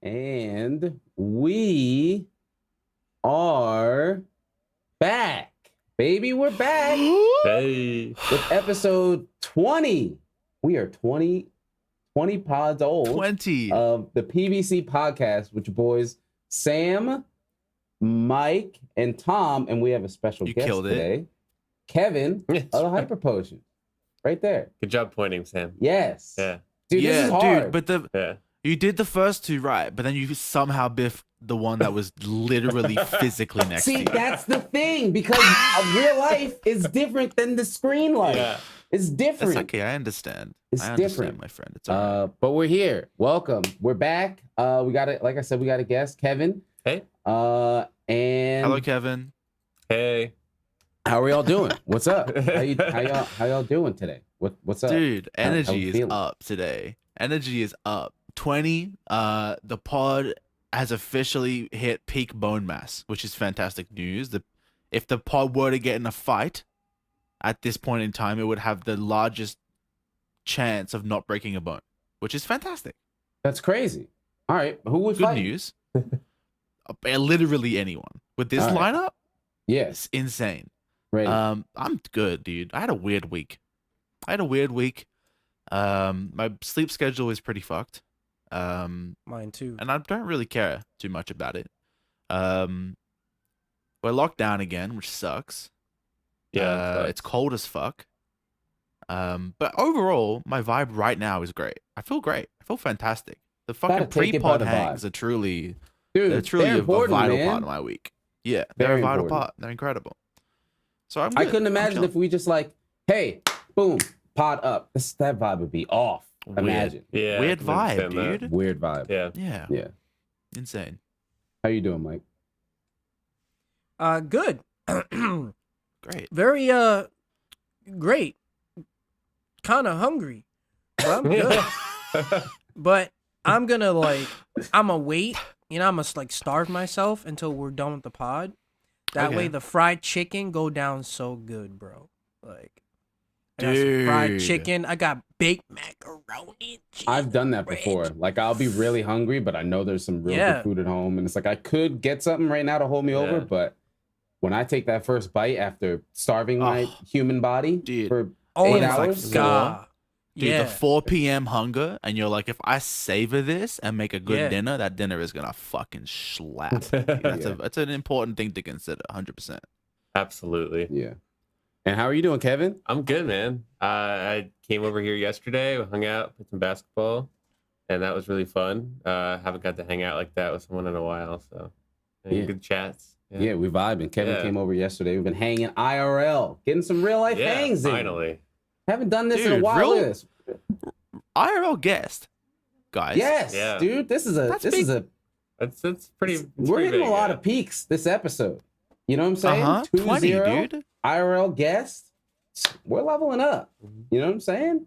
And we are back. Baby, we're back. Hey. With episode 20. We are 20 pods old. 20 of the PVC podcast with your boys Sam, Mike, and Tom. And we have a special guest today. Kevin of HyperPotions. Right there. Good job pointing, Sam. Yes. Yeah. Dude, this is hard. Dude, but you did the first two right, but then you somehow biffed the one that was literally physically next to you. See, that's the thing, because real life is different than the screen life. Yeah. It's different. That's okay, I understand. It's different, my friend. It's all right. But we're here. Welcome. We're back. We got it. Like I said, we got a guest, Kevin. Hey. And hello, Kevin. Hey. How are y'all doing? What's up? How y'all doing today? What's up? Dude, energy is up today. Energy is up. 20. The pod has officially hit peak bone mass, which is fantastic news. If the pod were to get in a fight at this point in time, it would have the largest chance of not breaking a bone, which is fantastic. That's crazy. All right, who would Good fight? news. Literally anyone with this lineup. Yes, it's insane. Right. I'm good, dude. I had a weird week. My sleep schedule is pretty fucked. Mine too. And I don't really care too much about it. We're locked down again, which sucks. Yeah. It's cold as fuck. But overall, my vibe right now is great. I feel great. I feel fantastic. The fucking pre-pod hangs are truly, they're truly a vital part of my week. Yeah, they're a vital part. They're incredible. So I'm good. I couldn't imagine if we just like, hey, boom, pod up. That vibe would be off. Weird. Imagine. Yeah. Weird vibe, dude. That. Weird vibe. Yeah. Insane. How you doing, Mike? Good. Great. Very great. Kind of hungry. But I'm good. But I'm gonna wait. You know, I'm gonna starve myself until we're done with the pod. That way the fried chicken go down so good, bro. I got some fried chicken. I got baked macaroni. I've done that before. I'll be really hungry, but I know there's some real good food at home. And it's I could get something right now to hold me over, but when I take that first bite after starving my human body for 8 hours. God. Dude, the 4 p.m. hunger, and you're like, if I savor this and make a good dinner, that dinner is gonna fucking slap. That's an important thing to consider, 100%. Absolutely. Yeah. And how are you doing, Kevin? I'm good, man. I came over here yesterday, we hung out, played some basketball, and that was really fun. Haven't got to hang out like that with someone in a while, so good chats. Yeah, we vibing. Kevin came over yesterday. We've been hanging IRL, getting some real life hangs in. Finally. Haven't done this in a while. IRL guest, guys. Yes, dude. This is That's pretty. We're hitting a lot of peaks this episode. You know what I'm saying? 20, dude. IRL guest. We're leveling up. You know what I'm saying?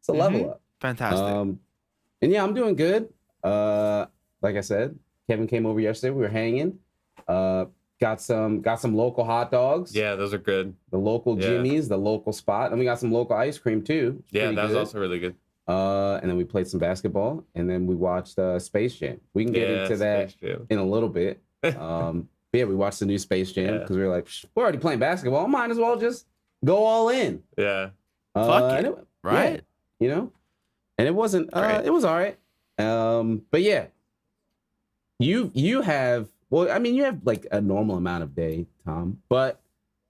It's a level up. Fantastic. And yeah, I'm doing good. Like I said, Kevin came over yesterday. We were hanging. Got some local hot dogs. Yeah, those are good. The local Jimmy's, the local spot. And we got some local ice cream too. Yeah, that was also really good. And then we played some basketball, and then we watched Space Jam. We can get into that in a little bit. But yeah, we watched the new Space Jam because we were like, we're already playing basketball. Might as well just go all in. Yeah. Fuck it. Right. Yeah, you know? And it wasn't, it was all right. But yeah, you have, well, I mean, you have a normal amount of day, Tom, but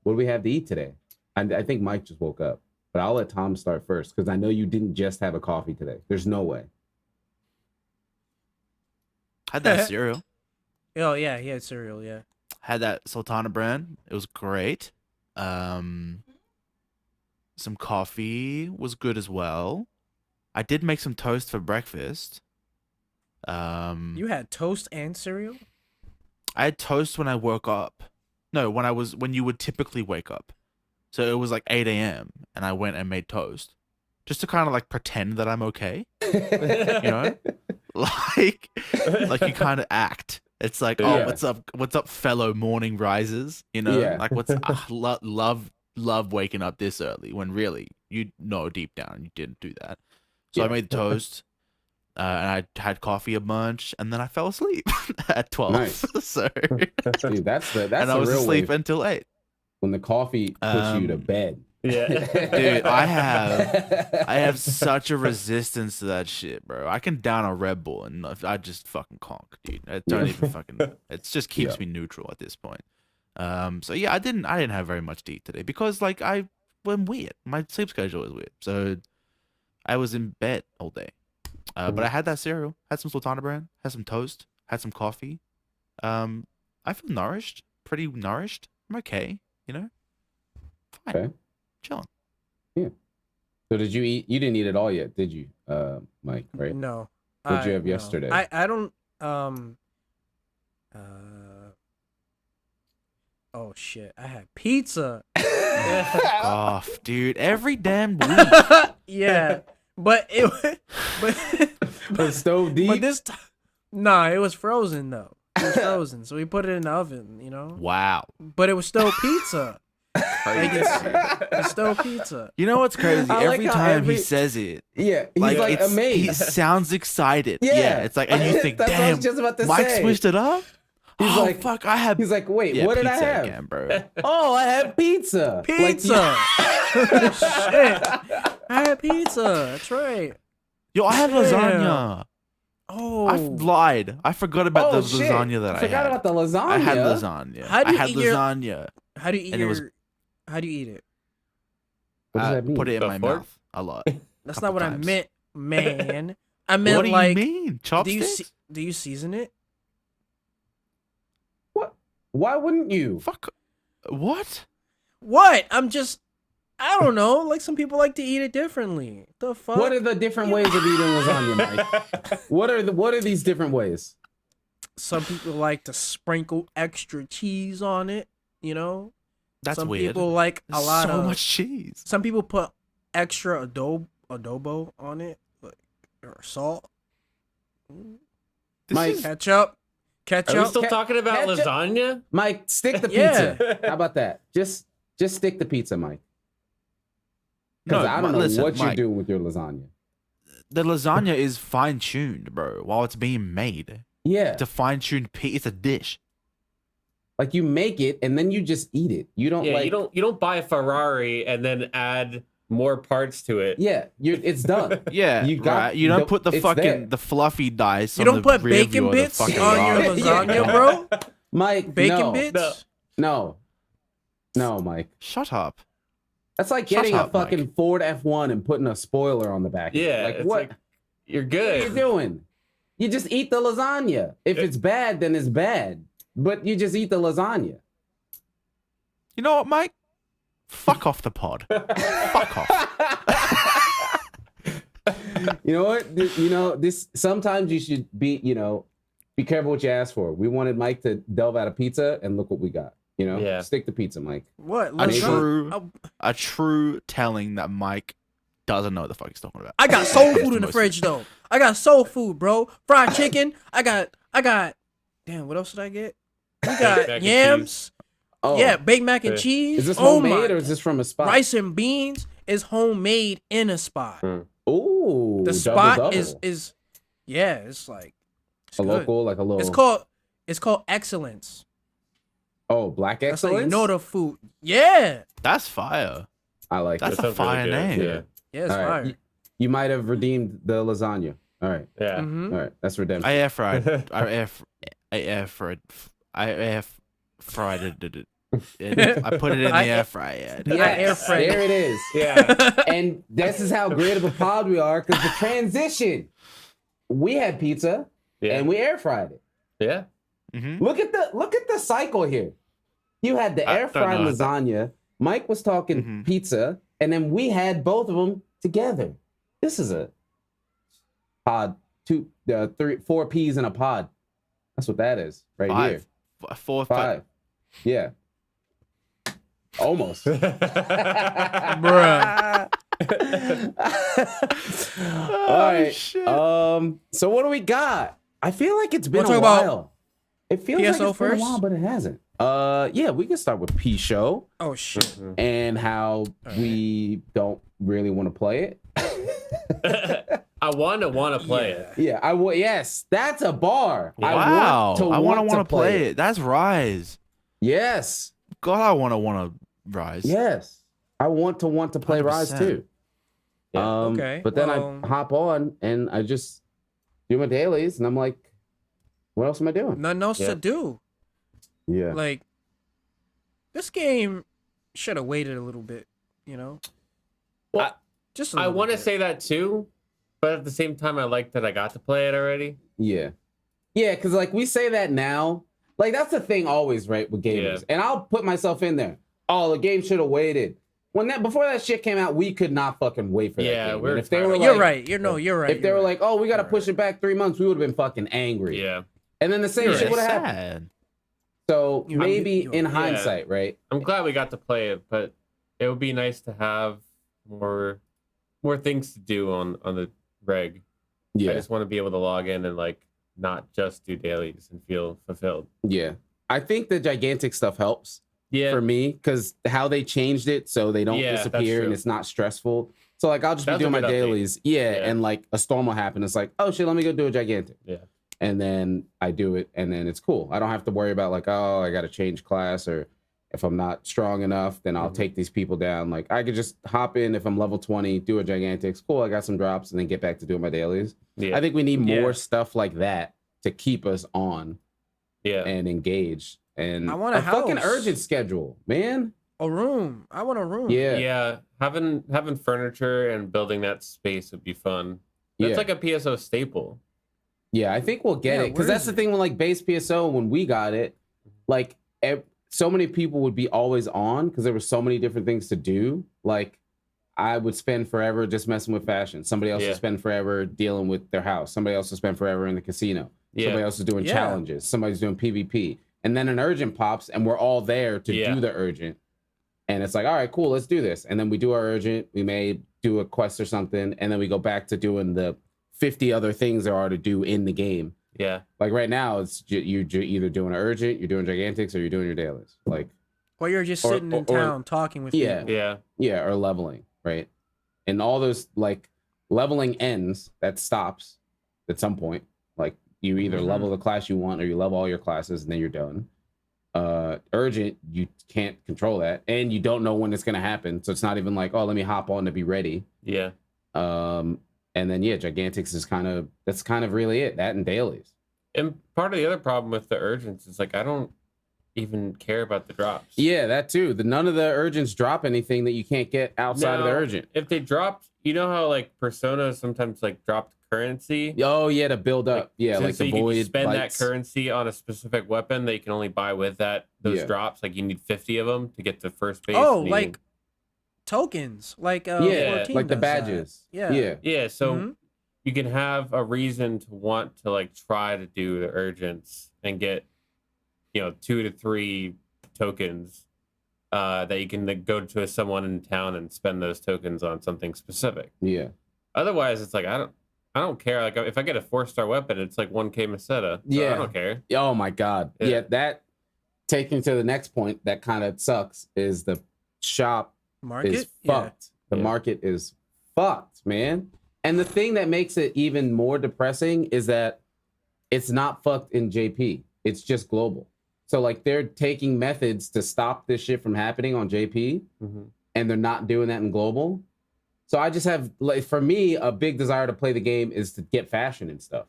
what do we have to eat today? I think Mike just woke up, but I'll let Tom start first because I know you didn't just have a coffee today. There's no way. Had that cereal. Oh, yeah, he had cereal, yeah. Had that Sultana brand. It was great. Some coffee was good as well. I did make some toast for breakfast. You had toast and cereal? I had toast when I woke up. No, when you would typically wake up. So it was 8 a.m. and I went and made toast. Just to kind of pretend that I'm okay. You know? Like you kind of act. It's what's up, fellow morning risers? You know? Yeah. Love waking up this early when really you know deep down you didn't do that. So I made the toast. and I had coffee a bunch, and then I fell asleep at 12. Nice. So, Dude, that's and the I was real asleep way until 8. when the coffee puts you to bed. Yeah. Dude, I have such a resistance to that shit, bro. I can down a Red Bull and I just fucking conk, dude. I don't even fucking. It just keeps me neutral at this point. So yeah, I didn't have very much to eat today because like I went weird. My sleep schedule is weird, so I was in bed all day. But I had that cereal, had some sultana bran, had some toast, had some coffee. I feel nourished, pretty nourished. I'm okay, you know. Fine. Okay. Chilling. Yeah. So did you eat? You didn't eat it all yet, did you, Mike? Right? No. What'd you have yesterday? I don't. Oh shit! I had pizza. Oh, dude, every damn week. Yeah, but The stove deep. But this time, nah, it was frozen though. It was frozen, so we put it in the oven. You know. Wow. But it was still pizza. Like it's still pizza. You know what's crazy? I like Every how time every- he says it, Yeah, he's like he amazed. sounds excited. Yeah. It's like, and you think, That's what I was damn, just about to Mike say. switched it up. He's Oh like- fuck, I had. He's like, wait, yeah, what did I pizza have? again, bro? Oh, I had pizza. Pizza. Shit. I had pizza. That's right. Yo, I had lasagna. Oh. I lied. I forgot about the shit. lasagna that I forgot had. about the lasagna. I had lasagna. How do I you had eat your- lasagna. How do you eat And it was- your? How do you eat it? What does I that mean? put it in The my fork? mouth a lot. That's Couple not what times. I meant, man. I meant What do like. you mean? Do you Chopsticks? do you season it? What? Why wouldn't you? Fuck. What? What? I don't know. Like some people like to eat it differently. The fuck? What are the different ways of eating lasagna, Mike? What are these different ways? Some people like to sprinkle extra cheese on it. You know. That's some weird. people like a There's lot so of. much cheese. Some people put extra adobo on it, like or salt, This Mike, is- ketchup, Are we ketchup. still talking about ketchup- lasagna? Mike, stick the Yeah. pizza. How about that? Just stick the pizza, Mike. Because No, I don't know listen, what you're Mike. doing with your lasagna. The lasagna is fine tuned, bro. While it's being made, Yeah, it's a fine tuned pizza. It's a dish. like you make it and then you just eat it. You don't Yeah, like. you don't buy a Ferrari and then add more parts to it. Yeah, it's done. Yeah, You got- right. You don't put the it's fucking there. the fluffy dice. You on don't the put rear view bacon of the bits fucking on your Ferrari. lasagna, Yeah. bro. Mike, Bacon no, bits. No, Mike. Shut up. That's like Shut getting up, a fucking Mike. Ford F1 and putting a spoiler on the back. of it. Yeah, like it's what? like, you're What are you good. doing? You just eat the lasagna. If it's bad, then it's bad. But you just eat the lasagna. You know what, Mike? Fuck off the pod. Fuck off. You know what? This sometimes you should be careful what you ask for. We wanted Mike to delve out of pizza, and look what we got. Yeah. Stick to pizza, Mike. What? A Maybe. Lasagna? a true telling that Mike doesn't know what the fuck he's talking about. I got soul That's food the in the most- fridge though. I got soul food, bro. Fried chicken. I got. Damn, what else did I get? We Mac got and yams. Oh, Yeah, baked mac and Yeah. cheese. Is this Oh homemade my or is this from a spot? rice and beans is homemade in a spot. Ooh, The double, spot double. is yeah, it's like it's a good. local, like a little. It's called excellence. Black That's how excellence. you know the food. Yeah. That's fire. I like That's it. a That sounds really fire good, name. Yeah. Yeah, it's All right. fire. You might have redeemed the lasagna. All right, Yeah. Mhm. all right. That's redemption. I air fried. it. I put it in the I- air fryer. Yeah, air fryer. There it is. Yeah. And this is how great of a pod we are because the transition. We had pizza Yeah. and we air fried it. Yeah. Mm-hmm. Look at the cycle here. You had the I air don't fried know. lasagna. Mike was talking Mhm. pizza, and then we had both of them together. This is a pod, 4 peas in a pod. That's what that is right Five. here. 4, 5. 5. Yeah. Almost. Bruh. All right. shit. So what do we got? I feel like it's been We'll a talk about while. It feels like PSO it's been a first? while, but it hasn't. Yeah, we can start with P Show Oh shit. and how we don't really want to play it. I want to play it. Yeah, I would. Yes, that's a bar. Yeah. Wow. I want to play it. That's Rise. Yes. God, I want to Rise. Yes. I want to play Rise 100%. too. Yeah. Okay, But then well- I hop on and I just do my dailies, and I'm like, what else am I doing? Nothing else to do. Yeah. Like, this game should have waited a little bit, you know? Well, just I want to bit. say that too, but at the same time, I like that I got to play it already. Yeah. Yeah, because like we say that now. Like that's the thing always, right, with gamers. Yeah. And I'll put myself in there. Oh, the game should have waited. Before that shit came out, we could not fucking wait for that game. we're And if they were You're like, right. You're right. if they were right. like, oh, we got to push it back 3 months, we would have been fucking angry. Yeah. And then the same You're shit right. would have happened. Sad. So You're maybe right. in Yeah. hindsight, right? I'm glad we got to play it, but it would be nice to have more things to do on the reg. I Yeah. just want to be able to log in and like not just do dailies and feel fulfilled. Yeah. I think the gigantic stuff helps Yeah. for me because how they changed it so they don't Yeah, that's disappear and true. it's not stressful. So like I'll just That's be a doing my good update. dailies. Yeah, Yeah. and like a storm will happen. It's like, oh shit, let me go do a gigantic. Yeah. And then I do it and then it's cool. I don't have to worry about like, oh, I gotta change class, or if I'm not strong enough, then I'll Mhm. take these people down. Like I could just hop in if I'm level 20, do a gigantics. Cool, I got some drops, and then get back to doing my dailies. Yeah. I think we need more Yeah. stuff like that to keep us on Yeah. and engaged. And I want a fucking house. urgent schedule, man. A room. I want a room. Yeah. Yeah. Having furniture and building that space would be fun. That's Yeah. like a PSO staple. Yeah, I think we'll get Yeah, it because where that's is the it? thing with like base PSO when we got it, like so many people would be always on because there were so many different things to do. Like I would spend forever just messing with fashion. Somebody else Yeah. would spend forever dealing with their house. Somebody else would spend forever in the casino. Somebody Yeah. else is doing Yeah. challenges. Somebody's doing PvP. And then an urgent pops and we're all there to Yeah. do the urgent. And it's like, all right, cool, let's do this. And then we do our urgent. We may do a quest or something. And then we go back to doing the 50 other things there are to do in the game. Yeah. Like right now, it's you're either doing an urgent, you're doing gigantics, or you're doing your dailies. Like, Or you're just Or- sitting in or- town talking with yeah. people. Yeah. yeah, or leveling, right? And all those like leveling ends, that stops at some point. Like you either Mhm. level the class you want or you level all your classes and then you're done. Urgent, you can't control that, and you don't know when it's gonna happen. So it's not even like, oh, let me hop on to be ready. Yeah. And then yeah, gigantics is that's kind of really it. That and dailies. And part of the other problem with the urgents is like I don't even care about the drops. Yeah, that too. None of the urgents drop anything that you can't get outside of the Now, urgent. If they dropped, you know how like Persona sometimes like dropped currency. Oh yeah, to build up. Like, Yeah, so, like so the you can void spend lights. that currency on a specific weapon that you can only buy with those Yeah. drops. Like you need 50 of them to get to first base. Oh, and you like need- tokens. Like Yeah, 14 like the does that. badges. Yeah. Yeah. yeah. So Mhm. you can have a reason to want to like try to do the urgents and get 2 to 3 tokens that you can like, go to someone in town and spend those tokens on something specific. Yeah. Otherwise, it's like I don't care. Like if I get a 4-star weapon, it's like 1K Meseta. So Yeah. I don't care. Oh my god. Yeah. Yeah, that taking to the next point that kind of sucks is the shop Market. is fucked. The Yeah. market is fucked, man. And the thing that makes it even more depressing is that it's not fucked in JP. It's just global. So like they're taking methods to stop this shit from happening on JP, Mhm. and they're not doing that in global. So I just have like for me a big desire to play the game is to get fashion and stuff.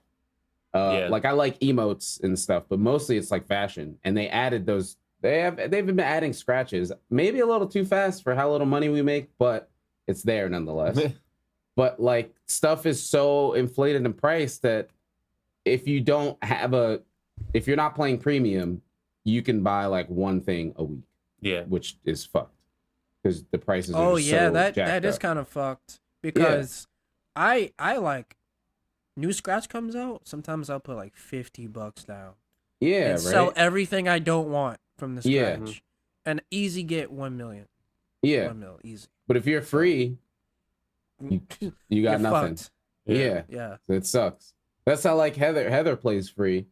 Yeah. Like I like emotes and stuff, but mostly it's like fashion. And they added those. They've been adding scratches, maybe a little too fast for how little money we make, but it's there nonetheless. But like stuff is so inflated in price that if you don't have if you're not playing premium, you can buy like one thing a week, Yeah. which is fucked because the prices. Oh are yeah, so that jacked is up. kind of fucked because I like new scratch comes out. Sometimes I'll put like $50 down Yeah, and right. sell everything I don't want from the Yeah. scratch, and easy get 1 million. Yeah, 1 mil easy. but if you're free, you got You're nothing. fucked. Yeah. Yeah. It sucks. That's how like Heather plays free,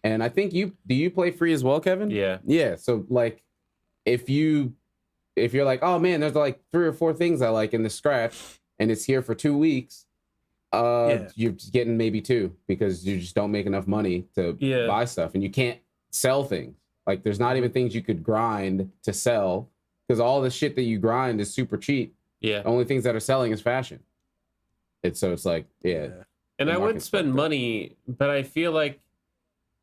and I think do you play free as well, Kevin? Yeah. Yeah. So like, if you're like, oh man, there's like 3 or 4 things I like in the scratch, and it's here for 2 weeks, Yeah. You're just getting maybe 2 because you just don't make enough money to Yeah. buy stuff, and you can't sell things. Like there's not even things you could grind to sell because all the shit that you grind is super cheap. Yeah. The only things that are selling is fashion. It's like, yeah. And the I would market's spend fucked up. money, but I feel like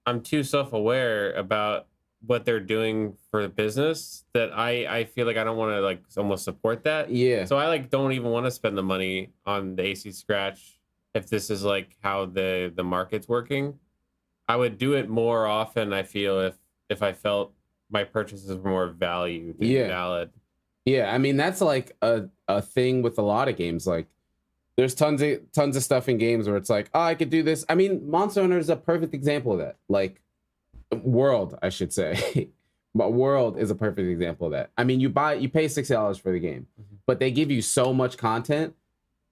I'm too self-aware about what they're doing for the business that I feel like I don't want to like almost support that. Yeah. So I like don't even want to spend the money on the AC Scratch if this is like how the market's working. I would do it more often, I feel, if I felt my purchases were more valued and Yeah. valid. Yeah, I mean that's like a thing with a lot of games. Like there's tons of stuff in games where it's like, oh, I could do this. I mean, Monster Hunter is a perfect example of that. Like World, I should say. But World is a perfect example of that. I mean, you pay $60 for the game, but they give you so much content,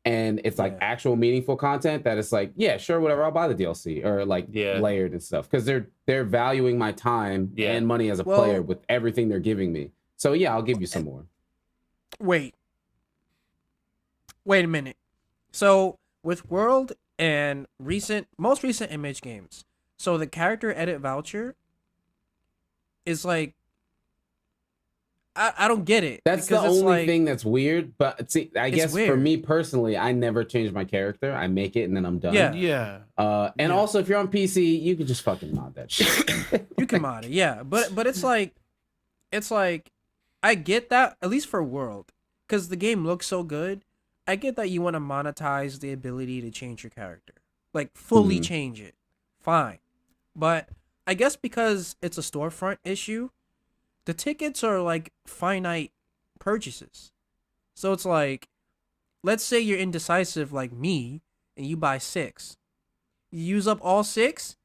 and it's like actual meaningful content that it's like, yeah, sure, whatever, I'll buy the DLC or like layered and stuff because they're valuing my time and money as a player with everything they're giving me. So yeah, I'll give you some more. Wait a minute. So with World and most recent Image games, so the character edit voucher is like, I don't get it. That's the because it's only like, thing that's weird. But see, I guess for weird. me personally, I never change my character. I make it and then I'm done. Yeah. And also, if you're on PC, you can just fucking mod that shit. You can mod it, yeah. But it's like I get that, at least for World, because the game looks so good. I get that you want to monetize the ability to change your character, like fully change it. Fine, but I guess because it's a storefront issue, the tickets are like finite purchases. So it's like, let's say you're indecisive like me, and you buy 6. You use up all 6,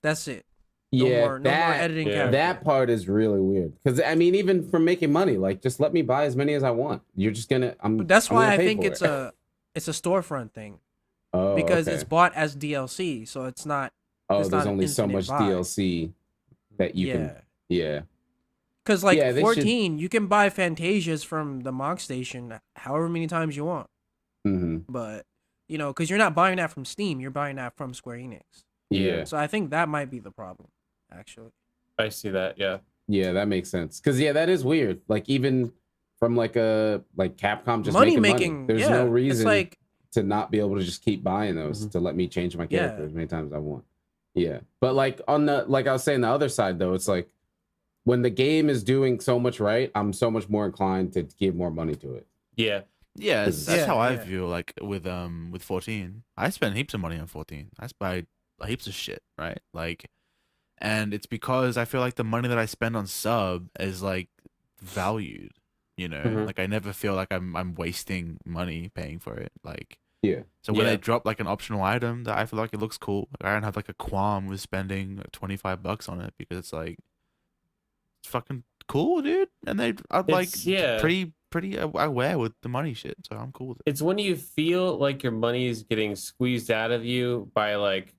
that's it. No more editing character. That part is really weird. Because I mean, even for making money, like just let me buy as many as I want. You're just gonna. But that's why I think it's a storefront thing. Oh, because okay. it's bought as DLC, so it's not. Oh, it's there's not only so much buy. DLC that you can. Yeah. Because like 14, you can buy Fantasias from the Mog Station however many times you want. But because you're not buying that from Steam, you're buying that from Square Enix. Yeah. So I think that might be the problem, actually. I see that. Yeah. Yeah, that makes sense. Because that is weird. Like even from like Capcom just money making money. There's no reason like, to not be able to just keep buying those to let me change my character as many times as I want. Yeah. But like I was saying, the other side though, it's like when the game is doing so much right, I'm so much more inclined to give more money to it. Yeah. Yeah, that's how I feel like with 14. I spend heaps of money on 14. I buy heaps of shit, right? Like, and it's because I feel like the money that I spend on sub is like valued, like I never feel like I'm wasting money paying for it. Like, so when they drop like an optional item that I feel like it looks cool, I don't have like a qualm with spending $25 on it because it's like, it's fucking cool, dude. And they are like pretty aware with the money shit, so I'm cool with it. It's when you feel like your money is getting squeezed out of you by like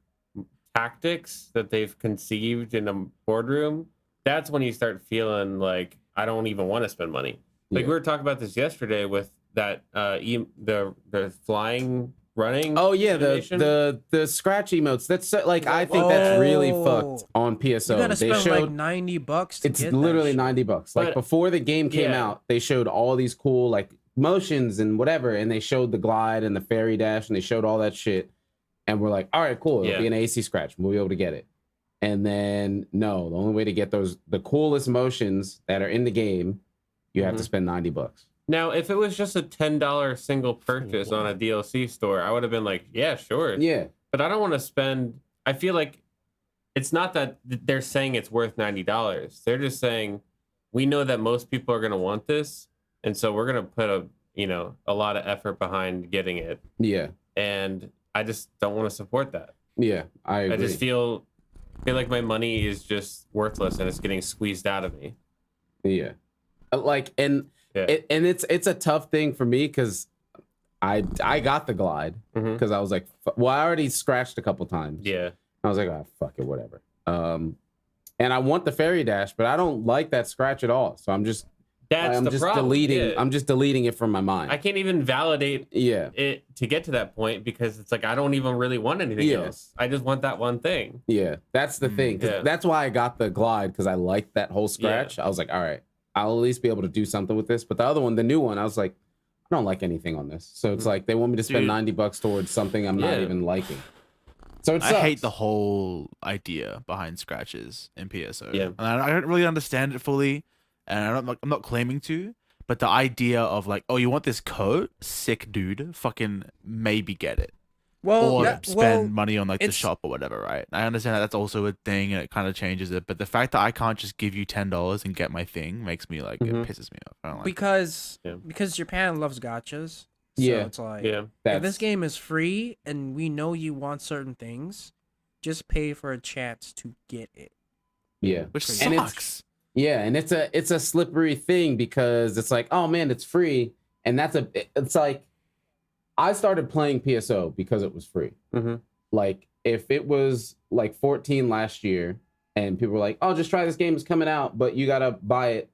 tactics that they've conceived in a boardroom. That's when you start feeling like I don't even want to spend money. Like we were talking about this yesterday with that the flying running. Oh yeah, the scratch emotes. That's like I think that's really fucked on PSO. You gotta spend like $90 to it's get literally that shit. $90. Like before the game came out, they showed all these cool like motions and whatever, and they showed the glide and the fairy dash, and they showed all that shit. And we're like, all right, cool. It'll be an AC scratch. We'll be able to get it. And then no, the only way to get the coolest motions that are in the game, you have to spend $90. Now, if it was just a $10 single purchase on a DLC store, I would have been like, yeah, sure. Yeah. But I don't want to spend. I feel like it's not that they're saying it's worth $90. They're just saying we know that most people are going to want this, and so we're going to put a lot of effort behind getting it. Yeah. And I just don't want to support that. Yeah, I agree. I just feel like my money is just worthless and it's getting squeezed out of me. Yeah. It's a tough thing for me because I got the glide because I was like, well, I already scratched a couple times. Yeah. I was like, oh, fuck it, whatever. And I want the fairy dash, but I don't like that scratch at all. So I'm just That's I'm the just problem. deleting. Yeah. I'm just deleting it from my mind. I can't even validate it to get to that point because it's like I don't even really want anything else. I just want that one thing. Yeah, that's the thing. 'Cause that's why I got the glide, because I liked that whole scratch. I was like, all right, I'll at least be able to do something with this. But the other one, the new one, I was like, I don't like anything on this. So it's like they want me to spend $90 towards something I'm not even liking. So it sucks. I hate the whole idea behind scratches in PSO. Yeah. And I don't really understand it fully, and I'm not claiming to. But the idea of like, oh, you want this coat? Sick, dude. Fucking maybe get it. Well, Or spend money on like the shop or whatever, right? I understand that's also a thing, and it kind of changes it. But the fact that I can't just give you $10 and get my thing makes me like it pisses me off. I don't like because Japan loves gachas. So it's like if this game is free and we know you want certain things, just pay for a chance to get it. Yeah, which sucks. And it's a slippery thing because it's like, oh man, it's free, and it's like I started playing PSO because it was free. Like if it was like 14 last year and people were like, oh, just try this game, it's coming out, but you gotta buy it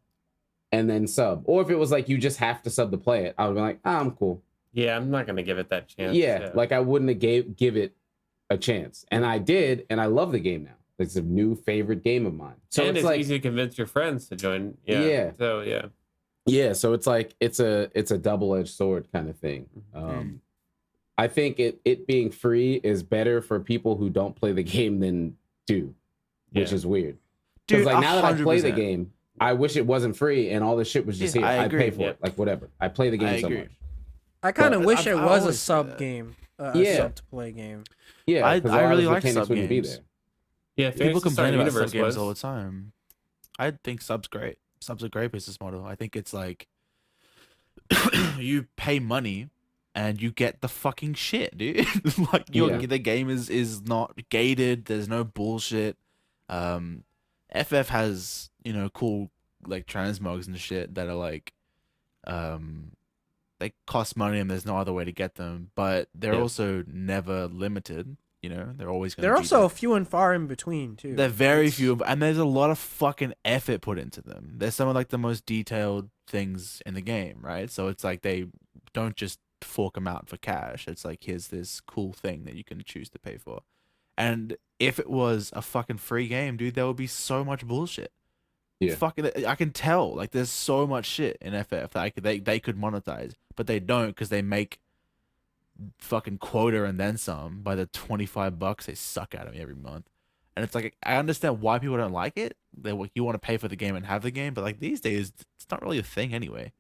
and then sub. Or if it was like you just have to sub to play it, I would be like, I'm cool. Yeah, I'm not gonna give it that chance. Yeah, like I wouldn't have give it a chance, and I did, and I love the game now. It's a new favorite game of mine. So and it's like easy to convince your friends to join. Yeah. So so it's like it's a double-edged sword kind of thing. I think it being free is better for people who don't play the game than do, which is weird. Because like now that I play the game, I wish it wasn't free and all this shit was just here. I pay for it, like whatever. I play the game so much. I kind of wish it was a sub game, a sub to play game. Yeah, I really like sub games. Be there. Yeah, people complain about sub games all the time. I think sub's great. Sub's a great business model. I think it's like you pay money and you get the fucking shit, dude. Like the game is not gated. There's no bullshit. FF has cool like transmogs and shit that are like they cost money and there's no other way to get them, but they're also never limited. They're always going to. They're also few and far in between too. They're very few, and there's a lot of fucking effort put into them. They're some of like the most detailed things in the game, right? So it's like they don't just fork them out for cash. It's like, here's this cool thing that you can choose to pay for. And if it was a fucking free game, dude, there would be so much bullshit. Yeah. Fucking, I can tell. Like, there's so much shit in FF that they could monetize, but they don't because they make fucking quota and then some by the $25 they suck out of me every month. And it's like, I understand why people don't like it. You want to pay for the game and have the game, but like these days, it's not really a thing anyway,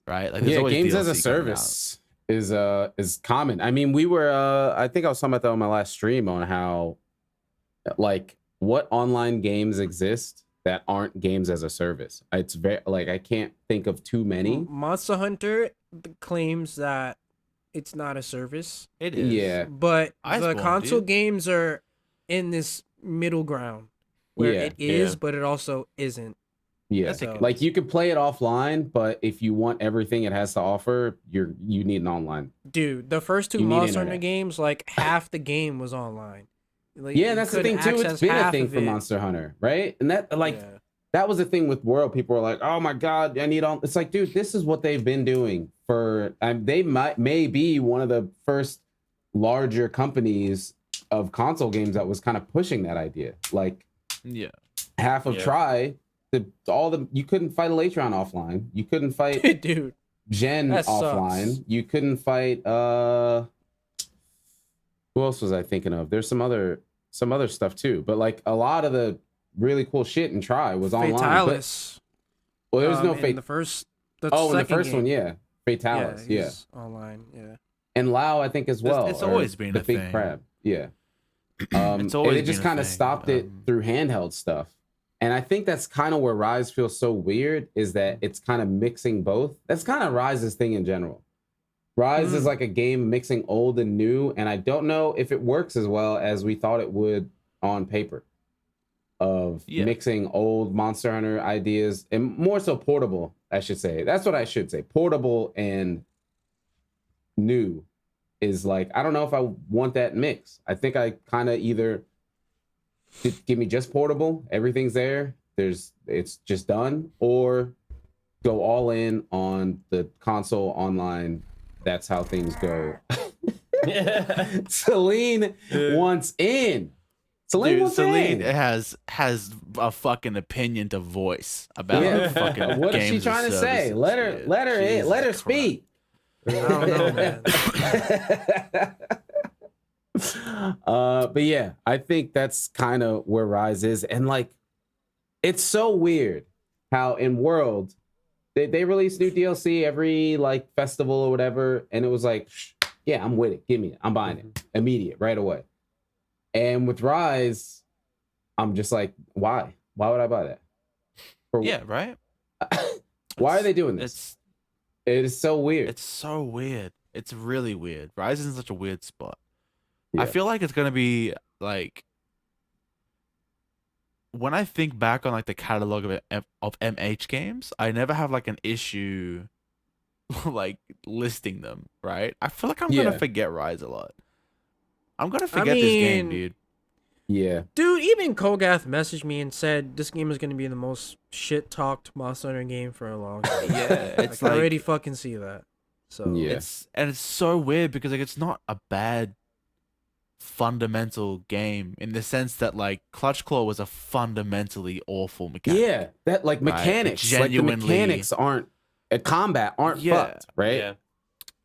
right? Like, yeah, games as a service is common. I mean, we were I think I was talking about that on my last stream on how like what online games exist that aren't games as a service. It's very like I can't think of too many. Monster Hunter claims that it's not a service. It is. Yeah. But the console games are in this middle ground where it is, but it also isn't. Yeah. So, like you could play it offline, but if you want everything it has to offer, you need an online. Dude, the first two Monster Hunter games, like half the game was online. Like, yeah, that's the thing too. It's been a thing for Monster Hunter, right? And that that was the thing with World. People were like, "Oh my god, I need all." It's like, dude, this is what they've been doing for. They may be one of the first larger companies of console games that was kind of pushing that idea. Like, half of Try, you couldn't fight Electron offline. You couldn't fight dude Gen offline. Sucks. You couldn't fight. Who else was I thinking of? There's some other stuff too, but like a lot of the really cool shit in Try was online. Fatalis. Well, there was no in the first. In the first one, Fatalis, online, and Lao, I think as well. It's always been the a big thing. crab, it's always and it just kind of stopped it through handheld stuff, and I think that's kind of where Rise feels so weird is that it's kind of mixing both. That's kind of Rise's thing in general. Rise is like a game mixing old and new, and I don't know if it works as well as we thought it would on paper. Of mixing old Monster Hunter ideas and more so portable, I should say. That's what I should say. Portable and new is like, I don't know if I want that mix. I think I kind of either give me just portable, everything's there, it's just done, or go all in on the console online. That's how things go. Celine wants in. Celine has a fucking opinion to voice about fucking what is she games trying to and say? services. Let her in. Let her Jesus speak. I don't know, man. But yeah, I think that's kind of where Rise is, and like, it's so weird how in World they release new DLC every like festival or whatever, and it was like, yeah, I'm with it. Give me it. I'm buying it immediate, right away. And with Rise, I'm just like, why? Why would I buy that? Yeah, right. Why are they doing this? It is so weird. It's so weird. It's really weird. Rise is in such a weird spot. Yeah. I feel like it's gonna be like, when I think back on like the catalog of MH games, I never have like an issue like listing them, right? I feel like I'm gonna forget Rise a lot. I'm gonna forget this game, dude. Yeah. Dude, even Kogath messaged me and said this game is going to be the most shit-talked Monster Hunter game for a long time. Yeah, it's I already fucking see that. So yeah. It's so weird because like it's not a bad fundamental game in the sense that like Clutch Claw was a fundamentally awful mechanic. Yeah, that like mechanics, right? like the mechanics aren't combat aren't fucked, right? Yeah.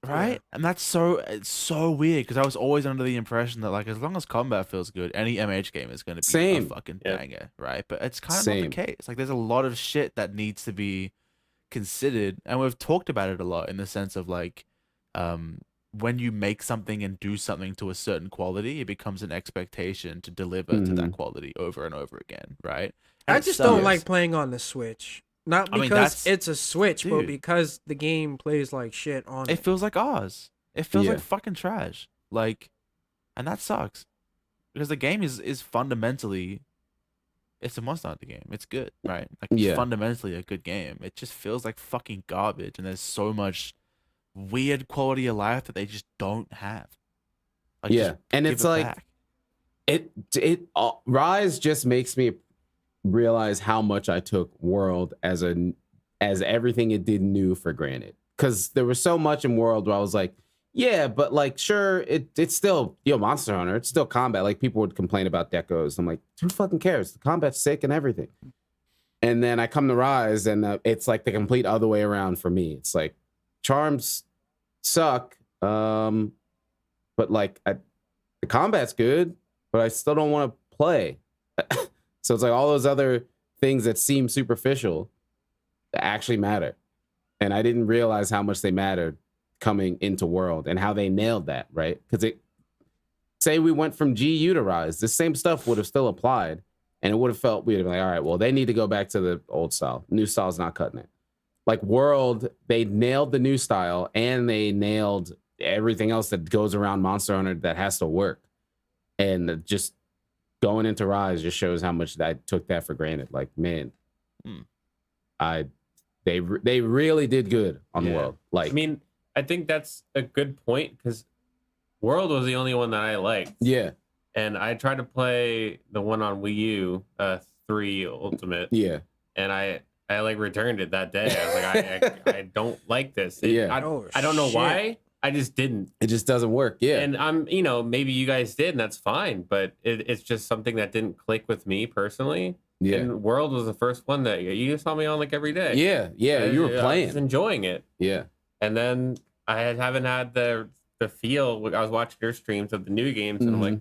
Right? And it's so weird because I was always under the impression that like as long as combat feels good, any MH game is going to be a fucking banger, right? But it's kind of not the case. Like there's a lot of shit that needs to be considered, and we've talked about it a lot in the sense of like when you make something and do something to a certain quality, it becomes an expectation to deliver to that quality over and over again, right? And I just don't like playing on the Switch. Not because it's a Switch, but because the game plays like shit on it. It feels like ours. It feels like fucking trash. Like, and that sucks. Because the game is fundamentally, it's a Monster Hunter game. It's good, right? Like, it's fundamentally a good game. It just feels like fucking garbage. And there's so much weird quality of life that they just don't have. Like, and it's like, back. Rise just makes me realize how much I took World as everything it did new for granted, because there was so much in World where I was like, yeah, but like, sure, it's still Monster Hunter, it's still combat. Like people would complain about decos. I'm like, who fucking cares? The combat's sick and everything. And then I come to Rise, and it's like the complete other way around for me. It's like charms suck, but like the combat's good, but I still don't want to play. So it's like all those other things that seem superficial actually matter. And I didn't realize how much they mattered coming into World and how they nailed that, right? Because say we went from GU to Rise, the same stuff would have still applied, and it would have felt weird. Like, all right, well, they need to go back to the old style. New style's not cutting it. Like World, they nailed the new style, and they nailed everything else that goes around Monster Hunter that has to work. And just going into Rise just shows how much I took that for granted. Like, man, they really did good on World. Like, I mean, I think that's a good point, because World was the only one that I liked. Yeah. And I tried to play the one on Wii U, 3 Ultimate. Yeah. And I like returned it that day. I was like, I don't like this. I don't know why. I just didn't. It just doesn't work. Yeah. And I'm, maybe you guys did, and that's fine. But it's just something that didn't click with me personally. Yeah. And World was the first one that you saw me on like every day. Yeah. Yeah. You were playing. I was enjoying it. Yeah. And then I haven't had the feel. I was watching your streams of the new games, and I'm like,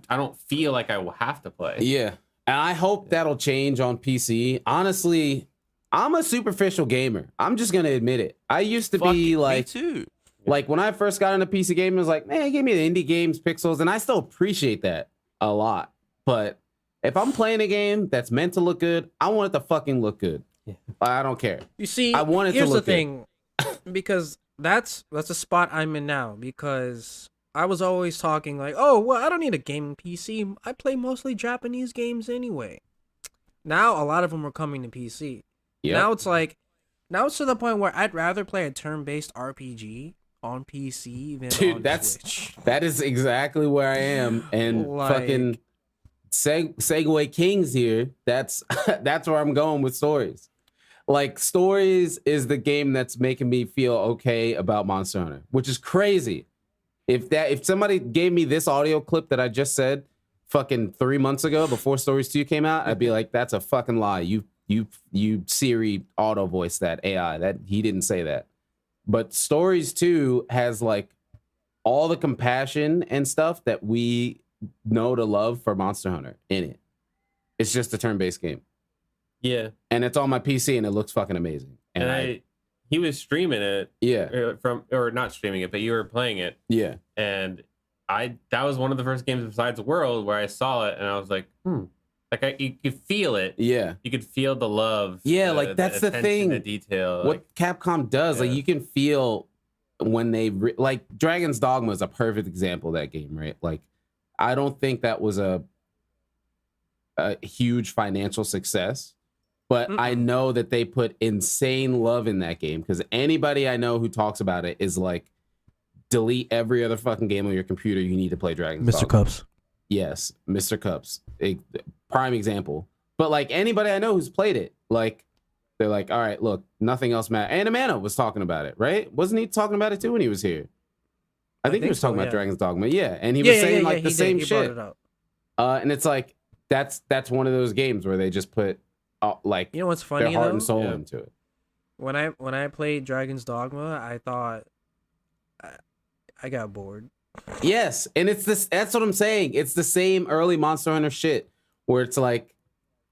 I don't feel like I will have to play. Yeah. And I hope that'll change on PC. Honestly, I'm a superficial gamer. I'm just going to admit it. I used to be like, me too. Like when I first got into PC gaming, it was like, man, give me the indie games, pixels. And I still appreciate that a lot. But if I'm playing a game that's meant to look good, I want it to fucking look good. Yeah. I don't care. You see, I want it here's to look the thing, because that's the spot I'm in now, because I was always talking like, oh, well, I don't need a gaming PC. I play mostly Japanese games anyway. Now, a lot of them are coming to PC. Yep. Now it's to the point where I'd rather play a turn-based RPG on PC than on Switch. That is exactly where I am. And fucking Segway Kings here. That's where I'm going with stories. Like Stories is the game that's making me feel okay about Monster Hunter, which is crazy. If somebody gave me this audio clip that I just said fucking 3 months ago before Stories 2 came out, I'd be like, that's a fucking lie. You Siri auto voice that AI. That he didn't say that. But Stories 2 has like all the compassion and stuff that we know to love for Monster Hunter in it. It's just a turn-based game. Yeah. And it's on my PC and it looks fucking amazing. And he was streaming it. Yeah. Or not streaming it, but you were playing it. Yeah. And that was one of the first games besides World where I saw it and I was like, Like you could feel it. Yeah. You could feel the love. Yeah, like that's the thing. The detail. What like, Capcom does, like you can feel when they like Dragon's Dogma is a perfect example of that game, right? Like I don't think that was a huge financial success, but I know that they put insane love in that game because anybody I know who talks about it is like, delete every other fucking game on your computer. You need to play Dragon's Dogma. Mr. Cups. Yes, Mr. Cups, prime example. But like anybody I know who's played it, like they're like, all right, look, nothing else matters. And Amano was talking about it, right? Wasn't he talking about it too when he was here? I think he was talking about Dragon's Dogma, yeah. And he was saying like the same shit. And it's like that's one of those games where they just put like you know what's funny their heart though? and soul into it. When I played Dragon's Dogma, I thought I got bored. Yes, and it's this. That's what I'm saying. It's the same early Monster Hunter shit where it's like,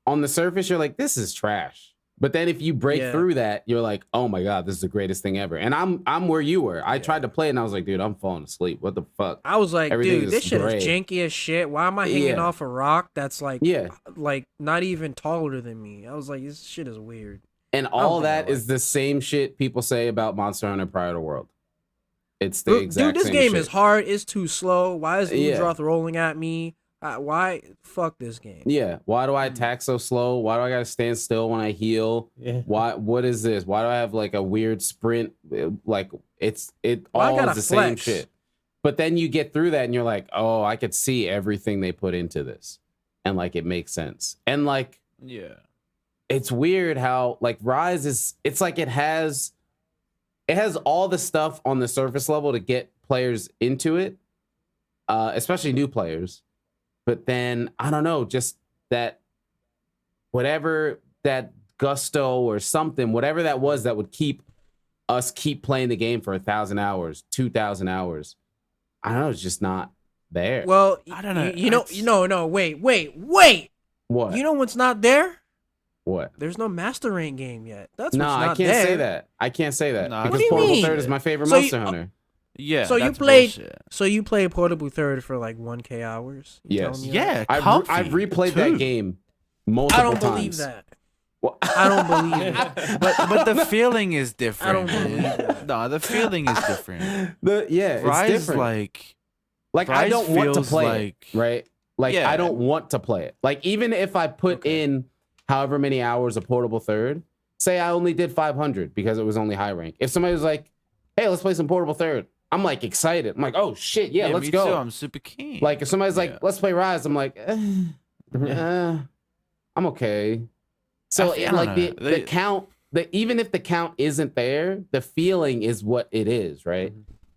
on the surface you're like, this is trash, but then if you break through that, you're like, oh my god, this is the greatest thing ever. And I'm where you were. I tried to play it and I was like, dude, I'm falling asleep. What the fuck? I was like, Everything dude, this shit is janky as shit. Why am I hanging off a rock that's like not even taller than me? I was like, this shit is weird. And all that is the same shit people say about Monster Hunter prior to World. It's the exact dude, this same game shit. is hard. It's too slow. Why is Udroth rolling at me? Why? Fuck this game. Yeah. Why do I attack so slow? Why do I gotta stand still when I heal? Yeah. Why? What is this? Why do I have like a weird sprint? Like it all is the same shit. But then you get through that and you're like, oh, I could see everything they put into this, and like it makes sense. And like, it's weird how like Rise is. It's like it has all the stuff on the surface level to get players into it, especially new players. But then, I don't know, just that whatever that gusto or something, whatever that was that would keep playing the game for 1,000 hours, 2,000 hours. I don't know, it's just not there. Well, I don't know. Wait. What? You know what's not there? What? There's no Master Rank game yet. That's no, what's not I can't there. say that. I can't say that Nah, because Portable Third is my favorite Monster Hunter. Yeah. So you played Portable Third for like 1K hours? Yes. Yeah. I've replayed that game multiple times. I don't believe that. Well, I don't believe it. But the feeling is different. I don't believe that. No, the feeling is different. Rise it's different. Like Rise I don't want to play like, it, right? Like I don't want to play it. Like even if I put in however many hours of Portable Third, say I only did 500 because it was only high rank. If somebody was like, hey, let's play some Portable Third, I'm like excited. I'm like, oh shit, let's go. Too. I'm super keen. Like if somebody's like, let's play Rise, I'm like, I'm okay. So like the count, even if the count isn't there, the feeling is what it is, right?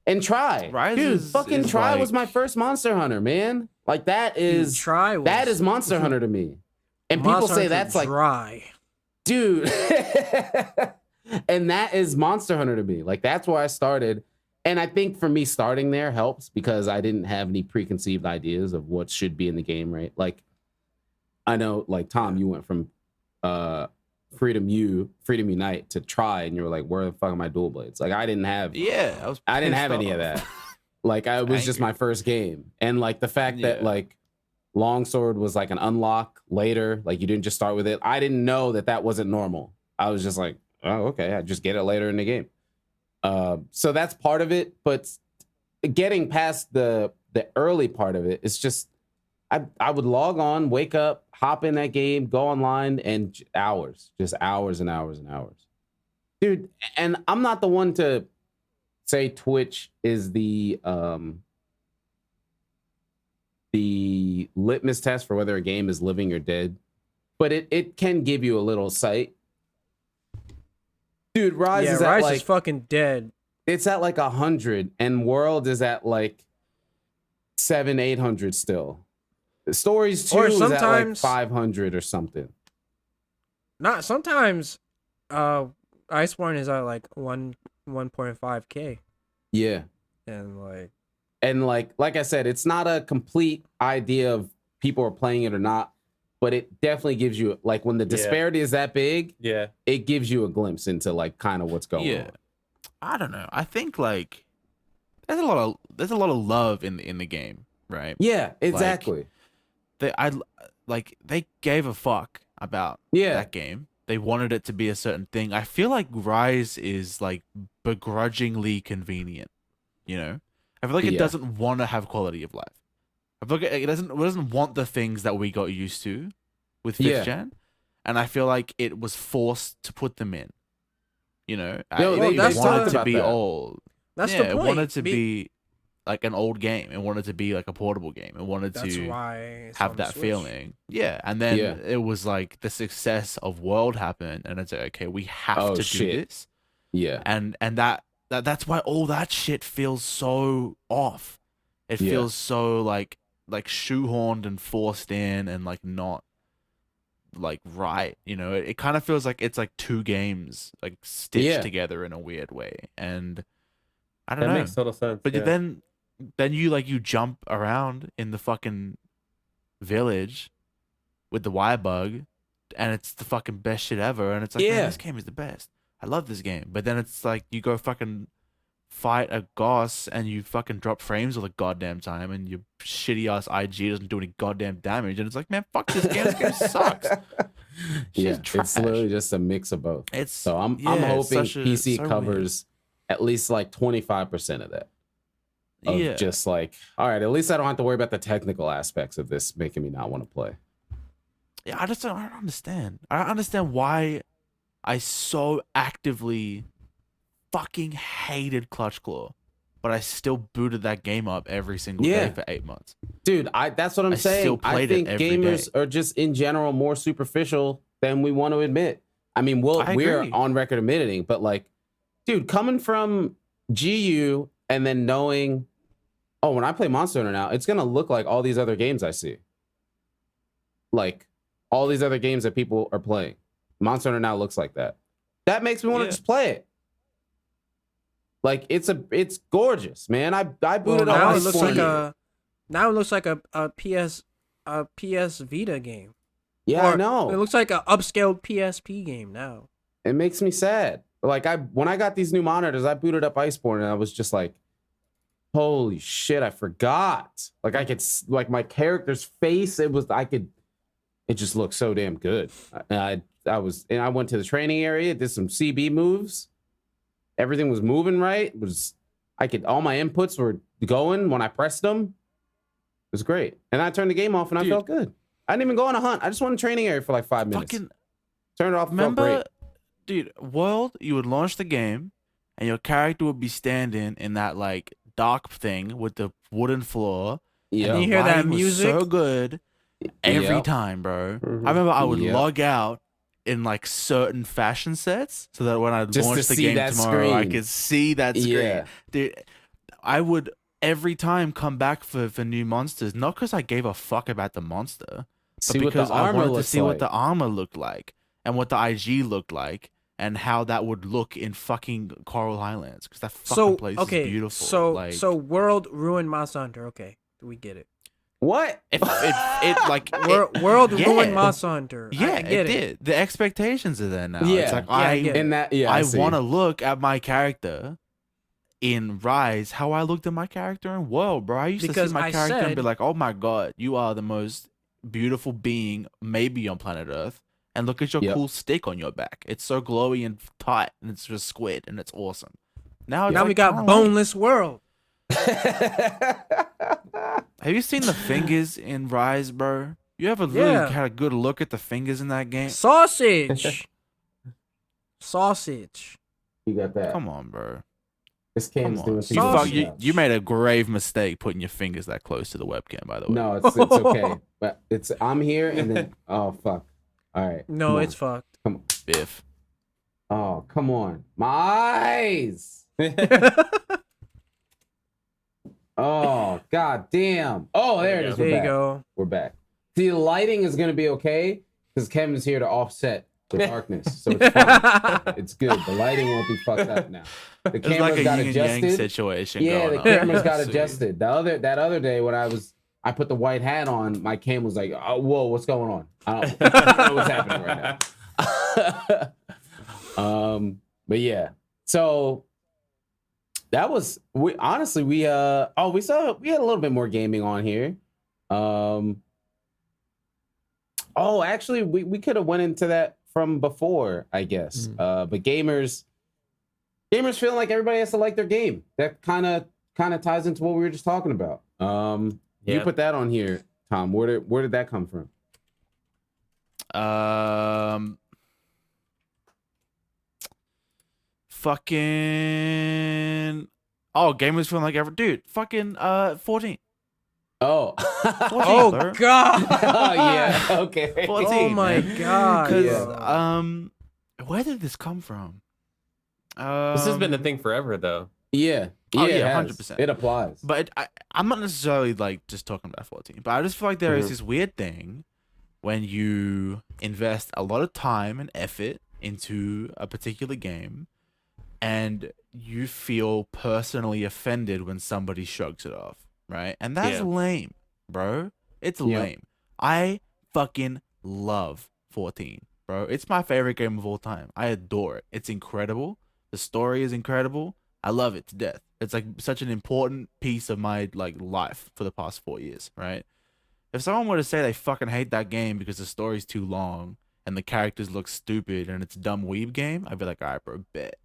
And Try, dude, fucking Try was my first Monster Hunter, man. Like that is that is Monster Hunter to me. And people say that's like dry, dude. And that is Monster Hunter to me. Like that's where I started. And I think for me starting there helps because I didn't have any preconceived ideas of what should be in the game, right? Like I know like Tom, you went from Freedom Unite to Try and you were like, where the fuck are my dual blades? Like I didn't have I didn't have any of that. Like it was just my first game. And like the fact that like Longsword was like an unlock later, like you didn't just start with it. I didn't know that wasn't normal. I was just like, oh, okay, I just get it later in the game. So that's part of it, but getting past the early part of it, it's just I would log on, wake up, hop in that game, go online, and just hours and hours and hours, dude. And I'm not the one to say Twitch is the litmus test for whether a game is living or dead, but it can give you a little sight. Dude, Rise Yeah, is at Rise like is fucking dead. it's at like 100, and World is at like 700-800 still. The Stories 2 Or is at like sometimes- 500 or something. Not sometimes. Iceborne is at like 1.5K, Yeah. and like I said, it's not a complete idea of people are playing it or not, but it definitely gives you, like, when the disparity is that big, it gives you a glimpse into like kind of what's going on. I don't know. I think like there's a lot of love in the game, right? Yeah, exactly. They gave a fuck about that game. They wanted it to be a certain thing. I feel like Rise is like begrudgingly convenient, you know? I feel like it doesn't want to have quality of life. I feel like it doesn't want the things that we got used to with 5th gen. And I feel like it was forced to put them in. You know? They wanted to about be that. old. that's Yeah, the it point. wanted to be like an old game. It wanted to be like a portable game. It wanted That's to why it's have on the that Switch. feeling. Yeah. And then it was like the success of World happened, and it's like, okay, we have to do this. Yeah. And that's why all that shit feels so off. It feels so like shoehorned and forced in and like not like right, you know. It kind of feels like it's like two games like stitched together in a weird way. And I don't know. That makes total sense. But then you jump around in the fucking village with the wire bug, and it's the fucking best shit ever. And it's like, man, this game is the best. I love this game. But then it's like you go fucking fight a goss and you fucking drop frames all the goddamn time, and your shitty ass IG doesn't do any goddamn damage. And it's like, man, fuck this game. This game sucks. It's literally just a mix of both. So I'm hoping PC covers at least like 25% of that. Just like, all right, at least I don't have to worry about the technical aspects of this making me not want to play. Yeah, I don't understand. I don't understand why I so actively fucking hated Clutch Claw, but I still booted that game up every single day for 8 months. Dude, that's what I'm saying. I think gamers are just in general more superficial than we want to admit. I mean, we're on record admitting, but like, dude, coming from GU and then knowing, oh, when I play Monster Hunter now, it's gonna look like all these other games I see. Like all these other games that people are playing. Monster Hunter now looks like that. That makes me want to just play it. Like it's gorgeous, man. I booted up. Now it looks like a PS Vita game. Yeah, I know. It looks like an upscaled PSP game now. It makes me sad. Like when I got these new monitors, I booted up Iceborne and I was just like, holy shit, I forgot. Like I could like my character's face. It just looked so damn good. I went to the training area, did some CB moves. Everything was moving right. All my inputs were going when I pressed them. It was great. And I turned the game off and I felt good. I didn't even go on a hunt. I just went to the training area for like 5 minutes. Turned it off. Remember, felt great. Dude, World, you would launch the game and your character would be standing in that like dark thing with the wooden floor. Yeah. And you hear that music? So good every time, bro. Mm-hmm. I remember I would log out in like certain fashion sets so that when I launched the game tomorrow, I could see that screen. Yeah. Dude, I would every time come back for new monsters, not because I gave a fuck about the monster, but because I wanted to see what the armor looked like and what the IG looked like and how that would look in fucking Coral Highlands, because that fucking place is beautiful. So World ruined Monster Hunter. Okay, we get it. What? World ruined Monster Hunter. Yeah, I get it did. The expectations are there now. Yeah, it's like I want to look at my character in Rise how I looked at my character in World, bro. I used to see my character and be like, oh my god, you are the most beautiful being maybe on planet Earth. And look at your cool stick on your back. It's so glowy and tight, and it's just squid, and it's awesome. Now we got boneless World. Have you seen the fingers in Rise, bro? You ever really had a good look at the fingers in that game? Sausage. You got that. Come on, bro. This game's doing you made a grave mistake putting your fingers that close to the webcam, by the way. No, it's okay. But I'm here and then oh fuck. All right. No, it's fucked. Come on. Biff. Oh, come on. My eyes. Oh, god damn. Oh, there it is. There We're you back. go. We're back. The lighting is going to be okay because Kevin's here to offset the darkness. So it's fine. It's good. The lighting won't be fucked up now. The It's camera's like a got yin and yang adjusted. situation. Yeah, going the on. camera's got See. adjusted. That other day when I put the white hat on, my cam was like, oh, whoa, what's going on? I don't know what's happening right now. But yeah. So that was we had a little bit more gaming on here. Actually we could have went into that from before, I guess. But gamers feeling like everybody has to like their game. That kind of ties into what we were just talking about. You put that on here, Tom. Where did that come from? Fucking gamers feeling like ever, dude. Fucking 14. Oh, 14, Oh bro. god. oh yeah, okay. 14, Oh my man. god. Because Yeah. where did this come from? This has been a thing forever, though. Yeah, Oh, it yeah, has. 100%. It applies. But I'm not necessarily like just talking about 14, but I just feel like there is Mhm. this weird thing when you invest a lot of time and effort into a particular game and you feel personally offended when somebody shrugs it off, right? And that's Yeah. lame, bro. It's Yeah. lame. I fucking love 14, bro. It's my favorite game of all time. I adore it. It's incredible. The story is incredible. I love it to death. It's like such an important piece of my like life for the past 4 years, right? If someone were to say they fucking hate that game because the story's too long and the characters look stupid and it's a dumb weeb game, I'd be like, all right, bro, bet.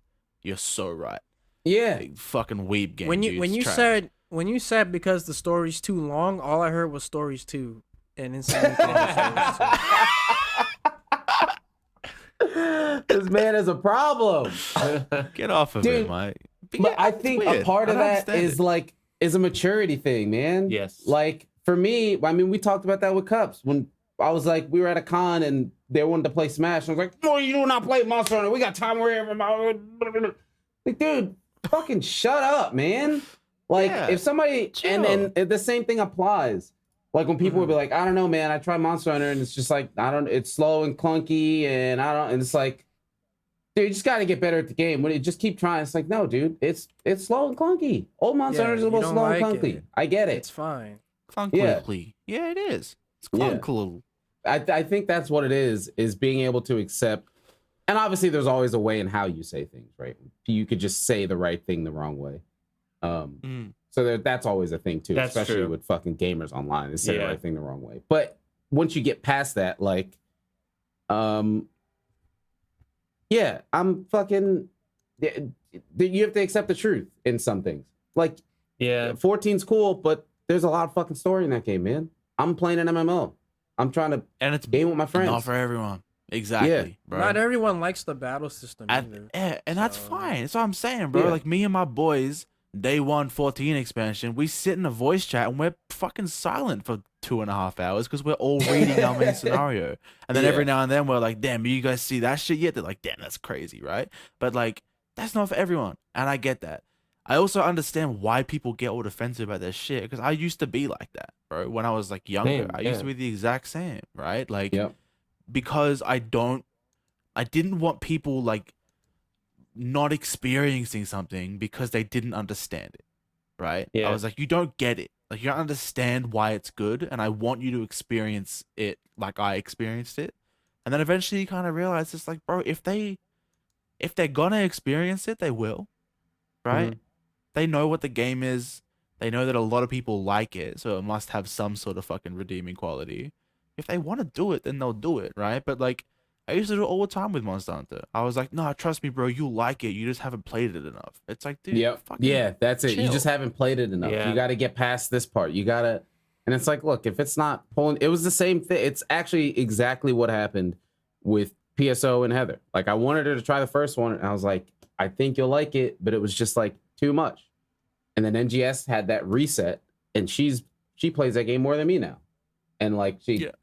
You're so right. Yeah. Like, fucking weeb game. When dude, you it's trash. said because the story's too long, all I heard was stories too. And instantly thought of stories This man is a problem. Get off of Dude, it, Mike. But I think a part of that is a maturity thing, man. Yes. Like for me, I mean, we talked about that with Cups when I was like, we were at a con and they wanted to play Smash. I was like, no, you do not play Monster Hunter. We got time wherever. Like, dude, fucking shut up, man. Like, Yeah, if somebody chill. and the same thing applies. Like when people would be like, I don't know, man. I tried Monster Hunter and it's just like it's slow and clunky and and it's like, dude, you just got to get better at the game. When you just keep trying, it's like, no, dude, it's slow and clunky. Old Monster Yeah, Hunter is a you little don't slow like and clunky. it. I get it. It's fine. Clunkly. Yeah, it is. It's Yeah. clunkly. I think that's what it is being able to accept. And obviously, there's always a way in how you say things, right? You could just say the right thing the wrong way. So that's always a thing too, That's especially true. with fucking gamers online. They say the Yeah. right thing the wrong way. But once you get past that, like, yeah, I'm fucking. You have to accept the truth in some things. Like, Yeah. 14's cool, but there's a lot of fucking story in that game, man. I'm playing an MMO. I'm trying to And it's game with my friends. not for everyone. Exactly, bro. Not everyone likes the battle system And, either. and that's So- fine. That's what I'm saying, bro. Yeah. Like me and my boys, day 1 14 expansion, we sit in a voice chat and we're fucking silent for 2.5 hours because we're all reading our main scenario. And then Yeah. every now and then we're like, damn, you guys see that shit yet? They're like, damn, that's crazy, right? But like, that's not for everyone. And I get that. I also understand why people get all defensive about this shit because I used to be like that, bro. When I was like younger, Same, I used to yeah. be the exact same, right? Like, Yep. because I didn't want people like not experiencing something because they didn't understand it, right? Yeah. I was like, you don't get it. Like, you don't understand why it's good, and I want you to experience it like I experienced it. And then eventually you kind of realize it's like, bro, if they're gonna experience it, they will, right? Mhm. They know what the game is. They know that a lot of people like it, so it must have some sort of fucking redeeming quality. If they want to do it, then they'll do it, right? But like, I used to do it all the time with Monster Hunter. I was like, nah, trust me, bro, you like it. You just haven't played it enough. It's like, dude, Yep. fucking Yeah, that's it. You chill. just haven't played it enough. Yeah. You got to get past this part. You got to, and it's like, look, if it's not pulling, it was the same thing. It's actually exactly what happened with PSO and Heather. Like, I wanted her to try the first one, and I was like, I think you'll like it, but it was just like too much. And then NGS had that reset, and she plays that game more than me now. And like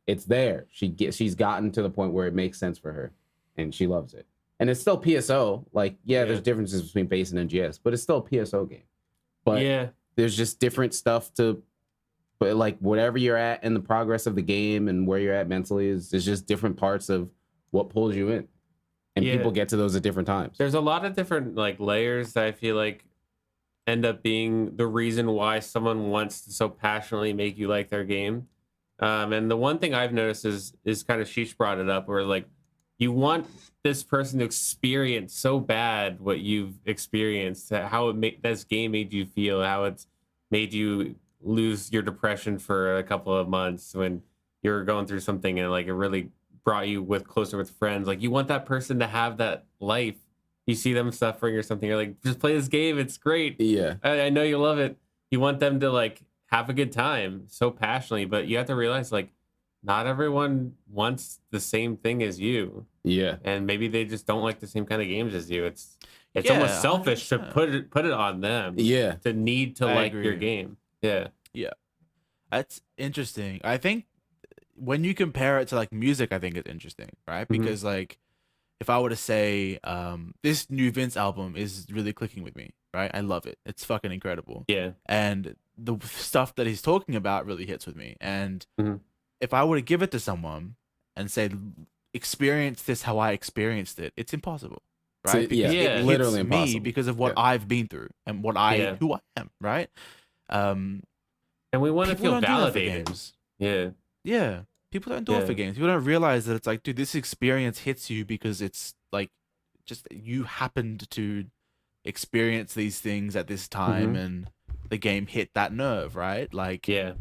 it's there. She's gotten to the point where it makes sense for her, and she loves it. and it's still PSO. Like, Yeah. there's differences between base and NGS, but it's still a PSO game. But Yeah. there's just different stuff but like whatever you're at in the progress of the game and where you're at mentally is just different parts of what pulls you in, and Yeah. people get to those at different times. There's a lot of different like layers that I feel like end up being the reason why someone wants to so passionately make you like their game. And the one thing I've noticed is kind of Sheesh brought it up, where like you want this person to experience so bad what you've experienced, how this game made you feel, how it's made you lose your depression for a couple of months when you're going through something, and like it really brought you closer with friends. Like you want that person to have that life. You see them suffering or something, you're like, just play this game, it's great. Yeah. I know you love it. You want them to like have a good time so passionately, but you have to realize like not everyone wants the same thing as you. Yeah. And maybe they just don't like the same kind of games as you. It's Yeah, almost selfish 100%. to put it on them. Yeah. To need to I like your agree. game. Yeah. That's interesting. I think when you compare it to like music, I think it's interesting, right? Mhm. Because like if I were to say this new Vince album is really clicking with me, right? I love it. It's fucking incredible. Yeah. And the stuff that he's talking about really hits with me. And Mhm. if I were to give it to someone and say, experience this how I experienced it, it's impossible, So, right? Because yeah, it hits literally me impossible. because of what Yeah. I've been through and who I am, right? And we want to People feel don't do that for validated. games. Yeah. Yeah. People don't do it for Yeah. games. People don't realize that it's like, dude, this experience hits you because it's like just you happened to experience these things at this time Mhm. and the game hit that nerve, right? Like Yeah.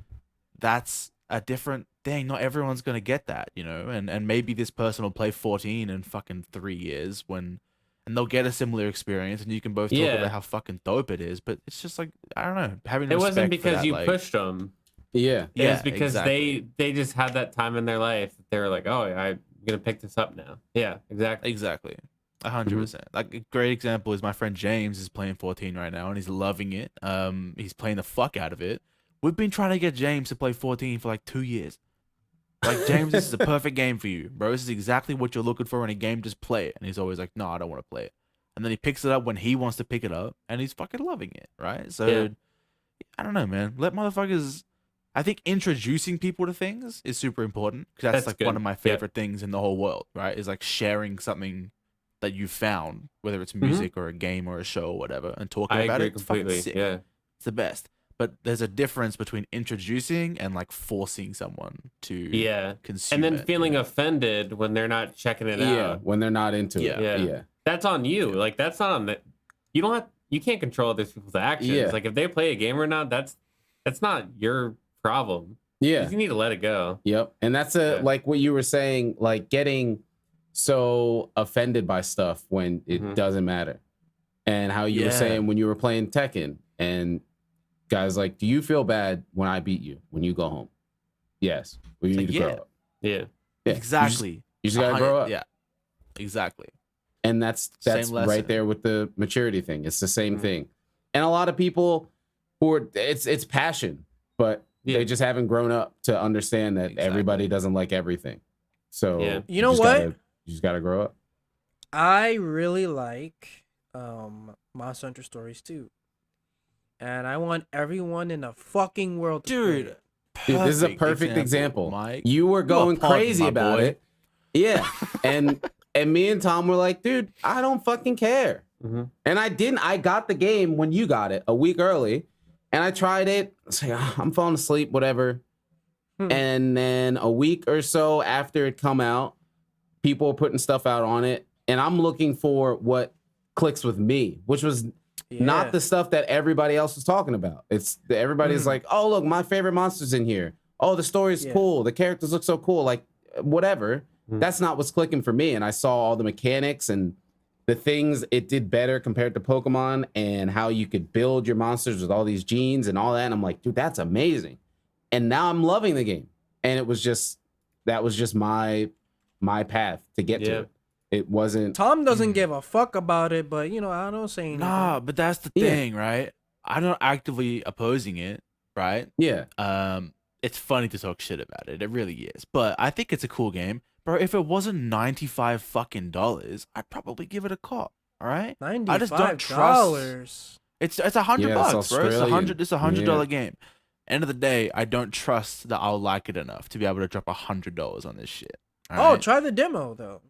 that's a different thing. Not everyone's gonna get that, you know, and maybe this person will play 14 in fucking 3 years and they'll get a similar experience and you can both talk Yeah. about how fucking dope it is, but it's just like, I don't know, having It respect wasn't for because that, you like, pushed them. Yeah. It yeah, was because exactly. they just had that time in their life that they were like, oh, I'm gonna pick this up now. Yeah, exactly. Exactly. Mm-hmm. 100%. Like a great example is my friend James is playing 14 right now and he's loving it. He's playing the fuck out of it. We've been trying to get James to play 14 for like 2 years. Like, James, this is a perfect game for you, bro. This is exactly what you're looking for in a game. Just play it. And he's always like, no, I don't want to play it. And then he picks it up when he wants to pick it up and he's fucking loving it, right? So Yeah. I don't know, man. Let motherfuckers. I think introducing people to things is super important because that's That's like one good. of my Yep. favorite things in the whole world, right? Is like sharing something that you found, whether it's music or a game or a show or whatever, and talking I about agree it. It's fucking completely. sick. Yeah. It's the best. But there's a difference between introducing and like forcing someone to Yeah. consume And then it, feeling you know? offended when they're not checking it Yeah. out. When they're not into it. Yeah. Yeah. That's on you. Like that's not on the you can't control other people's actions. Yeah. Like if they play a game or not, that's not your problem. Yeah. You need to let it go. Yep. And that's Yeah. like what you were saying, like getting so offended by stuff when it Mhm. doesn't matter. And how you were Yeah. saying when you were playing Tekken and guys like, do you feel bad when I beat you when you go home? Yes. Well, you It's need like, to grow yeah. up. Yeah. Yeah. Exactly. You just gotta grow up. Yeah. Exactly. And that's Same lesson. right there with the maturity thing. It's the same Mhm. thing. And a lot of people who are it's passion, but Yeah. they just haven't grown up to understand that Exactly. everybody doesn't like everything. So Yeah. You know just what? you just gotta grow up. I really like Monster Hunter Stories too. And I want everyone in the fucking world to play Dude. it. Dude, this is a perfect example. Mike. You were going punk, crazy my about boy. it. Yeah. and me and Tom were like, dude, I don't fucking care. Mhm. And I didn't. I got the game when you got it a week early. And I tried it. I was like, I'm falling asleep, whatever. And then a week or so after it come out, people were putting stuff out on it. And I'm looking for what clicks with me, which was not Yeah. the stuff that everybody else was talking about. Everybody's like, oh, look, my favorite monster's in here. Oh, the story's Yeah. cool. The characters look so cool. Like, whatever. Mhm. That's not what's clicking for me. And I saw all the mechanics and the things it did better compared to Pokemon and how you could build your monsters with all these genes and all that. And I'm like, dude, that's amazing. And now I'm loving the game. And that was just my path to get to Yeah. it. It wasn't. Tom doesn't give a fuck about it, but you know, I don't say anything. Nah, but that's the Yeah. thing, right? I'm not actively opposing it, right? Yeah. It's funny to talk shit about it. It really is. But I think it's a cool game. Bro, if it wasn't 95 fucking dollars, I'd probably give it a cop. All right? I just don't trust. It's $100 bucks, bro. It's $100 game. End of the day, I don't trust that I'll like it enough to be able to drop $100 on this shit. All right? Try the demo though.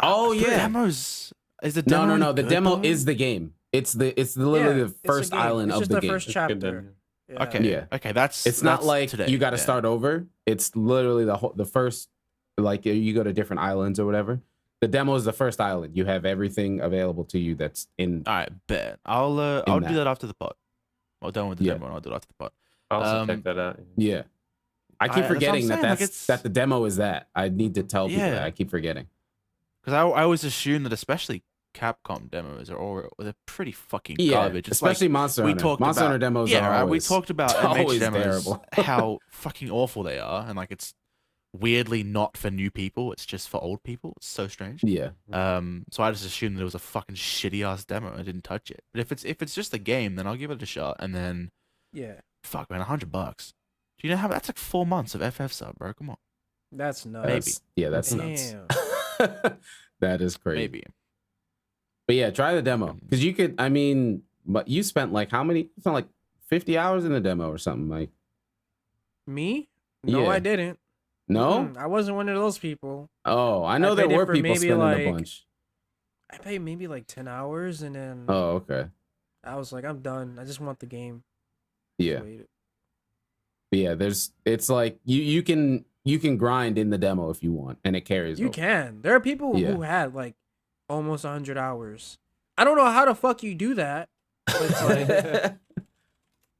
Oh The yeah. demos is the demo. No. The demo is the game. It's literally the first island of the game. It's just the first chapter. Yeah. Okay. Yeah. Okay. That's It's not like today. you got to start over. It's literally the first, like you go to different islands or whatever. The demo is the first island. You have everything available to you that's in. All right, bet. I'll do that after the pod. Well, done with the demo, and I'll do it after the pod. I'll also check that out. Yeah. I keep forgetting that's that the demo is that. I need to tell people that. I keep forgetting. Because I always assume that especially Capcom demos they're pretty fucking garbage. It's especially like, Monster Hunter. Monster Hunter demos are always, we talked about MH demos, terrible. how fucking awful they are, and like it's weirdly not for new people. It's just for old people. It's so strange. Yeah. So I just assumed that it was a fucking shitty ass demo. I didn't touch it. But if it's just a game, then I'll give it a shot. And then fuck man, $100. Do you know how that's like 4 months of FF sub, bro? Come on. That's nuts. Maybe. Yeah, that's nuts. That is crazy. Maybe. But yeah, try the demo because you could. I mean, but you spent like how many? You spent like 50 hours in the demo or something, like. Me? No, I didn't. No, I wasn't one of those people. Oh, I know there were people spending a bunch. I paid maybe like 10 hours, and then. Oh, okay. I was like, I'm done. I just want the game. Yeah. Yeah, it's like you can grind in the demo if you want, and it carries. You can. There are people who had like almost 100 hours. I don't know how the fuck you do that. But it's like,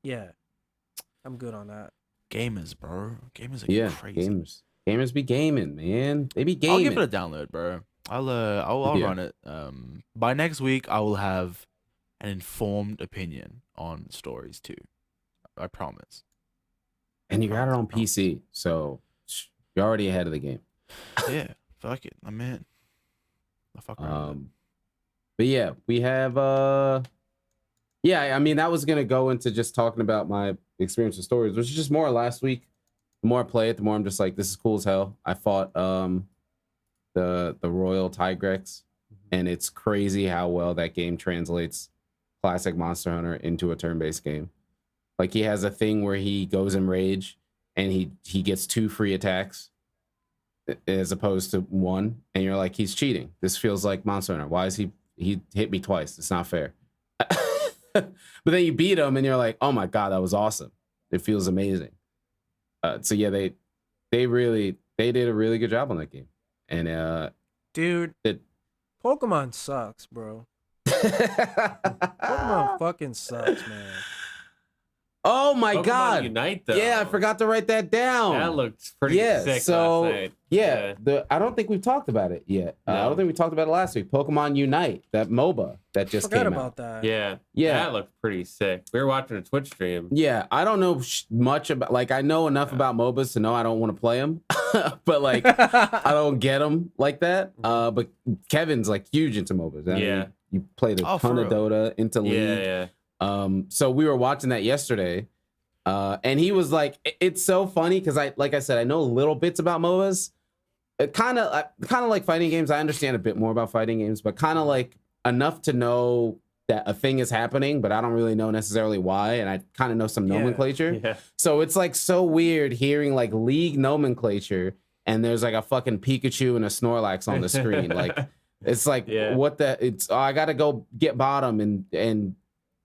yeah, I'm good on that. Gamers, bro. Gamers are crazy. Gamers be gaming, man. They be gaming. I'll give it a download, bro. I'll run it. By next week, I will have an informed opinion on stories too. I promise. And you got it on PC, so you're already ahead of the game. Yeah, fuck it, I'm in. But yeah, we have I mean that was gonna go into just talking about my experience with stories, which is just more last week. The more I play it, the more I'm just like, this is cool as hell. I fought the Royal Tigrex, and it's crazy how well that game translates classic Monster Hunter into a turn-based game. Like he has a thing where he goes in rage and he gets 2 free attacks as opposed to 1, and you're like, he's cheating. This feels like Monster Hunter. Why is he hit me twice? It's not fair. But then you beat him and you're like, oh my god, that was awesome. It feels amazing. So yeah, they did a really good job on that game. And dude, Pokemon sucks, bro. Pokemon fucking sucks, man. Oh my Pokemon god! Unite, though. Yeah, I forgot to write that down. That looked pretty sick last night. Yeah, I don't think we've talked about it yet. No. I don't think we talked about it last week. Pokemon Unite, that MOBA that just came out. That. Yeah, that looked pretty sick. We were watching a Twitch stream. Yeah, I don't know much about. Like, I know enough about MOBAs to know I don't want to play them, but like, I don't get them like that. But Kevin's like huge into MOBAs. I mean, you played a ton of Dota, into League. Yeah. So we were watching that yesterday, and he was like, "It's so funny because like I said, I know little bits about MOBAs. Kind of like fighting games. I understand a bit more about fighting games, but kind of like enough to know that a thing is happening, but I don't really know necessarily why. And I kind of know some nomenclature. Yeah. So it's like so weird hearing like League nomenclature, and there's like a fucking Pikachu and a Snorlax on the screen. Like, it's like what the? It's I gotta go get bottom and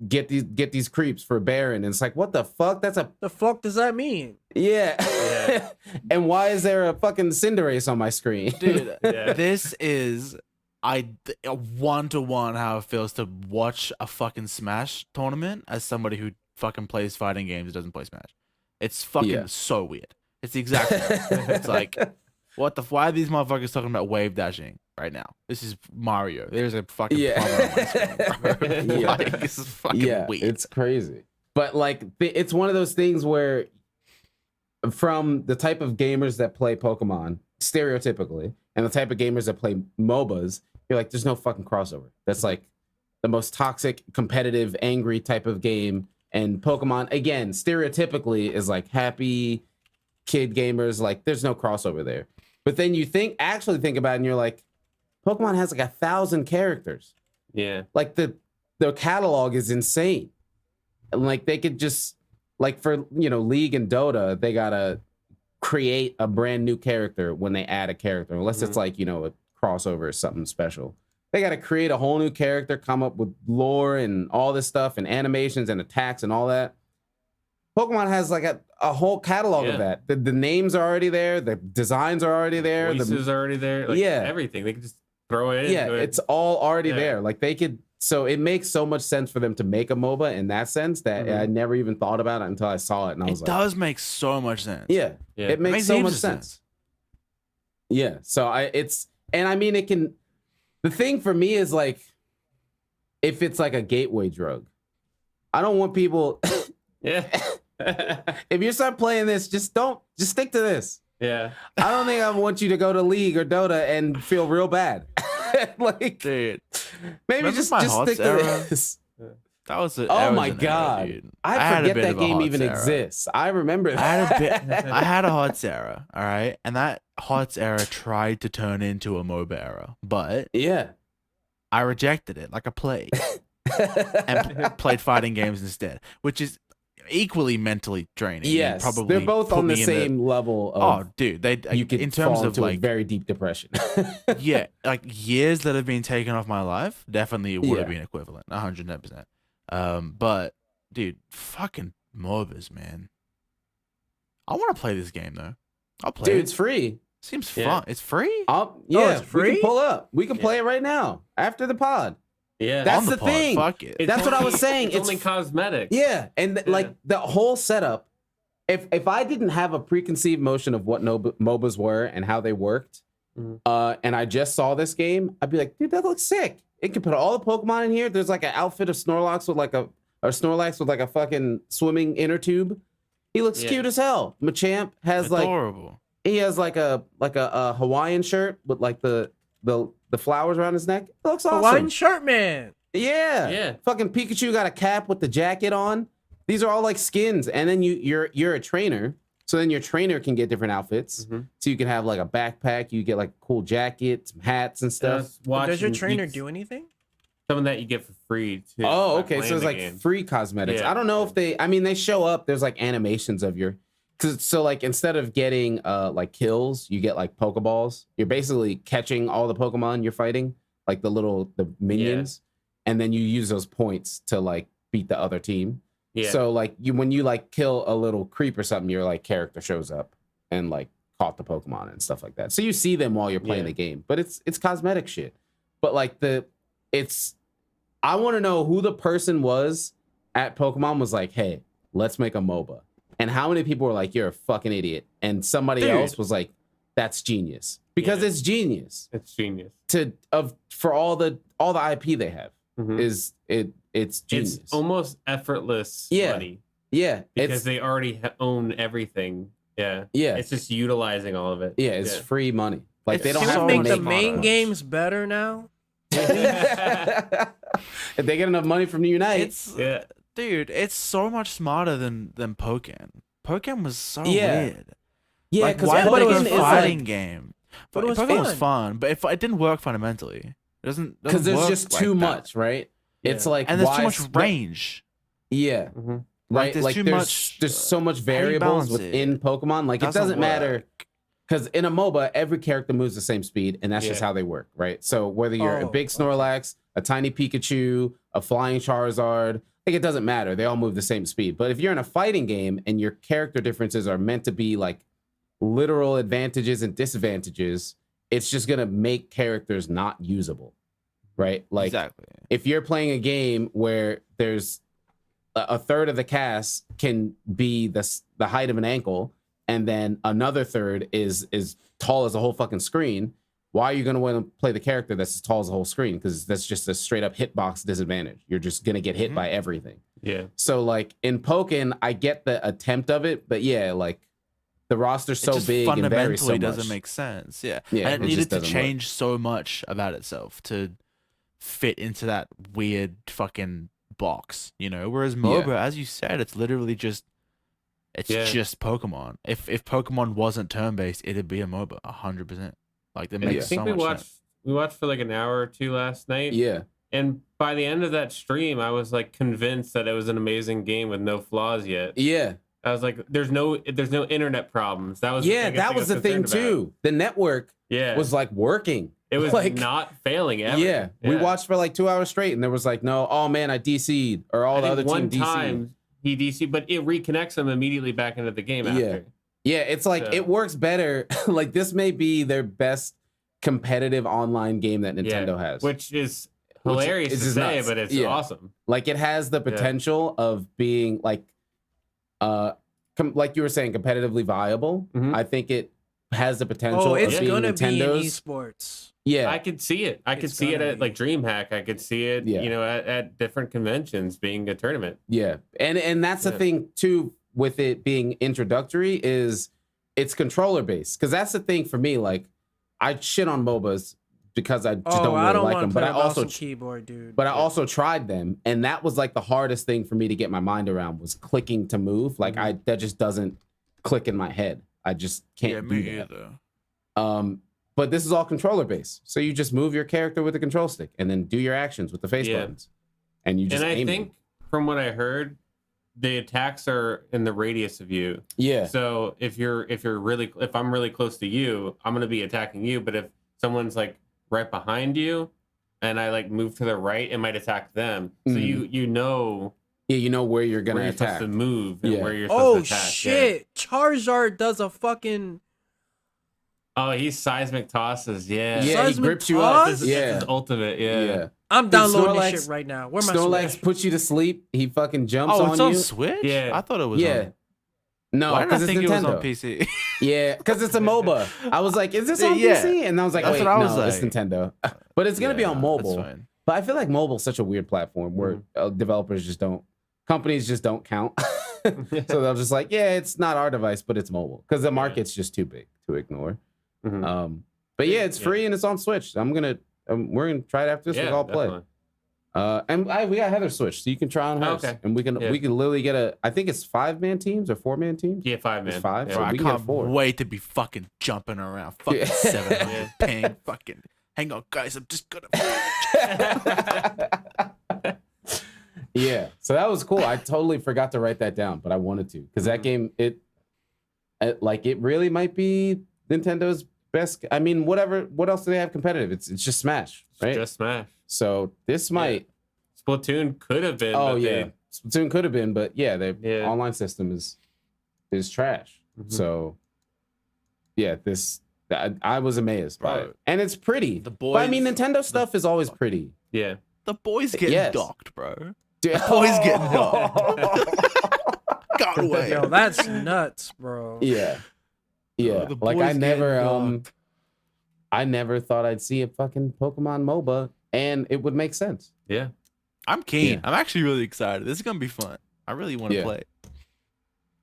get these creeps for Baron. And it's like, what the fuck? The fuck does that mean? Yeah. And why is there a fucking Cinderace on my screen? Dude, this is a 1-to-1 how it feels to watch a fucking Smash tournament as somebody who fucking plays fighting games doesn't play Smash. It's fucking so weird. It's the exact same. It's like, why are these motherfuckers talking about wave dashing right now? This is Mario. There's a fucking plumber on my screen, bro. Like, this is fucking weird. It's crazy. But like, it's one of those things where from the type of gamers that play Pokemon, stereotypically, and the type of gamers that play MOBAs, you're like, there's no fucking crossover. That's like the most toxic, competitive, angry type of game. And Pokemon, again, stereotypically is like happy kid gamers. Like, there's no crossover there. But then you actually think about it and you're like, Pokemon has like 1,000 characters. Yeah. Like the catalog is insane. And like they could just like for League and Dota, they gotta create a brand new character when they add a character, unless it's like a crossover or something special. They gotta create a whole new character, come up with lore and all this stuff and animations and attacks and all that. Pokemon has like a whole catalog of that. The names are already there, the designs are already there, Voices are already there. Like, everything. They can just throw it in. Yeah, it's all already there. Like they could. So it makes so much sense for them to make a MOBA in that sense that I never even thought about it until I saw it, and I was like, it does make so much sense. Yeah, it makes so much sense. Yeah, so it can. The thing for me is like, if it's like a gateway drug, I don't want people. If you start playing this, just stick to this. Yeah, I don't think I want you to go to League or Dota and feel real bad. Like, dude, maybe just stick to this. That was it. Oh my god, dude. I forget that game even exists. I remember that. I had a HOTS era, all right, and that HOTS era tried to turn into a MOBA era, but I rejected it like a plague and played fighting games instead, which is equally mentally draining. Yes, they're both on the same level of, dude, you could in terms fall of into like a very deep depression. Yeah, like years that have been taken off my life definitely would have been equivalent 110%. But dude, fucking MOBAs, man. I want to play this game though. I'll play it. It's free. Seems fun. It's free? It's free? We can pull up. We can play it right now after the pod. Yeah, that's the thing. Fuck it. That's what I was saying. It's only cosmetics. Yeah, and like the whole setup. If I didn't have a preconceived notion of what MOBAs were and how they worked, and I just saw this game, I'd be like, dude, that looks sick. It can put all the Pokemon in here. There's like an outfit of Snorlax with like a fucking swimming inner tube. He looks cute as hell. Machamp has adorable. He has like a Hawaiian shirt with like the flowers around his neck. It looks awesome. Hawaiian shirt man. Yeah. Fucking Pikachu got a cap with the jacket on. These are all like skins. And then you're a trainer. So then your trainer can get different outfits. So you can have like a backpack, you get like a cool jacket, some hats and stuff. Does your trainer do anything? Some of that you get for free too. Oh, okay. So it's like free cosmetics. I don't know if they show up, there's like animations of so like instead of getting like kills, you get like Pokeballs. You're basically catching all the Pokemon you're fighting, like the minions, and then you use those points to like beat the other team. Yeah. So like when you like kill a little creep or something, your like character shows up and like caught the Pokemon and stuff like that. So you see them while you're playing the game, but it's cosmetic shit. But like I want to know who the person was at Pokemon was like, hey, let's make a MOBA. And how many people were like, you're a fucking idiot? And somebody else was like, that's genius. Because it's genius. It's genius. For all the IP they have it's genius. It's almost effortless money. Yeah. Because they already own everything. Yeah. Yeah. It's just utilizing all of it. Yeah, it's free money. Like they don't Can have we to make the main games better now? If they get enough money from Unite. Dude, it's so much smarter than Pokken. Pokken was so weird. Yeah, because like, why Pokken is a fighting game? But it was Pokken was fun, but it didn't work fundamentally. It doesn't because there's work just like too that. much, right? It's like and there's too much range. Yeah. Right. There's so much variables within Pokemon. Like it doesn't matter. Because in a MOBA, every character moves the same speed, and that's just how they work, right? So whether you're a big Snorlax, a tiny Pikachu, a flying Charizard, like it doesn't matter. They all move the same speed. But if you're in a fighting game and your character differences are meant to be like literal advantages and disadvantages, it's just gonna make characters not usable, right? Like if you're playing a game where there's a third of the cast can be the height of an ankle, and then another third is tall as a whole fucking screen, why are you going to want to play the character that's as tall as the whole screen? Because that's just a straight up hitbox disadvantage. You're just going to get hit by everything. Yeah. So like in Pokken, I get the attempt of it, but yeah, like the roster's so big and varies so much. Fundamentally doesn't make sense. Yeah. Yeah, and it needed to change so much about itself to fit into that weird fucking box, you know? Whereas MOBA, as you said, it's literally just It's Yeah. just Pokemon. If Pokemon wasn't turn based, it'd be a MOBA 100%. Like that And makes I think so we much watched sense. we watched for like an hour or two last night. Yeah. And by the end of that stream, I was like convinced that it was an amazing game with no flaws yet. Yeah. I was like, there's no internet problems. That was Yeah, that was the thing too. The network Yeah, was like working. it was like, not failing ever. yeah. We watched for like 2 hours straight, and there was like, no, oh man, I DC'd, or all I the think other one team DC'd. time he DC, but it reconnects him immediately back into the game after. Yeah, it's like So- it works better. Like this may be their best competitive online game that Nintendo has. Which is hilarious is to just say, nuts. but it's Yeah. awesome. Like it has the potential of being like like you were saying, competitively viable. Mhm. I think it has the potential Oh, it's of being gonna be in Nintendo's. esports. Yeah, I could see it. I could It's see it gonna at like DreamHack. I could see it, Yeah. you know, at different conventions being a tournament. yeah, and that's the Yeah. thing too with it being introductory is it's controller based, because that's the thing for me. Like I shit on MOBAs because I just Oh, don't I really don't like want them, to but play I a mouse also and keyboard, dude. But I also tried them, and that was like the hardest thing for me to get my mind around was clicking to move. Like that just doesn't click in my head. I just can't Yeah, do me that. either. But this is all controller based, so you just move your character with the control stick, and then do your actions with the face Yeah. buttons, and you just And I aim think from what I heard, the attacks are in the radius of you. yeah, So if I'm really close to you, I'm gonna be attacking you. But if someone's like right behind you, and I like move to the right, it might attack them. So Mhm. you know yeah, you know where you're gonna where you're attack. supposed to move and Yeah. where you're Oh supposed to attack. shit! Charizard does a fucking Oh, he's seismic tosses. Yeah. Yeah, he Seismic grips you toss? up. It's Yeah, his ultimate. Yeah. yeah. I'm downloading Snorlax- this shit right now. Where am I? Snorlax puts you to sleep. He fucking jumps Oh, on it's on you. Switch? Yeah. I thought it was Yeah. on. No, Why did I because it's think it was on Nintendo. PC? Yeah, because it's a MOBA. I was like, is this on Yeah. PC? And I was like, That's wait, what I was no, it's like. Nintendo. But it's gonna be Yeah, on that's mobile. fine. But I feel like mobile's such a weird platform where developers just don't, companies just don't count. So they'll just like, yeah, it's not our device, but it's mobile because the market's just too big to ignore. Mhm. But yeah, it's free and it's on Switch. We're gonna try it after this. Yeah, We'll all play. definitely. And we got Heather's Switch, so you can try on hers. Okay. And we can Yeah. literally get I think it's 5-man teams or 4-man teams. Yeah, 5 It's man. 5? Yeah. So Bro, I we can get can't 4. wait to be fucking jumping around. Fucking Yeah. 700 ping. Fucking. Hang on, guys. I'm just gonna. Yeah, so that was cool. I totally forgot to write that down, but I wanted to because that game it really might be Nintendo's best. I mean, what else do they have competitive? It's just Smash, right? Just Smash. So this might. Splatoon could have been. Oh but yeah, Splatoon could have been, but yeah, their Yeah. online system is trash. Mhm. So yeah, I was amazed by Bro, it, and it's pretty. the But I mean, boys- Nintendo stuff is always pretty. Yeah. The boys getting Yes. docked, bro. Dude. boys getting Got away. Yo, that's nuts, bro. Yeah. Yeah. the Like I boys never getting docked. I never thought I'd see a fucking Pokemon MOBA and it would make sense. Yeah. I'm keen. Yeah. I'm actually really excited. This is gonna be fun. I really want to Yeah. play.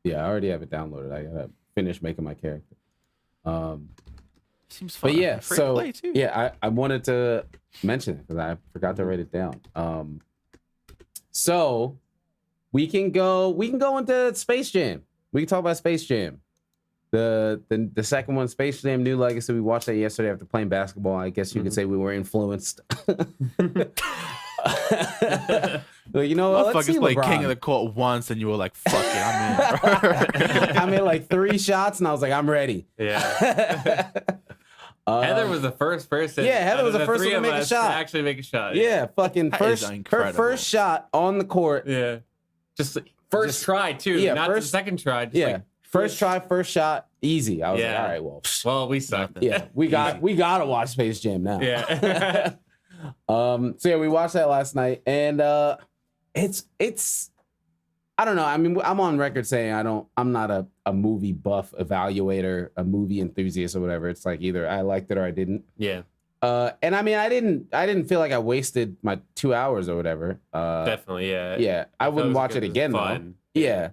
Yeah, I already have it downloaded. I gotta finish making my character. Seems fun. But yeah, Free to so play too. yeah, I wanted to mention it because I forgot to write it down. So we can go into Space Jam. We can talk about Space Jam. The second one, Space Jam New Legacy. We watched that yesterday after playing basketball. I guess you could say we were influenced. Well, you know what? Let's see Motherfuckers played LeBron. King of the Court once, and you were like, "Fuck it, I'm in." Bro. I made like 3 shots, and I was like, I'm ready. Yeah. Heather was the first person. yeah, Heather out was of the first three one to of make a us shot. actually make a shot. Yeah, fucking That first is her incredible. first shot on the court. Yeah. Just first try too. yeah, Not the first- second try. Just Yeah, like, first try, first shot, easy. I was like, Yeah. all right, well, well, we sucked. yeah, we gotta watch Space Jam now. Yeah. So yeah, we watched that last night, and it's I don't know. I mean, I'm on record saying I'm not a movie buff evaluator, a movie enthusiast or whatever. It's like either I liked it or I didn't. Yeah. And I mean, I didn't feel like I wasted my 2 hours or whatever. Definitely. Yeah. Yeah, I That wouldn't was watch good. it was again though. fun. Yeah,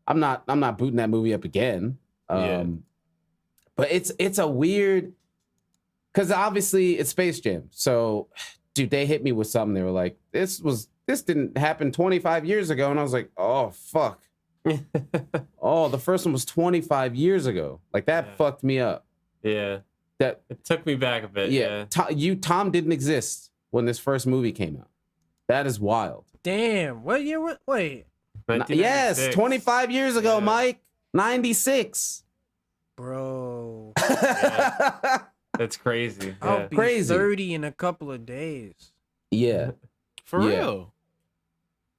I'm not booting that movie up again. Yeah. But it's a weird, because obviously it's Space Jam. So, dude, they hit me with something. They were like, this didn't happen 25 years ago, and I was like, oh fuck. Oh, the first one was 25 years ago. Like that Yeah. fucked me up. Yeah. That It took me back a bit. Yeah. Tom didn't exist when this first movie came out. That is wild. Damn. What year? Wait, Yes, 1996. 25 years ago, Yeah. Mike. 96. bro. That's crazy. I'll Yeah. be Crazy. 30 in a couple of days. Yeah. For Yeah. real.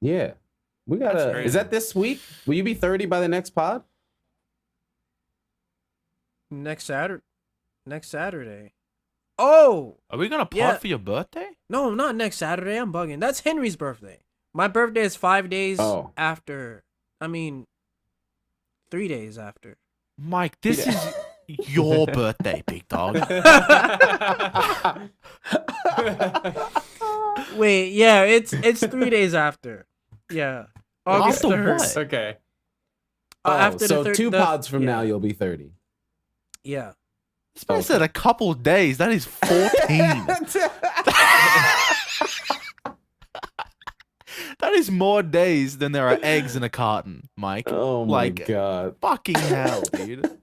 Yeah. We That's gotta. crazy. Is that this week? Will you be 30 by the next pod? Next Saturday. Oh Are we gonna pod Yeah. for your birthday? no, not next Saturday. I'm bugging. That's Henry's birthday. My birthday is 5 days Oh. after. I mean, 3 days after. Mike, this is your birthday, big dog. Wait, yeah, it's 3 days after. Yeah, August After 3rd. what? Okay. After so the two pods from now, you'll be 30. Yeah. This man said a couple days. That is 14. That is more days than there are eggs in a carton, Mike. Oh my Like, god. fucking hell, dude.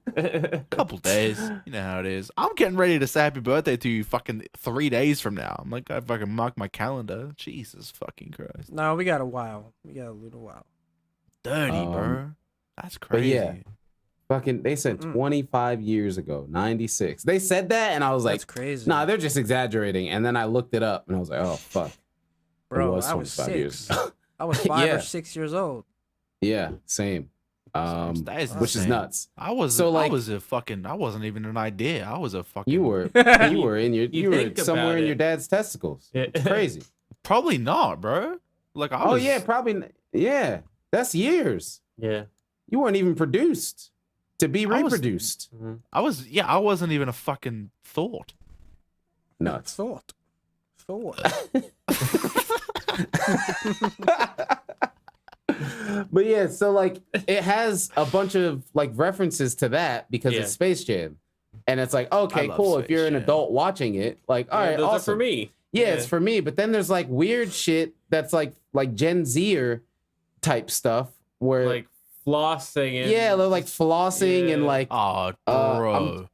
Couple days. You know how it is. I'm getting ready to say happy birthday to you fucking 3 days from now. I'm like, I fucking mark my calendar. Jesus fucking Christ. No, we got a while. We got a little while. Dirty, Um, bro. That's but crazy. yeah. Fucking, they said 25 years ago, 96. They said that, and I was like, That's crazy. nah, they're just exaggerating. And then I looked it up, and I was like, oh fuck. bro, was I was 25 years 6. ago. I was 5 Yeah. or 6 years old. Yeah, same. That is Which is insane. nuts. I was So, like- I wasn't even an idea. I was a fucking You were You were think somewhere about in your it. dad's testicles. Yeah. It's crazy. probably not, bro. Like I Oh was yeah, probably. Yeah, that's years. Yeah. You weren't even produced to be I was- reproduced. I wasn't even a fucking thought. Nuts. Thought. But yeah, so like it has a bunch of like references to that because Yeah. it's Space Jam. And it's like, okay, love cool. If Space you're an Jam. adult watching it, like, all Yeah, right, those awesome. are for me. Yeah, it's for me. But then there's like weird shit that's like Gen Zer type stuff where Like flossing and yeah, they're like flossing and Yeah. like Oh, I'm- bro.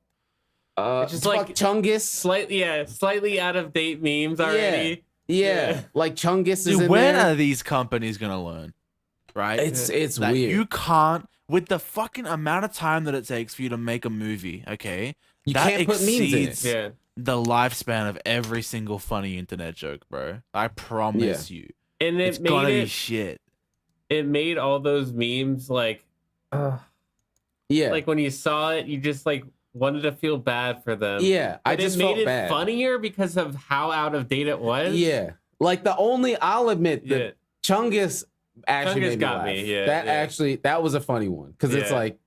It's just fuck like- Chungus. slightly out of date memes already. Yeah, Yeah. like Chungus is Dude, in when there. are these companies gonna learn? Right? It's That weird. you can't, with the fucking amount of time that it takes for you to make a movie, okay? You that can't put memes in it. exceeds Yeah. the lifespan of every single funny internet joke, bro. I promise you. And It's it gonna made be it shit. it made all those memes like Yeah, like when you saw it, you just like wanted to feel bad for them. yeah. I But just it made felt it bad. funnier because of how out of date it was. Yeah, like I'll admit that Yeah. Chungus actually Chungus made me got laugh. me, yeah, that yeah. actually that was a funny one because it's Yeah. like,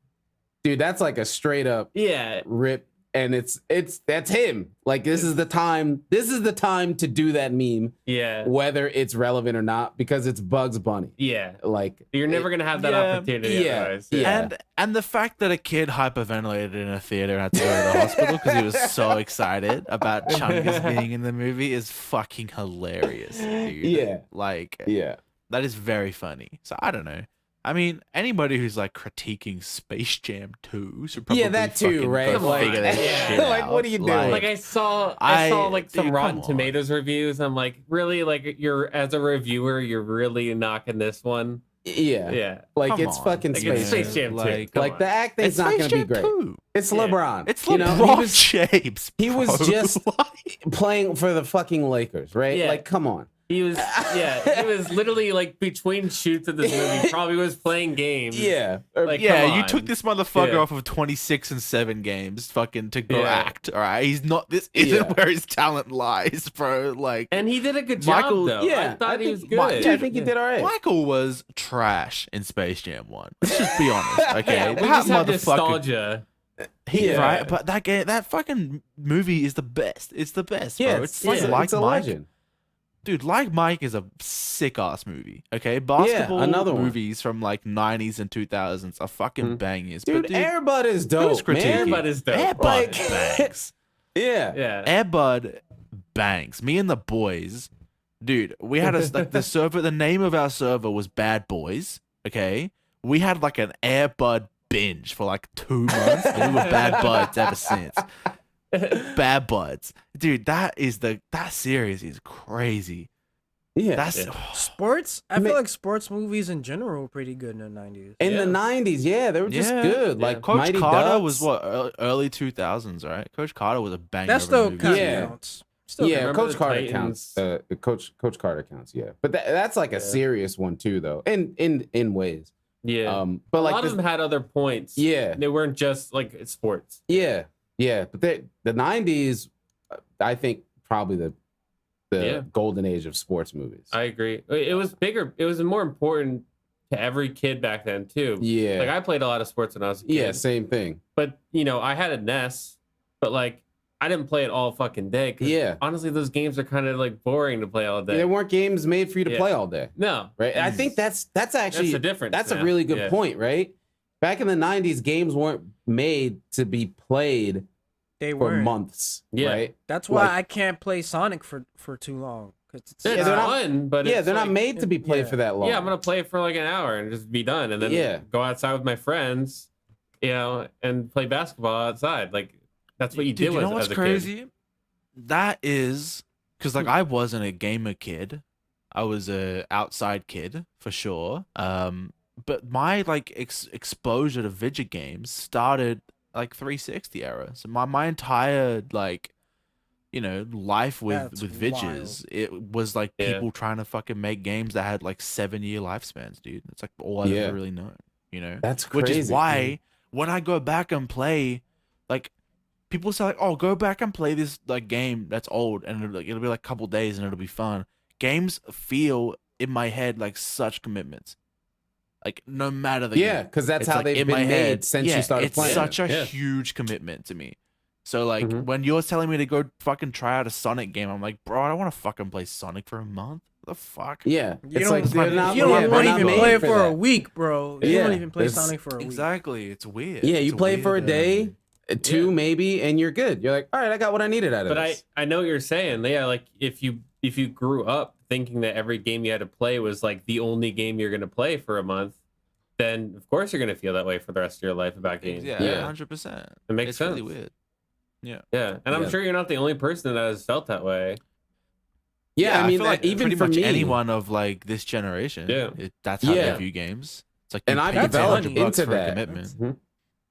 dude, that's like a straight up Yeah. rip, and that's him. Like this is the time. This is the time to do that meme, Yeah. whether it's relevant or not, because it's Bugs Bunny. Yeah. Like You're never gonna have that yeah, opportunity yeah, otherwise. yeah. And the fact that a kid hyperventilated in a theater and had to go to the hospital because he was so excited about Chungus being in the movie is fucking hilarious, dude. Yeah. Like, yeah, that is very funny. So I don't know. I mean, anybody who's like critiquing Space Jam 2 should probably yeah, that too, fucking right? go Like, figure that shit like out. what are you doing? Like I saw like some dude, Rotten come on. Tomatoes reviews. I'm like, really? Like you're as a reviewer, you're really knocking this one? yeah, Yeah. like Come it's on. fucking Like Space it's Space Jam too. Like, Come Like on. the acting's It's not Space going to be Jam great. 2. It's Yeah. LeBron. It's you LeBron know, James. he was bro. just Like, playing for the fucking Lakers, right? Yeah. Like, come on. He was literally like between shoots of this movie. Probably was playing games. Yeah, Like, yeah, come you on. took this motherfucker Yeah. off of 26 and 7 games fucking to go Yeah. act, all right? He's not, this isn't Yeah. where his talent lies, bro. Like, And he did a good job Michael- though. yeah, I thought he think, was good. Yeah, I think he did all right. Michael was trash in Space Jam 1. Let's just be honest, okay? Yeah, we That just have motherfucker, nostalgia. he, Yeah. right? But that game, that fucking movie is the best. It's the best, Yeah, bro. it's, It's like it's, Like it's a Mike. legend. Dude, Like Mike is a sick ass movie. Okay, basketball another one. movies from like 90s and 2000s are fucking bangers. Dude, but Air Bud is dope, who's critiquing? man. Air Bud is dope. Air Bud Like- bangs. Yeah. Yeah. Air Bud bangs. Me and the boys, dude. We had a like the server. The name of our server was Bad Boys. Okay, we had like an Airbud binge for like 2 months, and we were bad buds ever since. Bad buds, dude. That series is crazy. Yeah. That's Sports. I feel like sports movies in general were pretty good in the 90s. In the 90s, yeah, they were just good. Yeah. Like Coach Mighty Carter Ducks. was what, early 2000s, right? Coach Carter was a banger. That of a still movie. kind of Yeah. counts. Still Yeah, Remember Coach the Carter Titans? counts. Coach Carter counts. Yeah, but that's like a serious one too, though. In ways. Yeah. But A like lot of them had other points. Yeah. They weren't just like sports. Yeah. But the 90s, I think probably the golden age of sports movies. I agree. It was bigger. It was more important to every kid back then too. Yeah. Like I played a lot of sports when I was a kid. Yeah, same thing. But I had a NES, but like I didn't play it all fucking day. 'Cause Yeah. honestly, those games are kind of like boring to play all day. There weren't games made for you to play all day. No. Right? I think that's actually the difference. That's a now. really good Yeah. point, right? Back in the 90s, games weren't made to be played They for weren't. months. Yeah. Right? That's why Like- I can't play Sonic for too long. 'Cause it's It's they're not- fun, but Yeah, it's they're not like- made to be played yeah. for that long. Yeah, I'm gonna play it for like an hour and just be done, and then go outside with my friends, and play basketball outside. Like that's what you Dude, did. you know as what's a kid. crazy? That is because like I wasn't a gamer kid. I was a outside kid for sure. But my like exposure to video games started like 360 era. So my entire like life with That's vidges, it was like Yeah. people trying to fucking make games that had like 7-year lifespans, dude. That's like all I've Yeah. ever really known, That's crazy. which is why when I go back and play, like people say like, oh, go back and play this like game that's old, and it'll be like a couple days and it'll be fun. Games feel in my head like such commitments, like no matter the Yeah, game. because that's It's, how like, they've in been my made head. since Yeah, you started it's playing. such a Yeah. huge commitment to me. So like Mhm. when you're telling me to go fucking try out a Sonic game, I'm like, bro, I don't want to fucking play Sonic for a month. What the fuck? Yeah, You it's don't, like they're not. you don't yeah, they're want to not even made play it for a that. week, bro. You Yeah, don't even play it's- Sonic for a week. Exactly. It's weird. Yeah, you It's a play for a weird, day, two Yeah. maybe, and you're good. You're like, all right, I got what I needed out of But this. I know what you're saying. Yeah, like if you grew up thinking that every game you had to play was like the only game you're gonna play for a month, then of course you're gonna feel that way for the rest of your life about games. Yeah, 100%. It makes It's sense. really weird. Yeah, and I'm Yeah. sure you're not the only person that has felt that way. yeah, I mean, feel like even pretty for much me, anyone of like this generation, Yeah. that's how Yeah. they view games. It's like, And you I've pay developed $200 into for a that. commitment.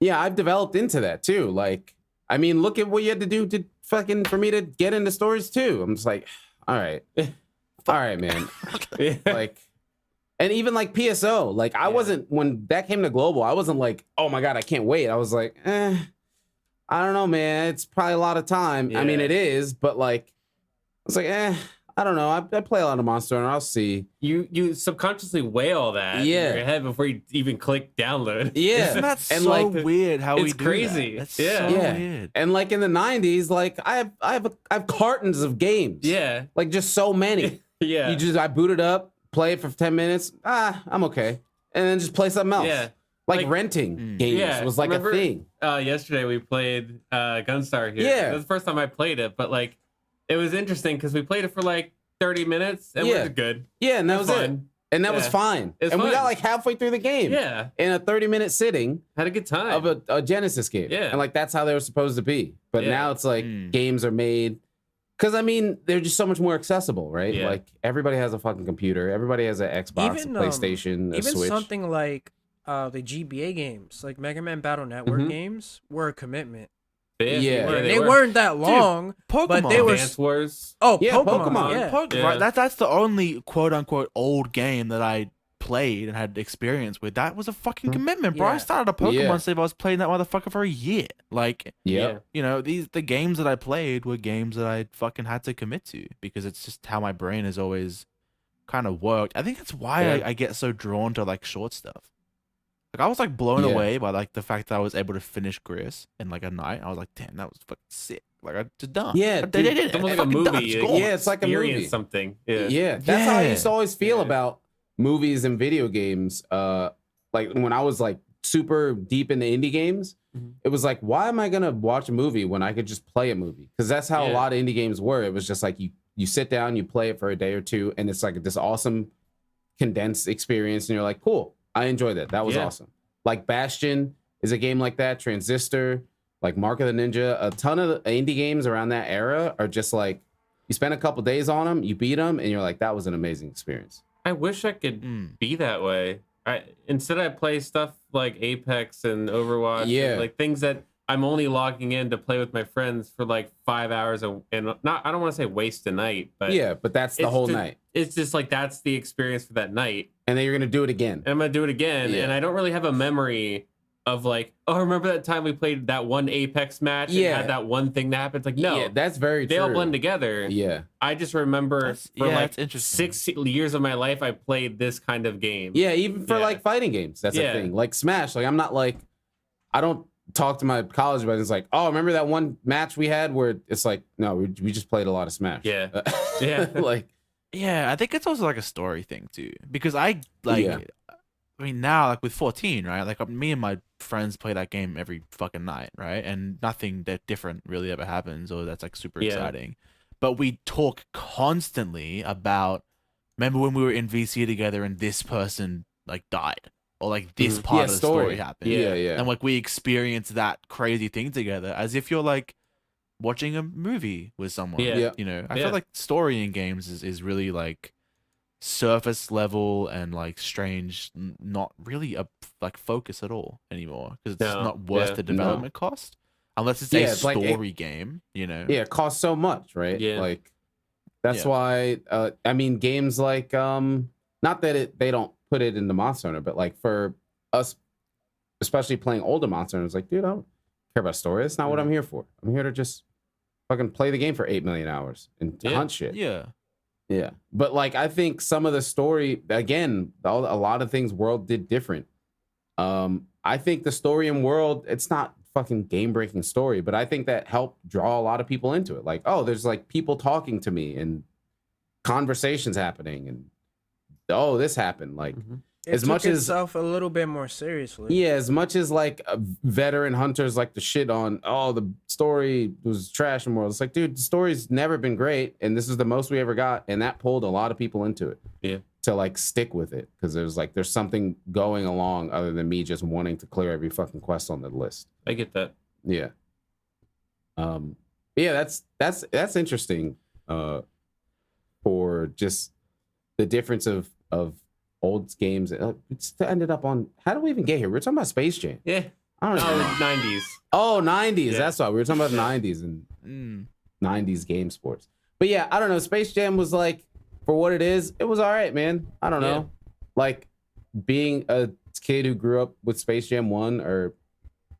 yeah, I've developed into that too. Like, I mean, look at what you had to do to fucking for me to get into stories too. I'm just like, all right, man. Yeah. Like, and even like PSO, like I wasn't when that came to global, I wasn't like, oh my god, I can't wait. I was like, I don't know, man. It's probably a lot of time. I mean, Yeah. it is, but like, I was like, I don't know. I play a lot of Monster Hunter. I'll see. You subconsciously weigh all that in Yeah. your head before you even click download. Yeah, Isn't that and so like, weird how we it's do crazy. that? That's Yeah. so Yeah. weird. and like in the '90s, like I have cartons of games. Yeah, like just so many. yeah, I boot it up, play it for 10 minutes. I'm okay, and then just play something else. yeah. like Like- renting games Yeah, was like remember- a thing. Yesterday we played Gunstar here. Yeah. It was the first time I played it, but like it was interesting because we played it for like 30 minutes and Yeah. we're good. Yeah, and that was it. Fun. And that was Yeah. fine. It's and we got fun. like halfway through the game. Yeah, In a 30-minute sitting had a good time. of a Genesis game. Yeah. And like that's how they were supposed to be. But Yeah. now it's like Mm. games are made because I mean they're just so much more accessible, right? Yeah. Like everybody has a fucking computer, everybody has an Xbox, Even, a PlayStation, a Even Switch. something like the GBA games, like Mega Man Battle Network Mhm. games, were a commitment. Yeah. They weren't that long, Pokemon. but they were. Dance Wars. Oh, Yeah, Pokemon. Pokemon. Yeah. Yeah. Right, that's the only quote unquote old game that I played and had experience with. That was a fucking commitment, bro. I Yeah. started a Pokemon Yeah. save. I was playing that motherfucker for a year. Like, Yep. the games that I played were games that I fucking had to commit to because it's just how my brain has always kind of worked. I think that's why Yeah. I get so drawn to like short stuff. Like I was like blown Yeah. away by like the fact that I was able to finish Gris in like a night. I was like, damn, that was fucking sick. Like I just done. Yeah, I dude. did it. It's almost like a Fucking done. movie. It's Like, gone. Yeah, it's like a movie. Experience something. Yeah. Yeah, that's how I used to always feel Yeah. about movies and video games. Like when I was like super deep into indie games, Mhm. it was like, why am I gonna watch a movie when I could just play a movie? Because that's how a Yeah. lot of indie games were. It was just like you sit down, you play it for a day or two, and it's like this awesome condensed experience, and you're like, cool, I enjoyed that. That was awesome. Like Bastion is a game like that. Transistor, like Mark of the Ninja, a ton of the indie games around that era are just like you spend a couple days on them, you beat them, and you're like, that was an amazing experience. I wish I could be that way. Instead I play stuff like Apex and Overwatch, and like things that I'm only logging in to play with my friends for like 5 hours and not. I don't want to say waste a night, but but that's the whole night. It's just like that's the experience for that night, and then you're gonna do it again. And I'm gonna do it again, and I don't really have a memory of like, oh, remember that time we played that one Apex match and had that one thing that happened? It's like, no, that's very true. They all blend together. Yeah. I just remember for like 6 years of my life, I played this kind of game. Yeah, even for like fighting games. That's a thing. Like Smash. Like I'm not like, I don't talk to my college buddies. It's like, oh, remember that one match we had where it's like, no, we just played a lot of Smash. Yeah. Yeah. Like, yeah, I think it's also like a story thing too. Because I like, I mean, now, like with 14, right? Like me and my friends play that game every fucking night, right? And nothing that different really ever happens or that's like super exciting. But we talk constantly about, remember when we were in VC together and this person like died? Or like this part of the story happened. Yeah. And like we experienced that crazy thing together as if you're like watching a movie with someone. Yeah. You know, I feel like story in games is really like surface level and like strange, not really a like focus at all anymore because it's not worth the development cost unless it's a story like game, you know. Yeah, it costs so much, right? Yeah. Like that's why I mean games like not that they don't put it into Monster Hunter, but like for us, especially playing older Monster Hunter, it's like, dude, I don't care about story. That's not what I'm here for. I'm here to just fucking play the game for 8 million hours and hunt shit. Yeah, but like I think some of the story, again, a lot of things World did different. I think the story in World, it's not fucking game breaking story, but I think that helped draw a lot of people into it. Like, oh, there's like people talking to me and conversations happening, and oh, this happened. Like as much as itself a little bit more seriously. Yeah, as much as like veteran hunters like to shit on, oh, the story was trash and more. It's like, dude, the story's never been great, and this is the most we ever got, and that pulled a lot of people into it. Yeah. To like stick with it because there's something going along other than me just wanting to clear every fucking quest on the list. I get that. Yeah. Yeah, that's interesting. For just the difference of old games. It ended up on. How do we even get here? We're talking about Space Jam. Yeah. I don't know. 90s. Oh, 90s. Yeah. That's why we were talking about 90s and 90s game sports. But yeah, I don't know. Space Jam was like, for what it is, it was all right, man. I don't know. Like being a kid who grew up with Space Jam 1 or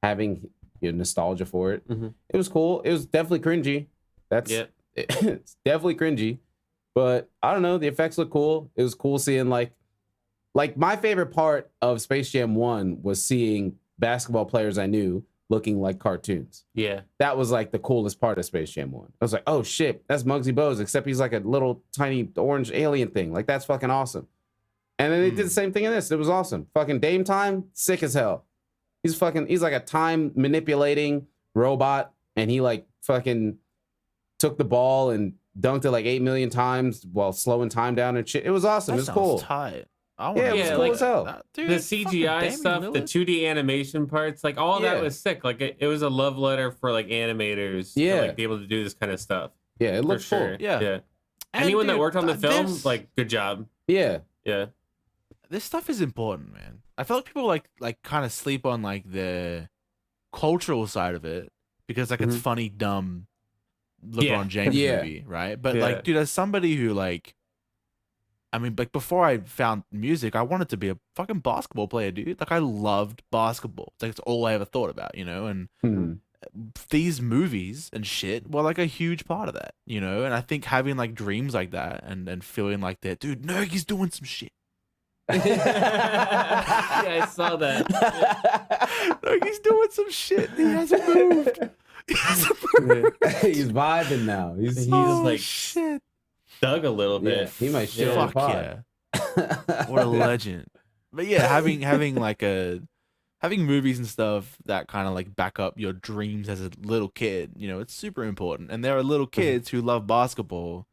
having nostalgia for it, it was cool. It was definitely cringy. It's definitely cringy. But I don't know. The effects look cool. It was cool seeing like my favorite part of Space Jam 1 was seeing basketball players I knew looking like cartoons. Yeah. That was like the coolest part of Space Jam 1. I was like, oh shit, that's Muggsy Bogues, except he's like a little tiny orange alien thing. Like that's fucking awesome. And then they did the same thing in this. It was awesome. Fucking Dame Time, sick as hell. He's like a time manipulating robot, and he like fucking took the ball and dunked it like 8 million times while slowing time down and shit. It was awesome. It was cool. Tight. Yeah, it was cool as hell. Dude, the CGI stuff, the 2D animation parts, like all that was sick. Like it was a love letter for like animators to like be able to do this kind of stuff. Yeah, it looked cool. Yeah. Anyone that worked on the film, like good job. Yeah. Yeah. This stuff is important, man. I feel like people like kind of sleep on like the cultural side of it because like it's funny, dumb LeBron James movie, right? But like, dude, as somebody who like, I mean, like before I found music, I wanted to be a fucking basketball player, dude. Like I loved basketball. It's like it's all I ever thought about, you know? And these movies and shit were like a huge part of that, you know? And I think having like dreams like that and feeling like that, dude, Nergy's doing some shit. Yeah, I saw that. Nergy's doing some shit. He hasn't moved. He's vibing now. He's like shit. Dug a little bit. Yeah, he might shit on the pod. Yeah. What a legend. But yeah, having movies and stuff that kind of like back up your dreams as a little kid, you know, it's super important. And there are little kids who love basketball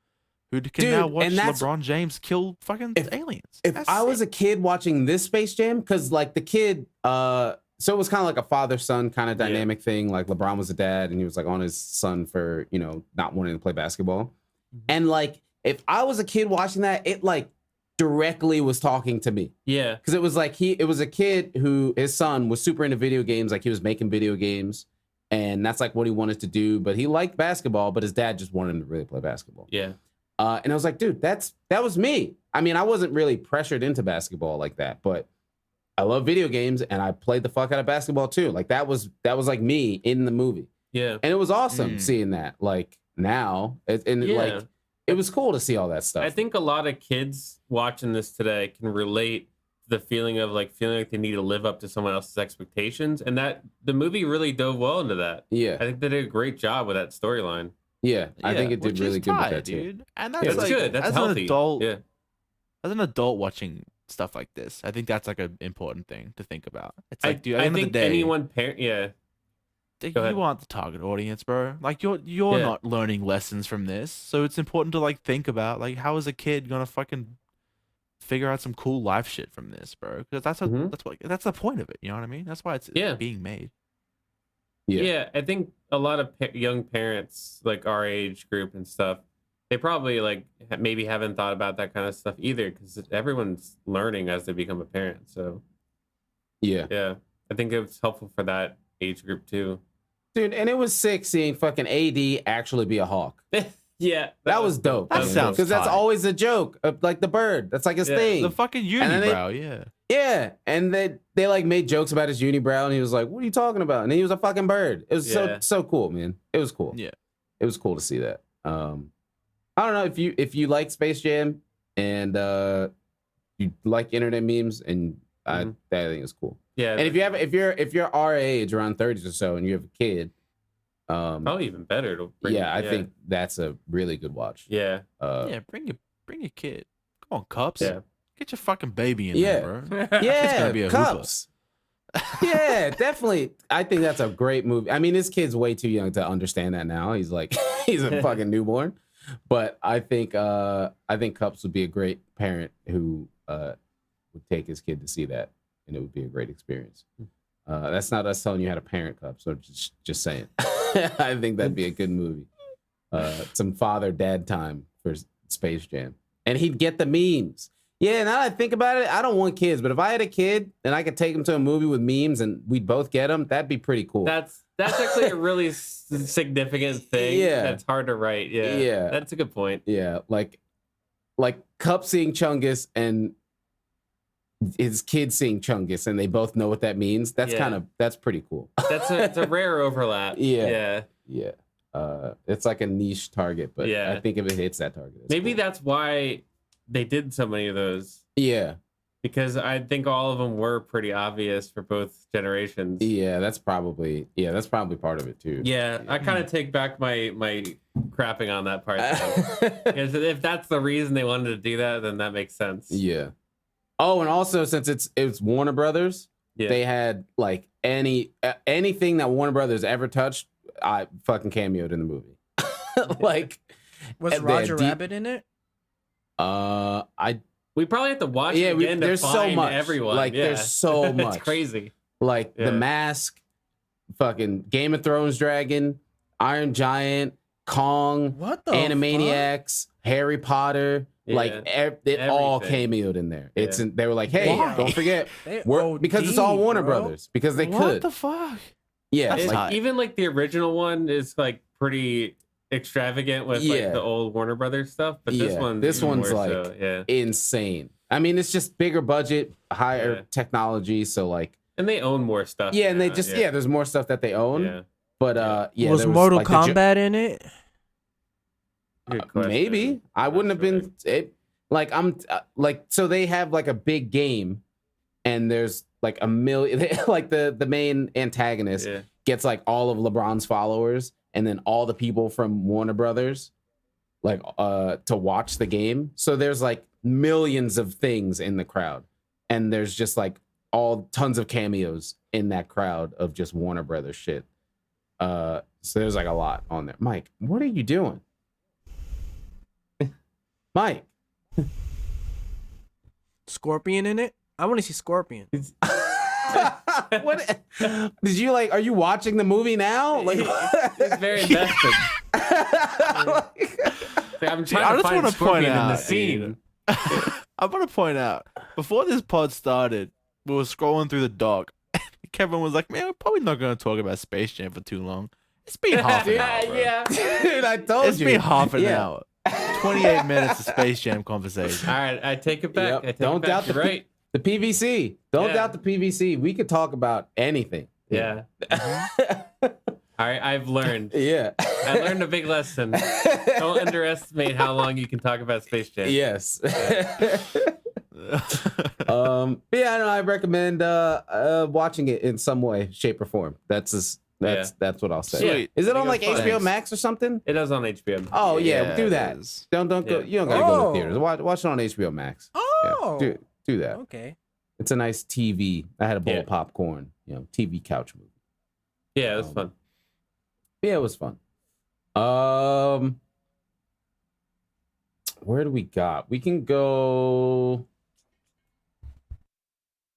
who can Dude, now watch and that's- LeBron James kill fucking aliens. If I was a kid watching this Space Jam, because like the kid, so it was kind of like a father-son kind of dynamic thing. Like LeBron was a dad, and he was like on his son for not wanting to play basketball. And like if I was a kid watching that, it like directly was talking to me. Yeah, Because it was like it was a kid who his son was super into video games, like he was making video games, and that's like what he wanted to do. But he liked basketball, but his dad just wanted him to really play basketball. yeah. And I was like, dude, that was me. I mean, I wasn't really pressured into basketball like that, but I love video games and I played the fuck out of basketball too. Like that was like me in the movie. Yeah. And it was awesome seeing that. Like now, like it was cool to see all that stuff. I think a lot of kids watching this today can relate to the feeling like they need to live up to someone else's expectations, and that the movie really dove well into that. Yeah, I think they did a great job with that storyline. Yeah, I think it did really good with that too. Dude. And that's That's like, good. That's as healthy. An adult, yeah. As an adult watching stuff like this, I think that's like an important thing to think about. It's like, dude, at the I end think of the day, anyone parent, you want the target audience, bro. Like you're not learning lessons from this, so it's important to like think about like how is a kid gonna fucking figure out some cool life shit from this, bro? Because that's the point of it. You know what I mean? That's why it's being made. Yeah, I think a lot of young parents, like our age group and stuff, they probably like maybe haven't thought about that kind of stuff either, because everyone's learning as they become a parent. So yeah, I think it's helpful for that age group too. Dude, and it was sick seeing fucking AD actually be a hawk. Yeah, that was dope. That sounds because that's always a joke, like the bird. That's like his thing. The fucking unibrow, yeah. And they like made jokes about his unibrow, and he was like, "What are you talking about?" And he was a fucking bird. It was so cool, man. It was cool. Yeah, it was cool to see that. I don't know if you like Space Jam and you like internet memes, and I think it's cool. Yeah, and if you're our age, around 30s or so, and you have a kid. Probably even better. I think that's a really good watch. Yeah. Bring your kid. Come on, Cups. Yeah. Get your fucking baby in there, bro. Yeah, it's gonna be a Cups. Yeah, definitely. I think that's a great movie. I mean, this kid's way too young to understand that now. He's like, he's a fucking newborn. But I think Cups would be a great parent who would take his kid to see that, and it would be a great experience. That's not us telling you how to parent Cups. So just saying. I think that'd be a good movie. Some father-dad time for Space Jam. And he'd get the memes. Yeah, now that I think about it, I don't want kids, but if I had a kid and I could take him to a movie with memes and we'd both get them, that'd be pretty cool. That's actually a really significant thing. Yeah. That's hard to write. Yeah. Yeah. That's a good point. Yeah, like Cup seeing Chungus and his kid seeing Chungus, and they both know what that means. That's that's pretty cool. It's a rare overlap. Yeah. It's like a niche target, but I think if it hits that target, maybe that's why they did so many of those. Yeah, because I think all of them were pretty obvious for both generations. Yeah, that's probably part of it too. Yeah, I kind of take back my crapping on that part. Because if that's the reason they wanted to do that, then that makes sense. Yeah. Oh, and also since it's Warner Brothers, they had like anything that Warner Brothers ever touched, I fucking cameoed in the movie. Like, was Roger Rabbit in it? We probably have to watch it again. There's to so find much. Everyone. Like, there's so much. It's crazy. Like The Mask, fucking Game of Thrones dragon, Iron Giant, Kong, what the Animaniacs, Harry Potter. Like it all cameoed in there. They were like, hey, don't forget, because it's all Warner Brothers, because they could. What the fuck? Yeah, even like the original one is like pretty extravagant with like the old Warner Brothers stuff, but this one's like insane. I mean, it's just bigger budget, higher technology, so like, and they own more stuff. Yeah, and they just there's more stuff that they own. Yeah. But was Mortal Kombat in it? Maybe I wouldn't have been it. Like so they have like a big game, and there's like a million. Like the main antagonist gets like all of LeBron's followers, and then all the people from Warner Brothers, like to watch the game. So there's like millions of things in the crowd, and there's just like tons of cameos in that crowd of just Warner Brothers shit. So there's like a lot on there. Mike, what are you doing? Mike. Scorpion in it? I want to see Scorpion. What did you like? Are you watching the movie now? Like, He's very invested. I'm Dude, trying to I just find want to point Scorpion in the out. scene. I want to point out before this pod started, we were scrolling through the doc. Kevin was like, "Man, we're probably not going to talk about Space Jam for too long. It's been half an hour, bro. Yeah. dude, I told It's you. been half an Yeah. hour. 28 minutes of Space Jam conversation. All right, I take it back. Yep. I take Don't it back. doubt You're right. The PVC. Don't Yeah. doubt the PVC. We could talk about anything. Yeah. All right, I've learned. Yeah. I learned a big lesson. Don't underestimate how long you can talk about Space Jam. Yes. But yeah, no, I recommend watching it in some way, shape, or form. That's what I'll say. Sweet. Is it on I like think it's HBO fun. Max or something? It is on HBO. Oh yeah, Yeah, do it that. is. Don't go. Yeah. You don't gotta go Oh. to theaters. Watch it on HBO Max. Oh. Yeah, do that. Okay. It's a nice TV. I had a bowl Yeah. of popcorn. TV couch movie. Yeah, it was fun. Yeah, it was fun. Where do we got? We can go.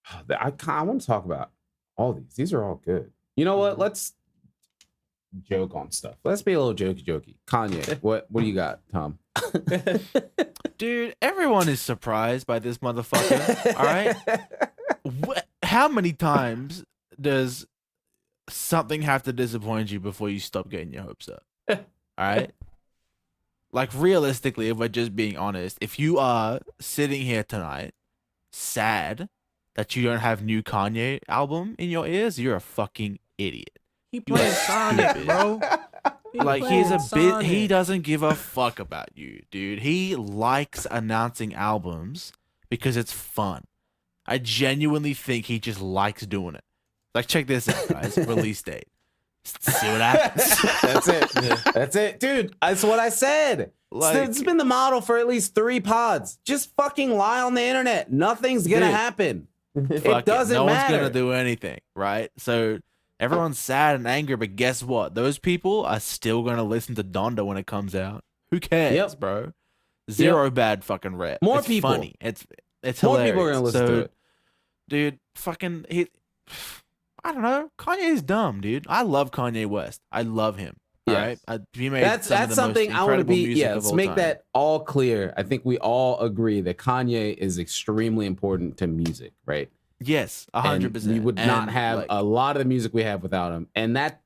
I want to talk about all these. These are all good. You know what? Let's joke on stuff. Let's be a little jokey. Kanye, what do you got, Tom? Dude, everyone is surprised by this motherfucker. All right. How many times does something have to disappoint you before you stop getting your hopes up? All right. Like, realistically, if we're just being honest, if you are sitting here tonight sad that you don't have new Kanye album in your ears, you're a fucking idiot. He playing Sonic, stupid. bro. Like, he's a playing bit, he Sonic. doesn't give a fuck about you, dude. He likes announcing albums because it's fun. I genuinely think he just likes doing it. Like, check this out, guys. Release date. See what happens. That's it. That's it, dude. That's what I said. Like- It's been the model for at least 3 pods. Just fucking lie on the internet. Nothing's gonna Dude. happen. It Fuck doesn't no matter. one's gonna do anything, right? So everyone's sad and angry, but guess what? Those people are still gonna listen to Donda when it comes out. Who cares, Yep. bro? Zero bad fucking rep. More It's people. funny. It's More hilarious. people are gonna listen So, to it. dude. Fucking I don't know. Kanye's dumb, dude. I love Kanye West. I love him. Yes. All right, he made That's some of the something most I want to incredible be. music Yeah, of let's all make time. that all clear. I think we all agree that Kanye is extremely important to music, right? Yes, And 100%. we would not And, have like, a lot of the music we have without him, and that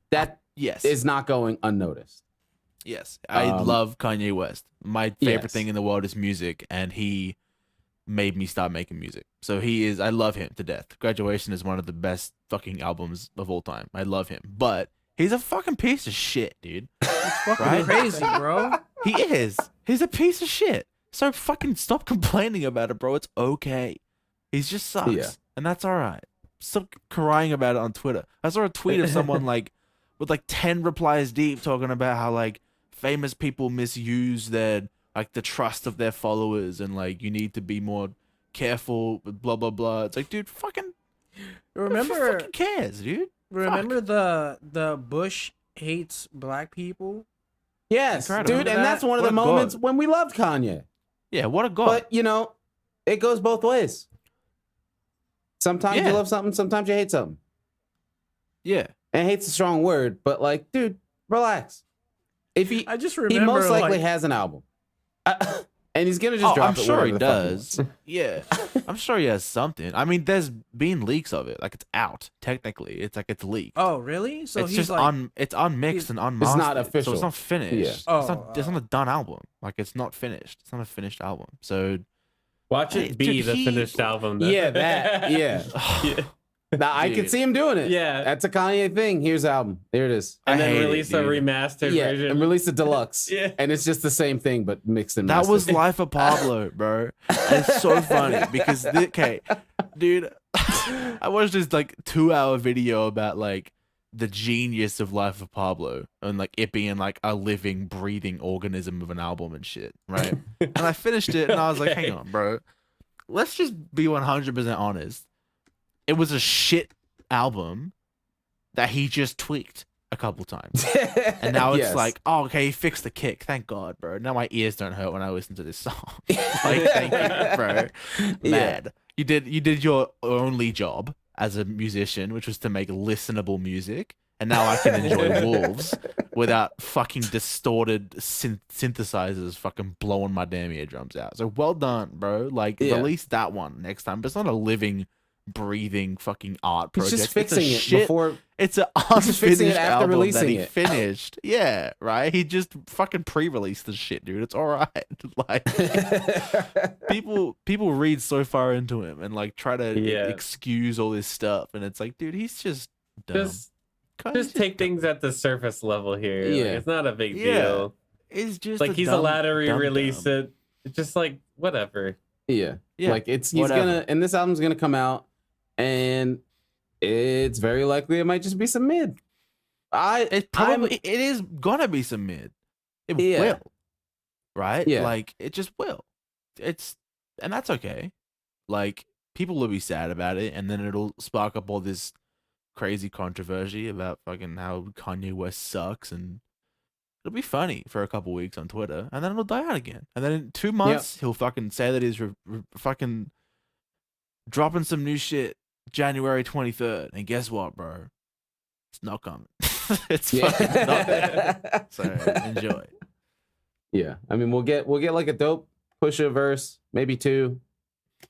yes is not going unnoticed. Yes, I love Kanye West. My favorite Yes. thing in the world is music, and he made me start making music. So I love him to death. Graduation is one of the best fucking albums of all time. I love him, but he's a fucking piece of shit, dude. It's fucking Right? crazy, bro. He is. He's a piece of shit. So fucking stop complaining about it, bro. It's okay. He just sucks, Yeah. and that's all right. Stop crying about it on Twitter. I saw a tweet of someone like with like 10 replies deep talking about how like famous people misuse their like the trust of their followers and like you need to be more careful with blah blah blah. It's like, dude, fucking who Remember, fucking cares, dude? remember the Bush hates black people. Yes, Incredible. dude, and that's one of What the a god. moments when we loved Kanye. Yeah, what a god. But it goes both ways. Sometimes Yeah. you love something, sometimes you hate something. yeah. And hate's a strong word, but like, dude, relax. If he I just he remember most likely like, has an album, and he's gonna just Oh, drop I'm it sure wherever he the fuck does. wants. Yeah, I'm sure he has something. I mean, there's been leaks of it. Like it's out technically. It's like it's leaked. oh really? So it's he's just like, it's unmixed and unmastered. It's not So official. it's not finished. Yeah. It's Oh, not. It's not a done album. Like it's not finished. It's not a finished album. So Watch Hey, it be dude, the he- finished album. Though. Yeah, that. Yeah, Yeah. Now, I can Dude. see him doing it. Yeah. That's a Kanye thing. Here's the album. There it is. And I then hate it, release a dude. remastered Yeah, version. and release a deluxe. Yeah. And it's just the same thing, but mixed and that mastered. was Life of Pablo, bro. And it's so funny because okay, dude, I watched this like 2-hour video about like the genius of Life of Pablo and like it being like a living, breathing organism of an album and shit, right? And I finished it and I was like, Okay. hang on, bro. Let's just be 100% honest. It was a shit album that he just tweaked. a couple times. And now it's Yes. like, oh, okay, he fixed the kick. Thank God, bro. Now my ears don't hurt when I listen to this song. Like, thank you, bro. Mad. You did your only job as a musician, which was to make listenable music. And now I can enjoy Wolves without fucking distorted synthesizers fucking blowing my damn eardrums out. So well done, bro. Like, release that one next time. But it's not a living, breathing fucking art project. He's just fixing it shit, before. It's an He's fixing unfinished it after album that releasing he it. finished. Yeah, right? He just fucking pre-released the shit, dude. It's all right. Like, people read so far into him and like try to excuse all this stuff, and it's like, dude, he's just dumb. Just take things at the surface level here. Yeah. Like, it's not a big deal. It's just like he's allowed to re-release dumb. it. It's just like whatever. Yeah. Yeah, Like he's whatever. gonna, and this album's gonna come out, and it's very likely it might just be some mid. It is gonna be some mid. It will. Right? Yeah. Like, it just will. And that's okay. Like, people will be sad about it, and then it'll spark up all this crazy controversy about fucking how Kanye West sucks, and it'll be funny for a couple weeks on Twitter, and then it'll die out again. And then in 2 months, he'll fucking say that he's fucking dropping some new shit January 23rd. And guess what, bro? It's not coming. It's fucking not there. So enjoy. Yeah. I mean, we'll get like a dope Pusha verse, maybe 2.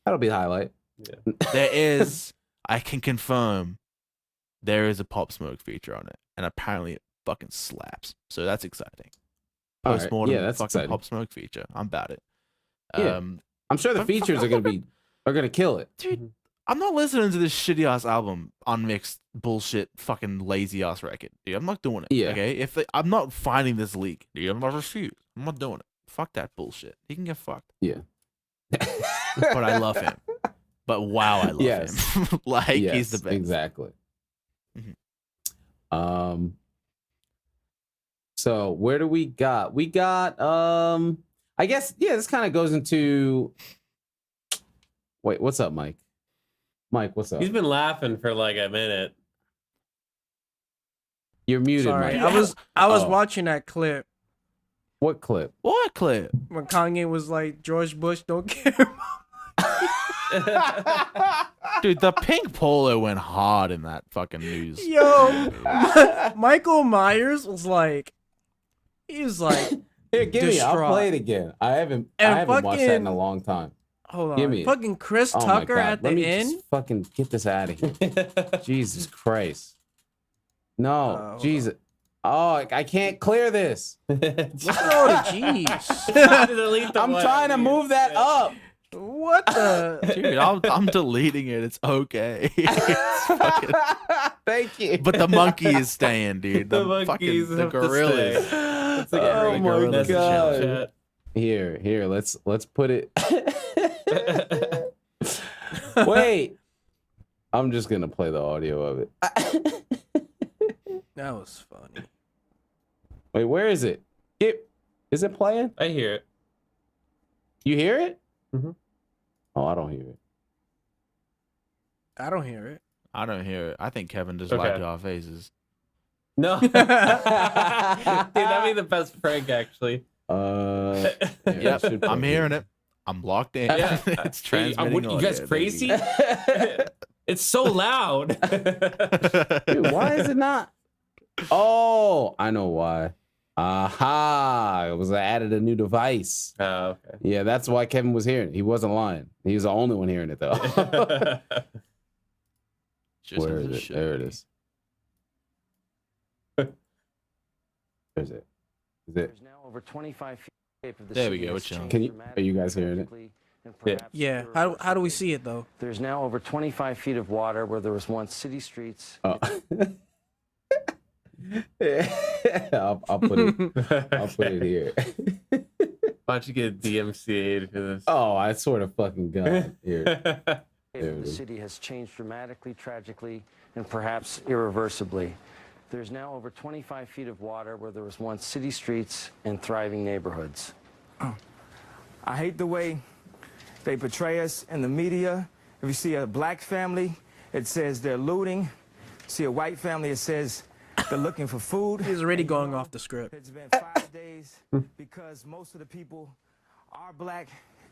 That'll be the highlight. Yeah. There is, I can confirm, there is a Pop Smoke feature on it, and apparently it fucking slaps. So that's exciting. All right. Postmortem, Yeah, that's fucking exciting. Pop Smoke feature. I'm about it. Yeah. I'm sure the features are gonna kill it. Dude, I'm not listening to this shitty ass album, unmixed bullshit, fucking lazy ass record, dude. I'm not doing it. Yeah. Okay. I'm not finding this leak, dude. I'm not refused. I'm not doing it. Fuck that bullshit. He can get fucked. Yeah. But I love him. But wow, I love him. Like, he's the best. Exactly. Mhm. So where do we got? We got I guess this kind of goes into wait, what's up, Mike? Mike, what's up? He's been laughing for like a minute. You're muted, Sorry, Mike. I was watching that clip What clip? What clip? when Kanye was like, George Bush don't care. Dude, the pink polo went hard in that fucking news. Yo, Michael Myers was like, he was like, Here, give me. I'll distraught. play it again. I haven't And watched that in fucking- a long time. hold on, Give me it. fucking Chris Oh my Tucker God. at the Let me end. just fucking get this out of here. Jesus Christ. No, Oh. Jesus. Oh, I can't clear this. Look at all the G's. I'm trying to move that up. What the? Dude, I'm deleting it. It's okay. It's fucking... Thank you. But the monkey is staying, dude. The monkeys the have to gorillas. stay. It's Oh the my gorillas God. chat. Here, let's put it. Wait. I'm just gonna play the audio of it. That was funny. Wait, where is it? Is it playing? I hear it. You hear it? Mhm. Oh, I don't hear it. I don't hear it. I don't hear it. I think Kevin just Okay. lied to our faces. No. Dude, that'd be the best prank, actually. Yeah, Yep, it should I'm play. hearing it. I'm locked in. Yeah. It's Hey, transmitting. what, you guys audio, crazy? baby. It's so loud. Dude, why is it not? Oh, I know why. Aha! It was I added a new device. Oh, okay. Yeah, that's why Kevin was hearing it. He wasn't lying. He was the only one hearing it though. Just Where as is it it? should There it be. is. There's it. Is it? There's now over 25 feet of the There we city go, has it's showing. changed Are you guys hearing it? dramatically and Yeah. perhaps Yeah. How do we see it though? There's now over 25 feet of water where there was once city streets. Oh. I'll put it. I'll put it here. Why don't you get DMCA'd for this? Oh, I swear to fucking God. Here. There The it is. city has changed dramatically, tragically, and perhaps irreversibly. There's now over 25 feet of water where there was once city streets and thriving neighborhoods. I hate the way they portray us in the media. If you see a black family, it says they're looting. See a white family, it says They're looking for food. He's already going off the script. It's been 5 days because most of the people are black.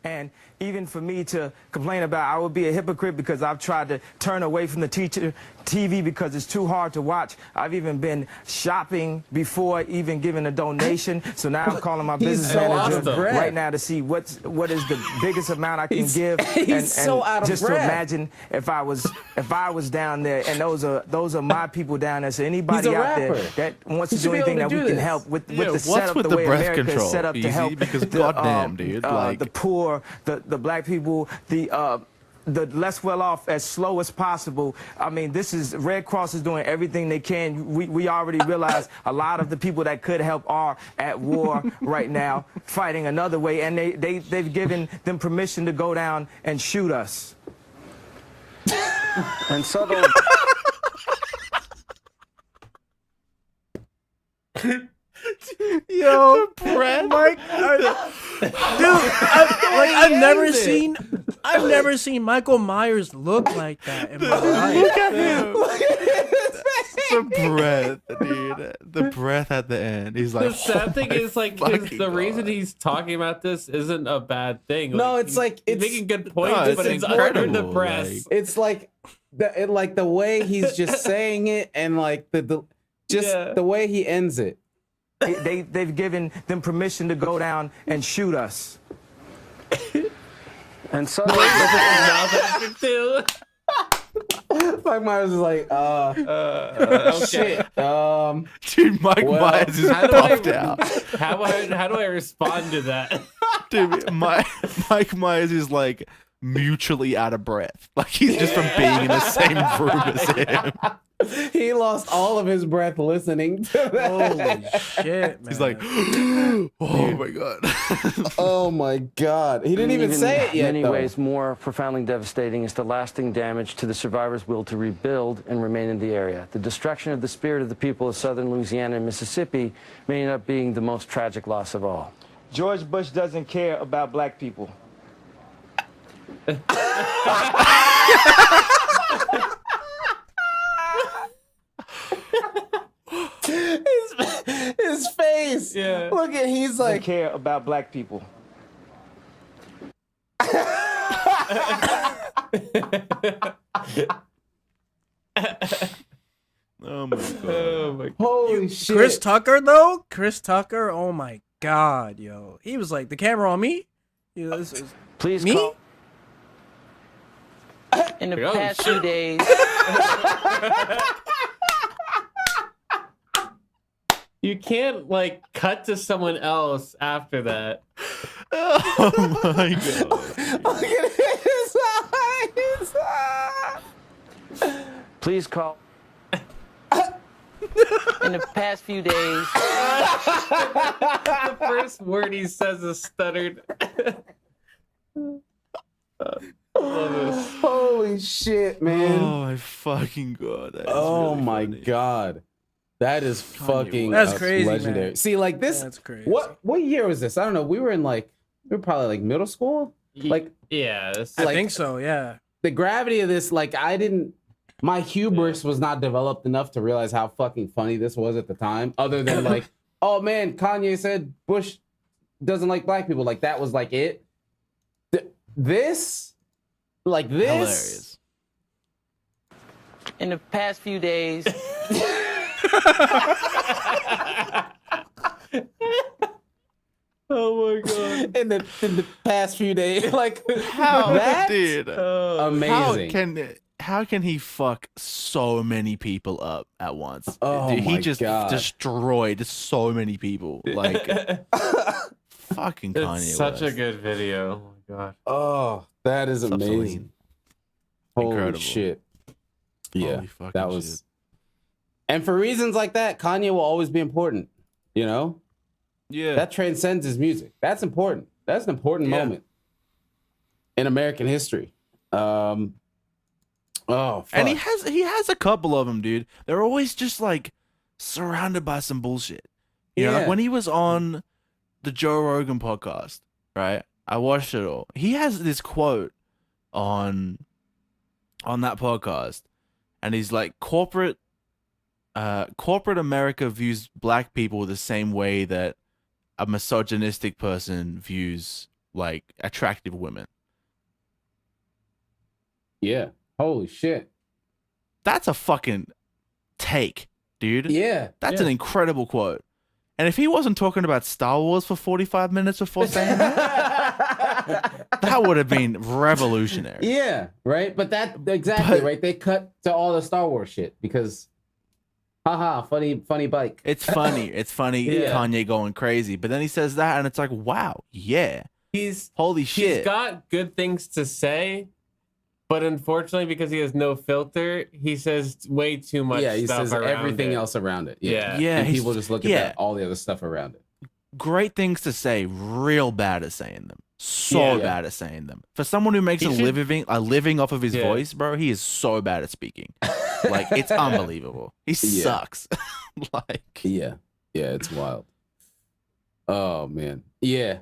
And even for me to complain about, I would be a hypocrite because I've tried to turn away from the TV because it's too hard to watch. I've even been shopping before even giving a donation. So now I'm calling my business so manager out of breath. right now to see what is the biggest amount I can give. He's so out of just breath. to imagine if I was down there, and those are my people down there. So anybody He's a out there rapper. that wants He to should do be anything able that to we do can this. help with Yeah, the what's setup, with the the way breath America is control, set up to Easy? help Because the, goddamn, dude, like the poor, the black people, the less well off as slow as possible. I mean, Red Cross is doing everything they can. We already realize a lot of the people that could help are at war right now, fighting another way, and they've given them permission to go down and shoot us. And so those yo, breath. Mike, I've never seen Michael Myers look like that in my life. Look at him. The breath, dude. The breath at the end. He's like, The sad oh thing my is, like, fucking the reason God. he's talking about this isn't a bad thing. No, it's like he's it's making good points, No, but it's it's under the incredible, breath. like- it's like the way he's just saying it, and like the way he ends it. They've given them permission to go down and shoot us. and so Mouth actor too. Mike Myers is like, Okay. shit. Dude, Mike Well, Myers is How do puffed I out. how do I respond to that? Dude, Mike Myers is like mutually out of breath. Like he's just from being in the same room as him. He lost all of his breath listening to that. Holy shit, man. He's like, oh my God. Oh my God. He didn't even say it yet, In many though. ways, more profoundly devastating is the lasting damage to the survivors' will to rebuild and remain in the area. The destruction of the spirit of the people of southern Louisiana and Mississippi may end up being the most tragic loss of all. George Bush doesn't care about black people. His face. Yeah. Look at, he's Doesn't like, care about black people. Oh my God. Oh my God. holy shit. Chris Tucker, though? Chris Tucker, oh my God, yo. He was like, the camera on me? You know, this is Please me? call. In the Oh, past shit. few days, You can't like cut to someone else after that. Oh my God. Look at his eyes. Please call. in the past few days, The first word he says is stuttered. Love this. Holy shit, man. Oh my fucking God. That is Oh really my funny. God. That is fucking That's crazy, legendary. man. See, like this, That's crazy. what year was this? I don't know. We were probably like middle school. Like Yeah, this, I like- think so, yeah. the gravity of this, like my hubris was not developed enough to realize how fucking funny this was at the time. Other than like, oh man, Kanye said Bush doesn't like black people. Like that was like it. This. Hilarious. in the past few days, oh my God. in the past few days, like How, that, dude? amazing. How can he fuck so many people up at once? Oh Dude, he my just God. destroyed so many people. Like fucking Kanye. It's such a West. good video. Oh my God. Oh, that is Subsaline. amazing. Holy Incredible. shit. Yeah, Holy fucking that was. shit. And for reasons like that, Kanye will always be important. You know, Yeah. that transcends his music. That's important. That's an important Yeah. moment in American history. Oh, fuck. And he has a couple of them, dude. They're always just like surrounded by some bullshit. You know, like Yeah. when he was on the Joe Rogan podcast, right? I watched it all. He has this quote on that podcast, and he's like, corporate corporate America views black people the same way that a misogynistic person views like attractive women. Yeah. Holy shit. That's a fucking take, dude. Yeah. That's an incredible quote. And if he wasn't talking about Star Wars for 45 minutes before saying that, that would have been revolutionary. Yeah, right. But exactly right. They cut to all the Star Wars shit because, haha, funny bike. It's funny. It's funny. Yeah. Kanye going crazy, but then he says that, and it's like, wow, yeah, holy shit. He's got good things to say, but unfortunately, because he has no filter, he says way too much. Yeah, he stuff says around everything it. else around it. Yeah. And people just look at all the other stuff around it. Great things to say, real bad at saying them. So bad at saying them. For someone who makes a living off of his voice, bro, he is so bad at speaking. Like, it's unbelievable. He sucks. Yeah, it's wild. Oh man, yeah.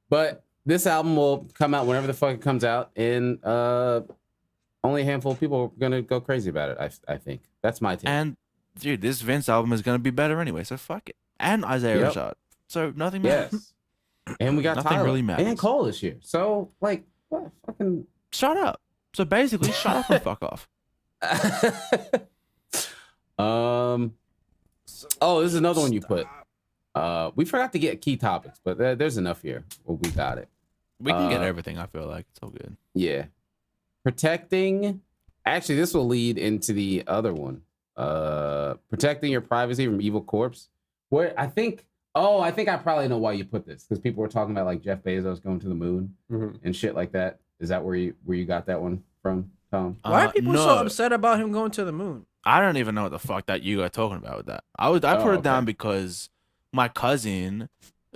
But this album will come out whenever the fuck it comes out, and only a handful of people are gonna go crazy about it. I think that's my take. And dude, this Vince album is gonna be better anyway, so fuck it. And Isaiah Rashad, so nothing matters. Yes. And we got Nothing Tyler really matters. and Cole this year. So like, what fucking shut up. So basically, shut up and fuck off. Oh, this is another one you put. We forgot to get key topics, but there's enough here. Well, we got it. We can get everything. I feel like it's all good. Yeah. Protecting. Actually, this will lead into the other one. Protecting your privacy from evil corpse. Where I think I probably know why you put this, because people were talking about like Jeff Bezos going to the moon and shit like that. Is that where you got that one from, Tom? Why are people so upset about him going to the moon? I don't even know what the fuck that you are talking about with that. I put it down because my cousin,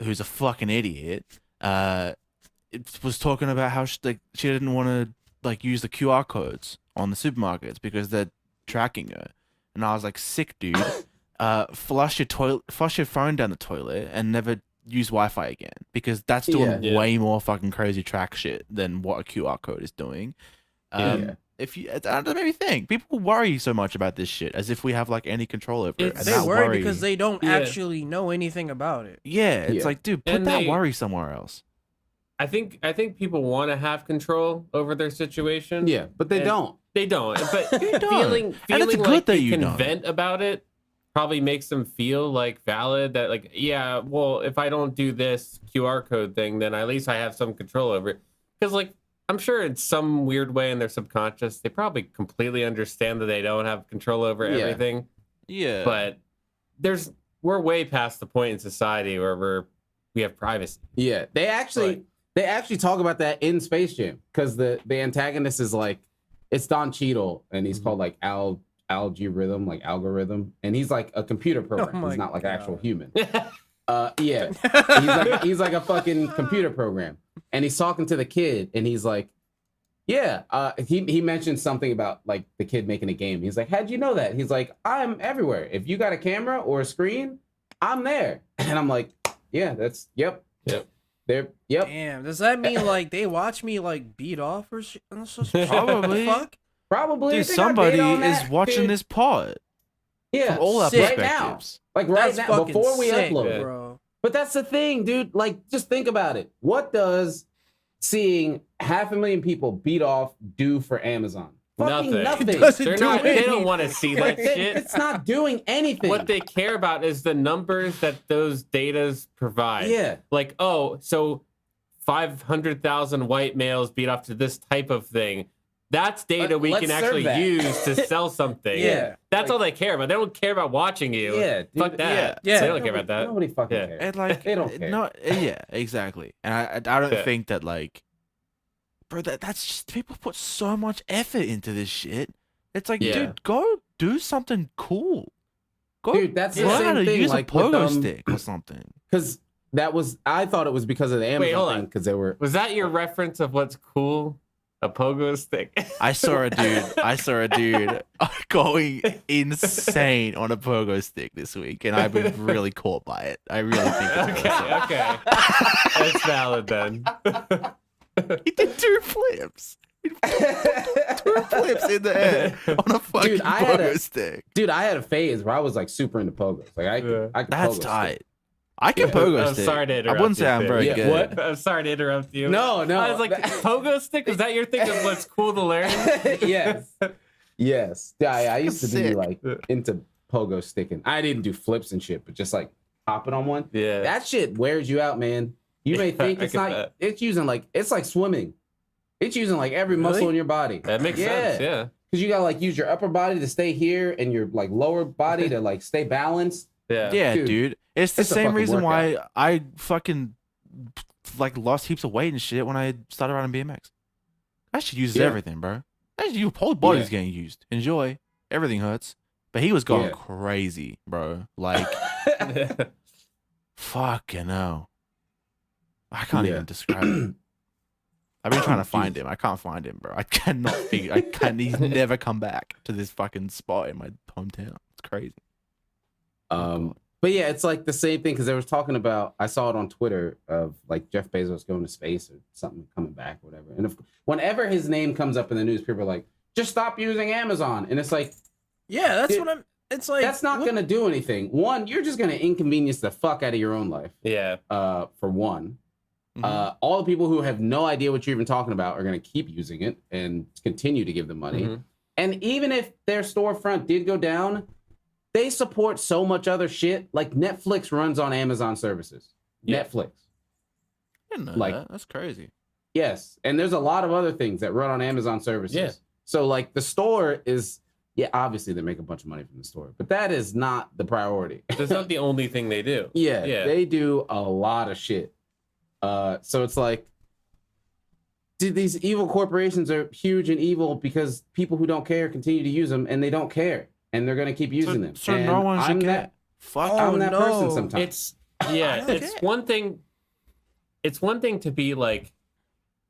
who's a fucking idiot, was talking about how she didn't want to like use the QR codes on the supermarkets because they're tracking her, and I was like, sick, dude. Flush your phone down the toilet and never use Wi-Fi again, because that's doing way more fucking crazy track shit than what a QR code is doing. If you, that made me think. People worry so much about this shit as if we have like any control over it. They worry because they don't actually know anything about it. Yeah, it's like, dude, put that worry somewhere else. I think people want to have control over their situation. Yeah, but they don't. They don't. But don't. feeling And it's good like that they you can don't. vent about it probably makes them feel like valid, that like, yeah, well, if I don't do this QR code thing, then at least I have some control over it. Because like, I'm sure in some weird way in their subconscious, they probably completely understand that they don't have control over everything. Yeah. But we're way past the point in society where we have privacy. Yeah, they actually talk about that in Space Jam, because the antagonist is like, it's Don Cheadle, and he's called like algorithm, and he's like a computer program. He's not like an actual human. He's like a fucking computer program, and he's talking to the kid, and he's like, he mentioned something about like the kid making a game. He's like, how'd you know that? He's like, I'm everywhere. If you got a camera or a screen, I'm there. And I'm like, yeah, that's yep. Damn, does that mean like they watch me like beat off or shit? Probably. Fuck? Probably. Dude, somebody is watching this pod. Yeah, from all our right perspectives. now. Like right That's now, before we sick, upload. bro. But that's the thing, dude. Like, just think about it. What does seeing 500,000 people beat off do for Amazon? Fucking nothing. They don't want to see that shit. It's not doing anything. What they care about is the numbers that those datas provide. Yeah. Like, oh, so 500,000 white males beat off to this type of thing. That's data we can actually use to sell something. Yeah. That's all they care about. They don't care about watching you. Yeah. Dude, Fuck that. Yeah. They don't care about that. Nobody fucking cares. And like, They don't care. No, yeah, exactly. And I don't think that like, bro, that's just, people put so much effort into this shit. It's like, dude, go do something cool. Go, dude, that's the learn same how to thing, use like, a pogo with, stick or something. Because I thought it was because of the Amazon thing, because they were. Was that your reference of what's cool? A pogo stick? I saw a dude going insane on a pogo stick this week, and I've been really caught by it. I really think it's awesome. Okay. That's valid then. He did 2 flips in Flips in the air on a fucking Dude, I had pogo a- stick. Dude, I had a phase where I was like super into pogos. Like I could That's pogo tight. stick. I can pogo I'm stick. sorry to I interrupt wouldn't say you, I'm Finn. very Yeah, good. what? I'm sorry to interrupt you. No. I was like, pogo stick? Is that your thing of what's cool to learn? Yes. Yeah, I used to be Sick. like into pogo sticking. I didn't do flips and shit, but just like hopping on one. Yeah. That shit wears you out, man. You may think I it's get not. that. It's using like it's like swimming. It's using like every muscle Really? in your body. That makes sense, yeah. Because you gotta like use your upper body to stay here and your like lower body to like stay balanced. Yeah. Yeah, Dude, dude. It's the it's a same fucking reason why workout. I fucking like lost heaps of weight and shit when I started riding BMX. That shit uses Yeah. everything, bro. Your whole body's Yeah. getting used. Enjoy. Everything hurts. But he was going Yeah. crazy, bro. Like, fucking hell. I can't Yeah. even describe it. I've been trying to find him. I can't find him, bro. I cannot figure. I can't. He's never come back to this fucking spot in my hometown. It's crazy. But yeah, it's like the same thing because they was talking about. I saw it on Twitter of like Jeff Bezos going to space or something coming back, or whatever. And if whenever his name comes up in the news, people are like, "Just stop using Amazon." And it's like, Yeah, that's Dude, what I'm. It's like that's not what- gonna do anything. One, you're just gonna inconvenience the fuck out of your own life. Yeah. For one. Mhm. All the people who have no idea what you're even talking about are going to keep using it and continue to give them money. Mhm. And even if their storefront did go down, they support so much other shit. Like Netflix runs on Amazon services. Yeah. Netflix. I didn't know like- that. That's crazy. Yes. And there's a lot of other things that run on Amazon services. Yeah. So like the store is, yeah, obviously they make a bunch of money from the store, but that is not the priority. That's not the only thing they do. Yeah, Yeah. they do a lot of shit. So it's like, dude, these evil corporations are huge and evil because people who don't care continue to use them, and they don't care, and they're gonna keep using them. So And no one should I'm care. that, Fuck. Oh, I'm that no. person sometimes. It's yeah, don't it's care. one thing. It's one thing to be like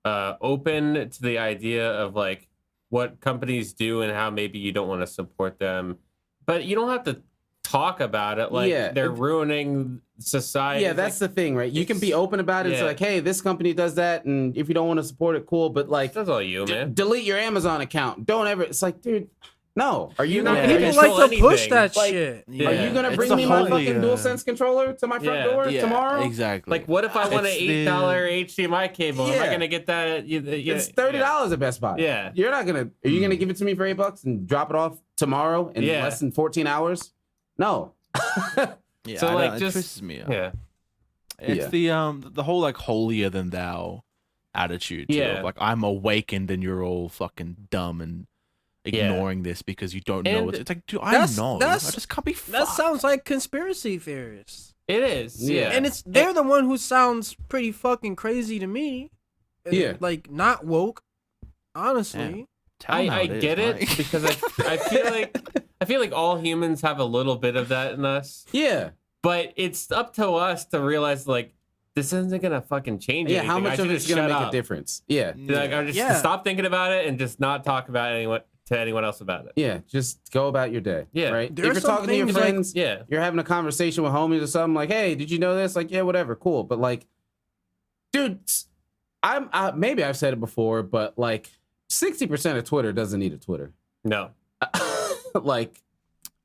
open to the idea of like what companies do and how maybe you don't want to support them, but you don't have to talk about it like Yeah. they're ruining society. yeah, It's that's like, the thing, right? You can be it's- open about it. It's yeah. like, hey, this company does that, and if you don't want to support it, cool. But like, that's all you, man. delete your Amazon account. Don't ever. It's like, dude, no. Are you You're not? not Are gonna you, People control like to push anything. that Like, shit. Yeah. are you gonna It's bring the me my wholly, fucking DualSense controller to my front Yeah. door tomorrow? Exactly. Like, what if I want an It's the- $8 HDMI cable? Am I Yeah. gonna get that? It's $30 at Best Buy. Yeah. You're not gonna. Are you gonna give it to me for $8 and drop it off tomorrow in Yeah. less than 14 hours? No. Yeah, So, I like, don't- just- it twisses me up. Yeah. It's the whole like holier than thou attitude. Too, Yeah. of, like I'm awakened and you're all fucking dumb and ignoring this because you don't know And what's. It's like, dude, I that's- know. I that's- just can't be. That fucked. sounds like conspiracy theorists. It is. Yeah. Yeah. And it's they're the one who sounds pretty fucking crazy to me. Yeah. Like not woke, honestly. Tell 'em how I get it Mike. because I feel like all humans have a little bit of that in us, Yeah. but it's up to us to realize like this isn't gonna fucking change Yeah. anything. How I much should of it's just gonna shut make up. a difference? Yeah. Like I just Yeah. stop thinking about it and just not talk about anyone to anyone else about it. Yeah. Just go about your day. Yeah. Right. There if are you're some talking to your things, like- friends, Yeah. you're having a conversation with homies or something, like, hey, did you know this? Like, yeah, whatever, cool. But like, dude, maybe I've said it before, but like 60% of Twitter doesn't need a Twitter. No. Like,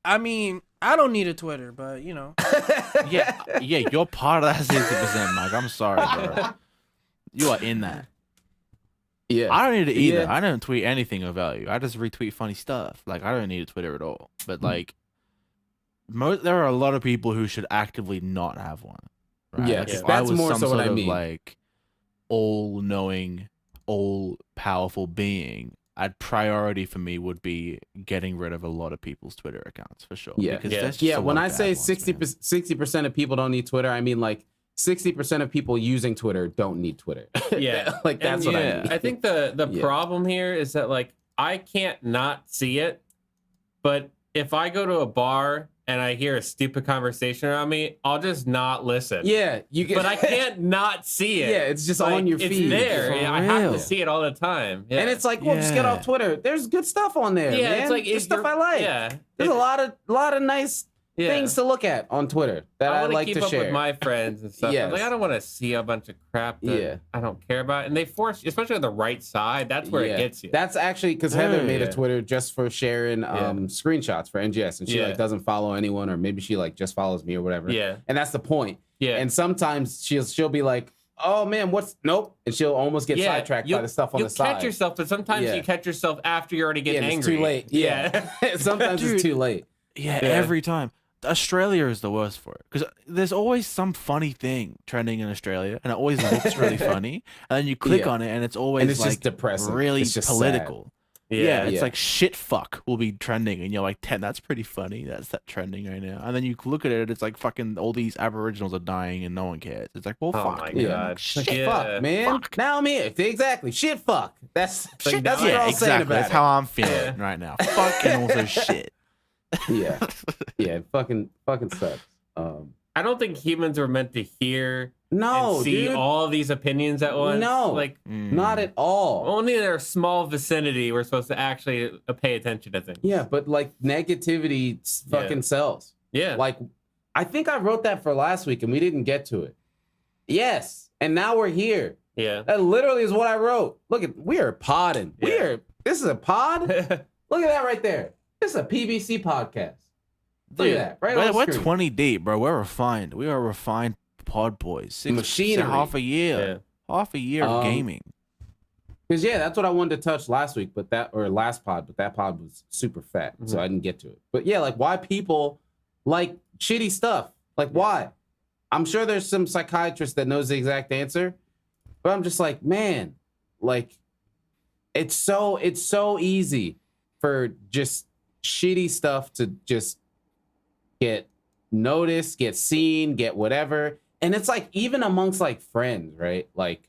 I mean, I don't need a Twitter, but you know. yeah, you're part of that 60%, Mike. I'm sorry, bro. You are in that. yeah. I don't need it either. Yeah. I don't tweet anything of value. I just retweet funny stuff. Like I don't need a Twitter at all. But like, there are a lot of people who should actively not have one. Right? Yes, Like, if that's I was more some so what sort I of mean. like all-knowing, all-powerful being, priority for me would be getting rid of a lot of people's Twitter accounts for sure. Yeah. because Yeah. there's just Yeah, a when lot I of say bad ones, man. 60% of people don't need Twitter, I mean like 60% of people using Twitter don't need Twitter. Yeah. Like that's And what yeah, I mean. I think the Yeah. problem here is that like I can't not see it, but if I go to a bar and I hear a stupid conversation around me, I'll just not listen. Yeah, you get But I can't not see it. Yeah, it's just Like, on your it's feed. there. For I have real. to see it all the time. Yeah. And it's like, well, just get Yeah. off Twitter. There's good stuff on there, yeah, man. it's like There's if stuff you're- I like. Yeah. There's a lot of nice things to look at on Twitter that I want like keep to up share with my friends and stuff. Yes. Like, I don't want to see a bunch of crap that I don't care about. And they force, especially on the right side, that's where it gets you. That's actually because Heather made a Yeah. Twitter just for sharing screenshots for NGS, and she like doesn't follow anyone, or maybe she like just follows me or whatever. Yeah. And that's the point. Yeah. And sometimes she'll be like, "Oh man, nope," and she'll almost get sidetracked by the stuff on the side. You catch yourself, but sometimes you catch yourself after you're already getting angry. It's too late. Yeah. Sometimes it's too late. Yeah, every time. Australia is the worst for it because there's always some funny thing trending in Australia, and it always looks really funny. And then you click on it, and it's always and it's like just depressing. really it's just political. Sad. Yeah, it's like shit fuck will be trending, and you're like, 10, that's pretty funny. That's that trending right now. And then you look at it, it's like fucking all these Aboriginals are dying, and no one cares. It's like, well, Oh fuck. my God. Shit fuck, man. Now I'm here. Exactly. Shit fuck. That's what I'm saying exactly. about That's it. how I'm feeling right now. Fuck and also shit. Yeah, it fucking sucks. I don't think humans were meant to hear and see dude. all these opinions at once. No, like not at all. only in our small vicinity we're supposed to actually pay attention to things. Yeah, but like negativity fucking sells. Yeah. Like, I think I wrote that for last week and we didn't get to it. Yes, and now we're here. Yeah. That literally is what I wrote. Look at, we are podding. This is a pod. Look at that right there. This is a PVC podcast. Look at that, right on We're screen. 20 deep, bro. We're refined. We are refined pod boys. Machinery. Half a year. Half a year of gaming. Because that's what I wanted to touch last week, but that pod was super fat, so I didn't get to it. But yeah, like why people like shitty stuff? Like why? I'm sure there's some psychiatrist that knows the exact answer, but I'm just like, man, like it's so easy for just shitty stuff to just get noticed, get seen, get whatever. And it's like even amongst like friends, right? Like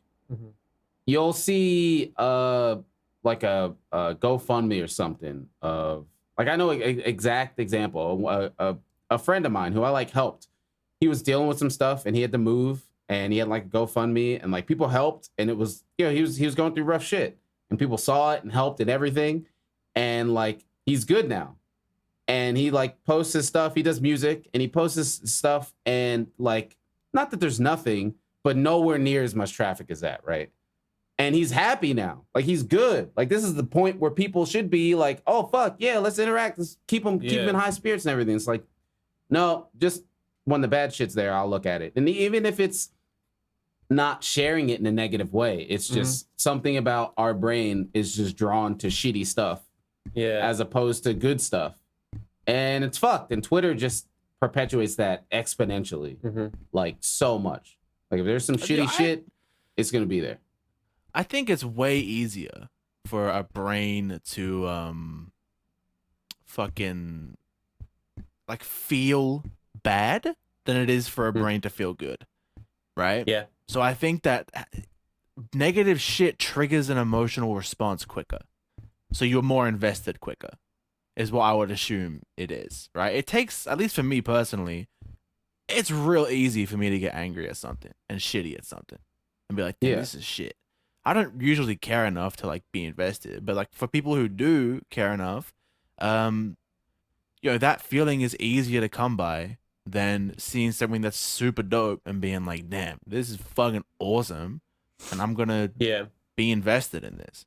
you'll see like a GoFundMe or something of like, I know an exact example. A friend of mine who I like helped. He was dealing with some stuff and he had to move and he had like a GoFundMe and like people helped and it was, he was going through rough shit and people saw it and helped and everything. And like he's good now. And he like posts his stuff. He does music and he posts his stuff and like, not that there's nothing, but nowhere near as much traffic as that, right? And he's happy now. Like he's good. Like this is the point where people should be like, oh fuck yeah, let's interact. Let's keep him in high spirits and everything. It's like, no, just when the bad shit's there, I'll look at it. And even if it's not sharing it in a negative way, it's just something about our brain is just drawn to shitty stuff. Yeah. As opposed to good stuff. And it's fucked. And Twitter just perpetuates that exponentially. Like so much. Like if there's some shitty shit, it's gonna be there. I think it's way easier for a brain to fucking like feel bad than it is for a brain to feel good. Right? Yeah. So I think that negative shit triggers an emotional response quicker. So you're more invested quicker, is what I would assume it is, right? It takes, at least for me personally, it's real easy for me to get angry at something and shitty at something and be like, this is shit. I don't usually care enough to like be invested, but like for people who do care enough, that feeling is easier to come by than seeing something that's super dope and being like, damn, this is fucking awesome, and I'm gonna be invested in this.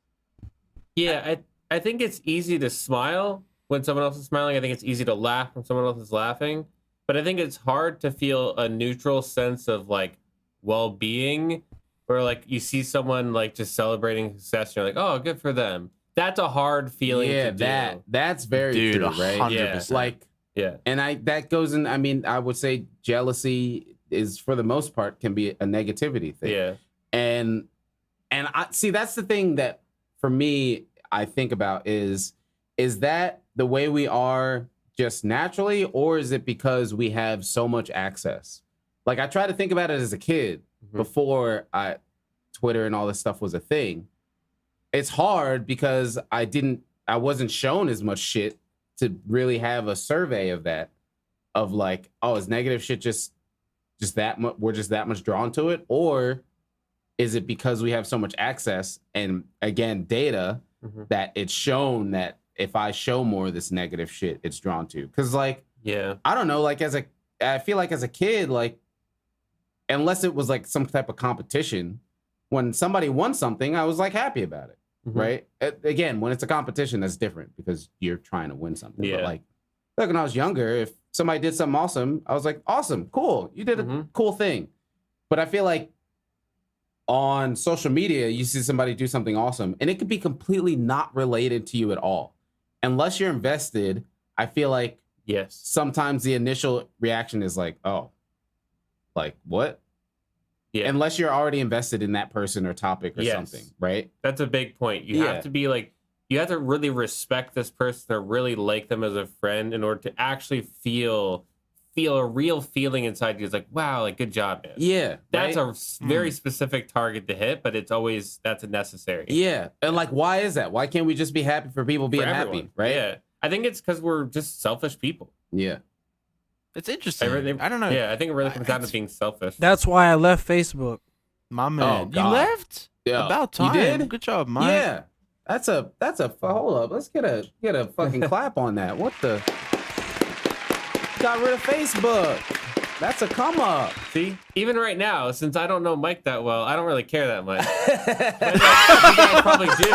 Yeah, I think it's easy to smile when someone else is smiling. I think it's easy to laugh when someone else is laughing. But I think it's hard to feel a neutral sense of like well-being, where like you see someone like just celebrating success and you're like, oh, good for them. That's a hard feeling to do. That's very true, right? 100%. Like, and that goes in, I mean, I would say jealousy is for the most part can be a negativity thing. Yeah. And I see that's the thing that for me I think about is that the way we are just naturally, or is it because we have so much access? Like I try to think about it as a kid before Twitter and all this stuff was a thing. It's hard because I wasn't shown as much shit to really have a survey of that, of like, oh, is negative shit just that much? We're just that much drawn to it, or is it because we have so much access and again data that it's shown that if I show more of this negative shit, it's drawn to? Because like Yeah. I don't know, like I feel like as a kid, like unless it was like some type of competition, when somebody won something, I was like happy about it. Mhm. Right. Again, when it's a competition, that's different because you're trying to win something. Yeah. But like when I was younger, if somebody did something awesome, I was like, awesome, cool. You did a Mhm. cool thing. But I feel like on social media, you see somebody do something awesome and it could be completely not related to you at all. Unless you're invested, I feel like Yes. sometimes the initial reaction is like, oh, like what? Yeah. Unless you're already invested in that person or topic or Yes. something, right? That's a big point. You Yeah. have to be like, you have to really respect this person or really like them as a friend in order to actually feel a real feeling inside you. It's like, wow, like good job, man. Yeah. That's right? a very specific target to hit, but it's always that's a necessary. Yeah. And like, why is that? Why can't we just be happy for people being For happy? everyone. Right. Yeah. I think it's because we're just selfish people. Yeah. It's interesting. Everything- I don't know. Yeah, I think it really comes down to It's- being selfish. That's why I left Facebook. My man, you God. left. Yeah. About time. You did? Good job, Mike. Yeah. That's a hold up. Let's get a fucking clap on that. What the? Got rid of Facebook. That's a come up. See, even right now, since I don't know Mike that well, I don't really care that much. But, you guys probably do.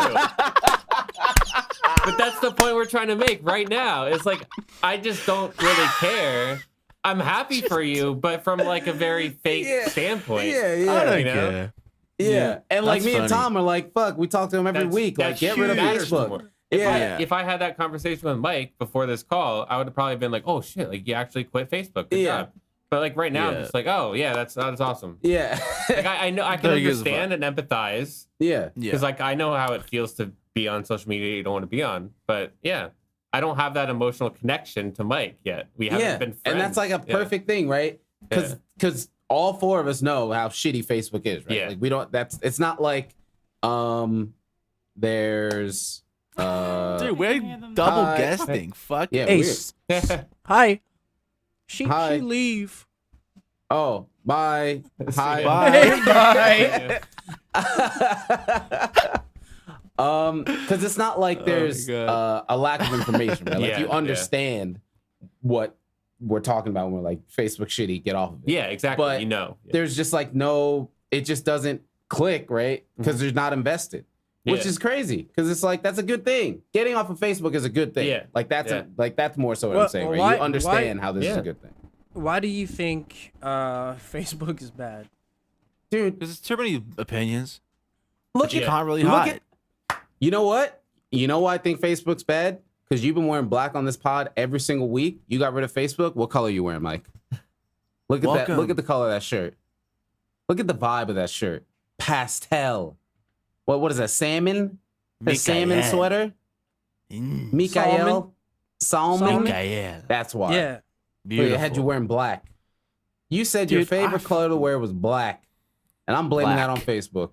But that's the point we're trying to make right now. It's like I just don't really care. I'm happy for you, but from like a very fake standpoint. Yeah. I don't You know? care. Yeah. And like That's me and funny. Tom are like, fuck, we talk to him every That's- week. Like, that's get rid of matters Facebook. more. Yeah. If I had that conversation with Mike before this call, I would have probably been like, "Oh shit! Like you actually quit Facebook. Good Yeah. job." But like right now, I'm Yeah. just like, "Oh yeah, that's awesome." Yeah. Like I know I can Very good as understand and empathize Yeah. Yeah. because like I know how it feels to be on social media you don't want to be on. But yeah, I don't have that emotional connection to Mike yet. We haven't been friends. And that's like a Yeah. perfect thing, right? Because all four of us know how shitty Facebook is, right? Yeah. Like we don't. It's not like there's Dude, we're double hi. guesting. Fuck yeah. Ace. weird. Hi. She Hi. leave. Oh, bye. Hi. Bye. Bye. Because it's not like there's God. a lack of information, right? Like Yeah, you yeah. understand what we're talking about when we're like Facebook shitty, get off of it. Yeah, exactly. But you know. Yeah. There's just like it just doesn't click, right? Because they're not invested, which Yeah. is crazy. Because it's like that's a good thing. Getting off of Facebook is a good thing. Yeah. Like that's Yeah. that's more so what Well, I'm saying, right? why- You understand how this is Yeah. a good thing, Why do you think Facebook is bad? dude. There's too many opinions. Look But you at can't really look hide. You know what? You know why I think Facebook's bad? Because you've been wearing black on this pod every single week. You got rid of Facebook. What color you wearing, Mike? Look at that. Welcome. Look at the color of that shirt. Look at the vibe of that shirt. Pastel. What is that? Salmon? A salmon Mikael. sweater? Mm. Mikael? Salmon? Mikael. That's why. Yeah. Look, Beautiful. it had you wearing black. You said your Dude, favorite I color to wear was black. And I'm blaming that on Black. Facebook.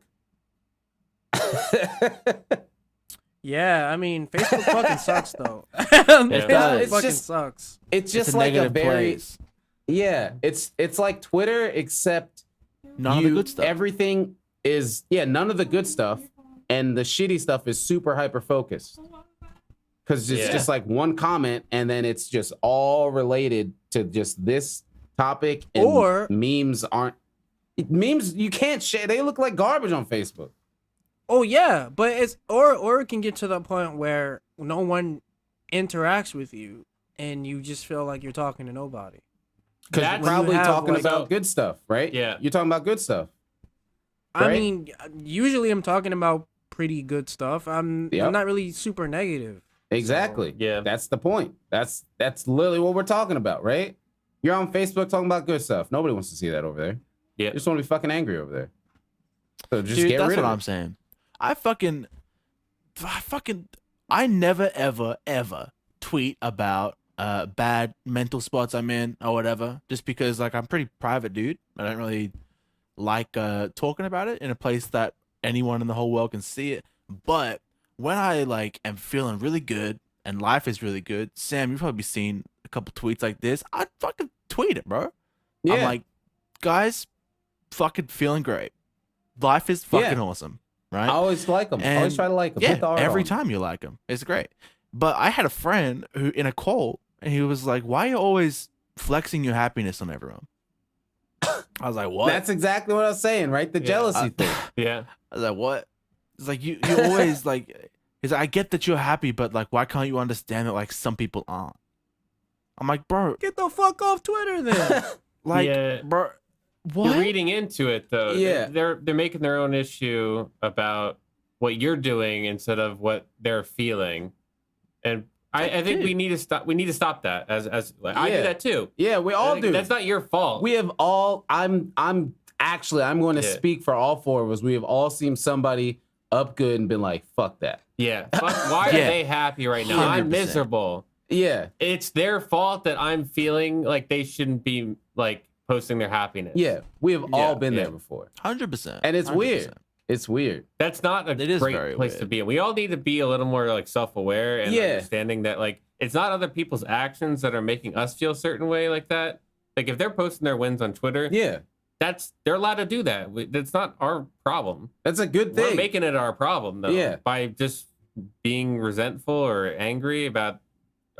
Yeah, I mean, Facebook fucking sucks though. does. Facebook It's fucking just- sucks. It's just It's a like a negative very place. yeah. It's like Twitter, except None of the good stuff. Everything is none of the good stuff, and the shitty stuff is super hyper focused. Because it's Yeah. just like one comment, and then it's just all related to just this topic. And Or- memes aren't memes. You can't share. They look like garbage on Facebook. Oh yeah, but it's or it can get to the point where no one interacts with you and you just feel like you're talking to nobody. Because That's- you're probably when you have, talking like- about good stuff, right? Yeah. You're talking about good stuff. I Right? mean, usually I'm talking about pretty good stuff. I'm Yep. not really super negative. Exactly. yeah. That's the point. That's literally what we're talking about, right? You're on Facebook talking about good stuff. Nobody wants to see that over there. Yeah. You just want to be fucking angry over there. So just Dude, get that's rid what of I'm it. saying. I never ever tweet about bad mental spots I'm in or whatever, just because like I'm a pretty private dude. I don't really like talking about it in a place that anyone in the whole world can see it. But when I like am feeling really good and life is really good, Sam, you've probably seen a couple tweets like this. I'd fucking tweet it, bro. Yeah. I'm like, guys, fucking feeling great. Life is fucking awesome, right? I always like them. I always And- try to like them. Yeah, every time you like them. It's great. But I had a friend who, in a call, and he was like, "Why are you always flexing your happiness on everyone?" I was like, "What?" That's exactly what I was saying, right? The jealousy thing. Yeah. I was like, "What?" It's like you always like. He's like, "I get that you're happy, but like, why can't you understand that like some people aren't?" I'm like, "Bro, Get the fuck off Twitter then. like, Yeah. bro, what?" You're reading into it though. Yeah. They're making their own issue about what you're doing instead of what they're feeling. And I think we need to stop that as like, I do that too. Yeah, we all do. That's not your fault. We have all. I'm going to speak for all four of us. We have all seen somebody up good and been like, "Fuck that." Yeah. Fuck, why are they happy right now? I'm 100%. miserable. Yeah, It's their fault that I'm feeling like they shouldn't be like posting their happiness. yeah. We have all been yeah. there before, 100%, and it's 100%. weird. It's weird. That's not a It is great very place to weird. be in. We all need to be a little more like self-aware and understanding that like it's not other people's actions that are making us feel a certain way like that. Like if they're posting their wins on Twitter, Yeah, they're allowed to do that. That's not our problem. that's a good thing. We're making it our problem though. Yeah. By just being resentful or angry about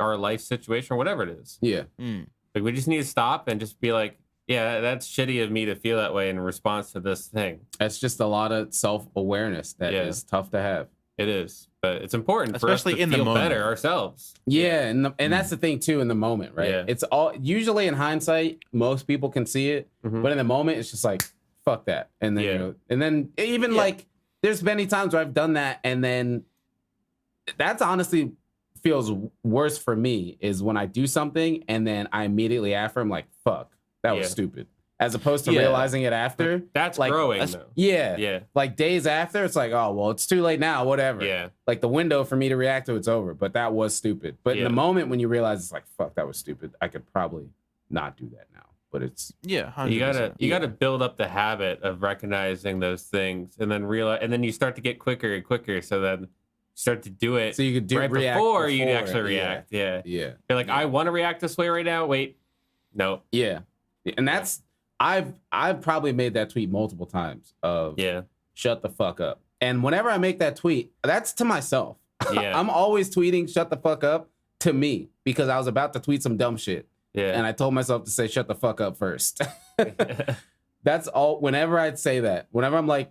our life situation or whatever it is. Yeah, Like we just need to stop and just be like, yeah, that's shitty of me to feel that way in response to this thing. that's just a lot of self-awareness that is tough to have. It is, but it's important Especially for us to in the feel moment. better ourselves. Yeah, and that's the thing too. In the moment, right? Yeah. It's all usually in hindsight, most people can see it, Mhm. but in the moment, it's just like fuck that. And then Yeah. you know, and then even Yeah. like there's many times where I've done that, and then that's honestly feels worse for me is when I do something and then I immediately after I'm like fuck that was Yeah. stupid, as opposed to Yeah. realizing it after. That's Like, growing that's- though. Yeah, Yeah. like days after, it's like oh well, it's too late now. Whatever. Yeah. Like the window for me to react to it's over, but that was stupid. But in Yeah. the moment when you realize it's like fuck that was stupid, I could probably not do that now. But it's Yeah, 100%. You gotta build up the habit of recognizing those things and then realize, and then you start to get quicker and quicker. So then you start to do it so you could do right react before you before, actually react. Yeah. Yeah. You're like, I want to react this way right now. Wait, no. Yeah. And that's I've probably made that tweet multiple times of Yeah. shut the fuck up. And whenever I make that tweet, that's to myself. Yeah. I'm always tweeting shut the fuck up to me because I was about to tweet some dumb shit. Yeah. And I told myself to say shut the fuck up first. That's all. Whenever I'd say that, whenever I'm like,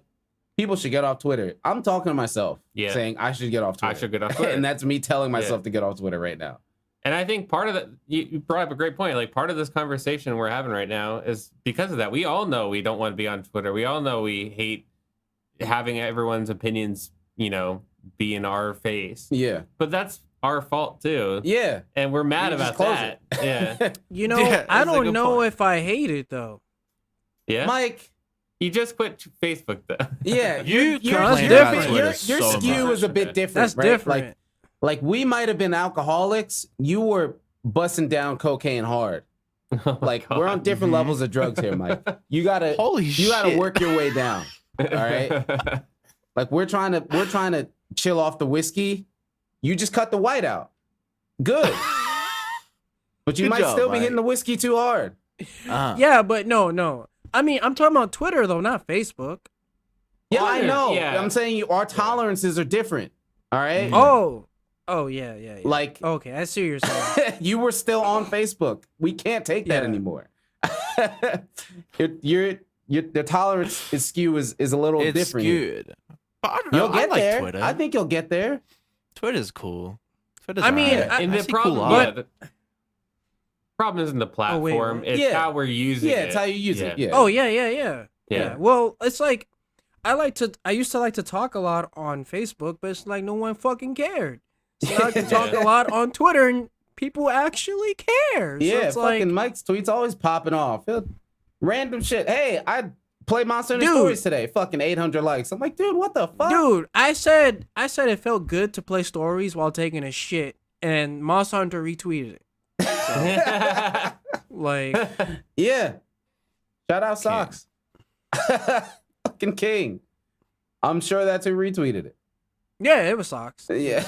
people should get off Twitter, I'm talking to myself, Yeah. saying I should get off Twitter. I should get off Twitter. And that's me telling myself to get off Twitter right now. And I think part of that, you brought up a great point. Like part of this conversation we're having right now is because of that. We all know we don't want to be on Twitter. We all know we hate having everyone's opinions, you know, be in our face. Yeah. But that's our fault too. Yeah. And we're mad You just about close that. Yeah. You know, Yeah, I that's a don't good know point. if I hate it though. Yeah. Mike. You just quit Facebook though. Yeah. You your, complain your, about your, Twitter your so skew much. is a bit different. That's right? different. Like we might have been alcoholics. You were busting down cocaine hard. Oh my Like we're on God. different levels of drugs here, Mike. You gotta Holy you gotta shit. work your way down. All right. Like we're trying to chill off the whiskey. You just cut the white out. Good. But you Good might job, still be Mike. hitting the whiskey too hard. Yeah, but no. I mean, I'm talking about Twitter though, not Facebook. Yeah, I Twitter, know. yeah. I'm saying our tolerances are different. All right. Oh yeah. Like Okay, I see what you're saying. you were still on Facebook. We can't take that Yeah. anymore. Your tolerance is a little It's different. here. skewed. But I don't know. You'll get I like there. Twitter. I think you'll get there. Twitter's cool. Twitter's I mean, alright. And I the see problem, cool yeah, art. the problem isn't the wait, platform. what? It's Yeah. how we're using Yeah, it. it's how you use it. Yeah. Oh yeah. Yeah. Well, it's like I used to like to talk a lot on Facebook, but it's like no one fucking cared. So I like to talk a lot on Twitter, and people actually care. So Yeah, it's fucking like, Mike's tweets always popping off. Random shit. Hey, I played Monster Hunter Dude. Stories today. Fucking 800 likes. I'm like, dude, what the fuck? dude, I said it felt good to play stories while taking a shit, and Monster Hunter retweeted it. Like, Yeah. Shout out Socks. Fucking king. I'm sure that's who retweeted it. yeah, it was socks. Yeah.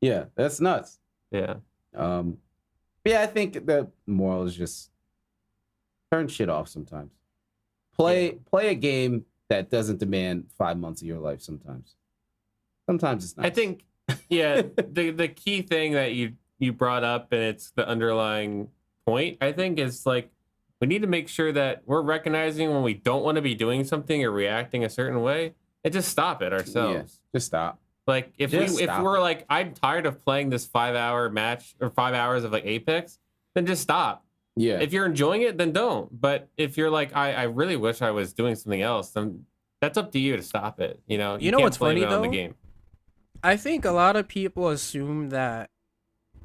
Yeah, that's nuts. Yeah. Yeah, I think the moral is just turn shit off sometimes. Play a game that doesn't demand 5 months of your life sometimes. Sometimes it's nice. I think, yeah, the key thing that you you brought up, and it's the underlying point, I think, is like we need to make sure that we're recognizing when we don't want to be doing something or reacting a certain way and just stop it ourselves. Yeah, just stop. Like if we're like, I'm tired of playing this 5-hour match or 5 hours of like Apex, then just stop. Yeah. If you're enjoying it, then don't. But if you're like, I really wish I was doing something else, then that's up to you to stop it. You know You know can't what's blame funny it on the though? game. I think a lot of people assume that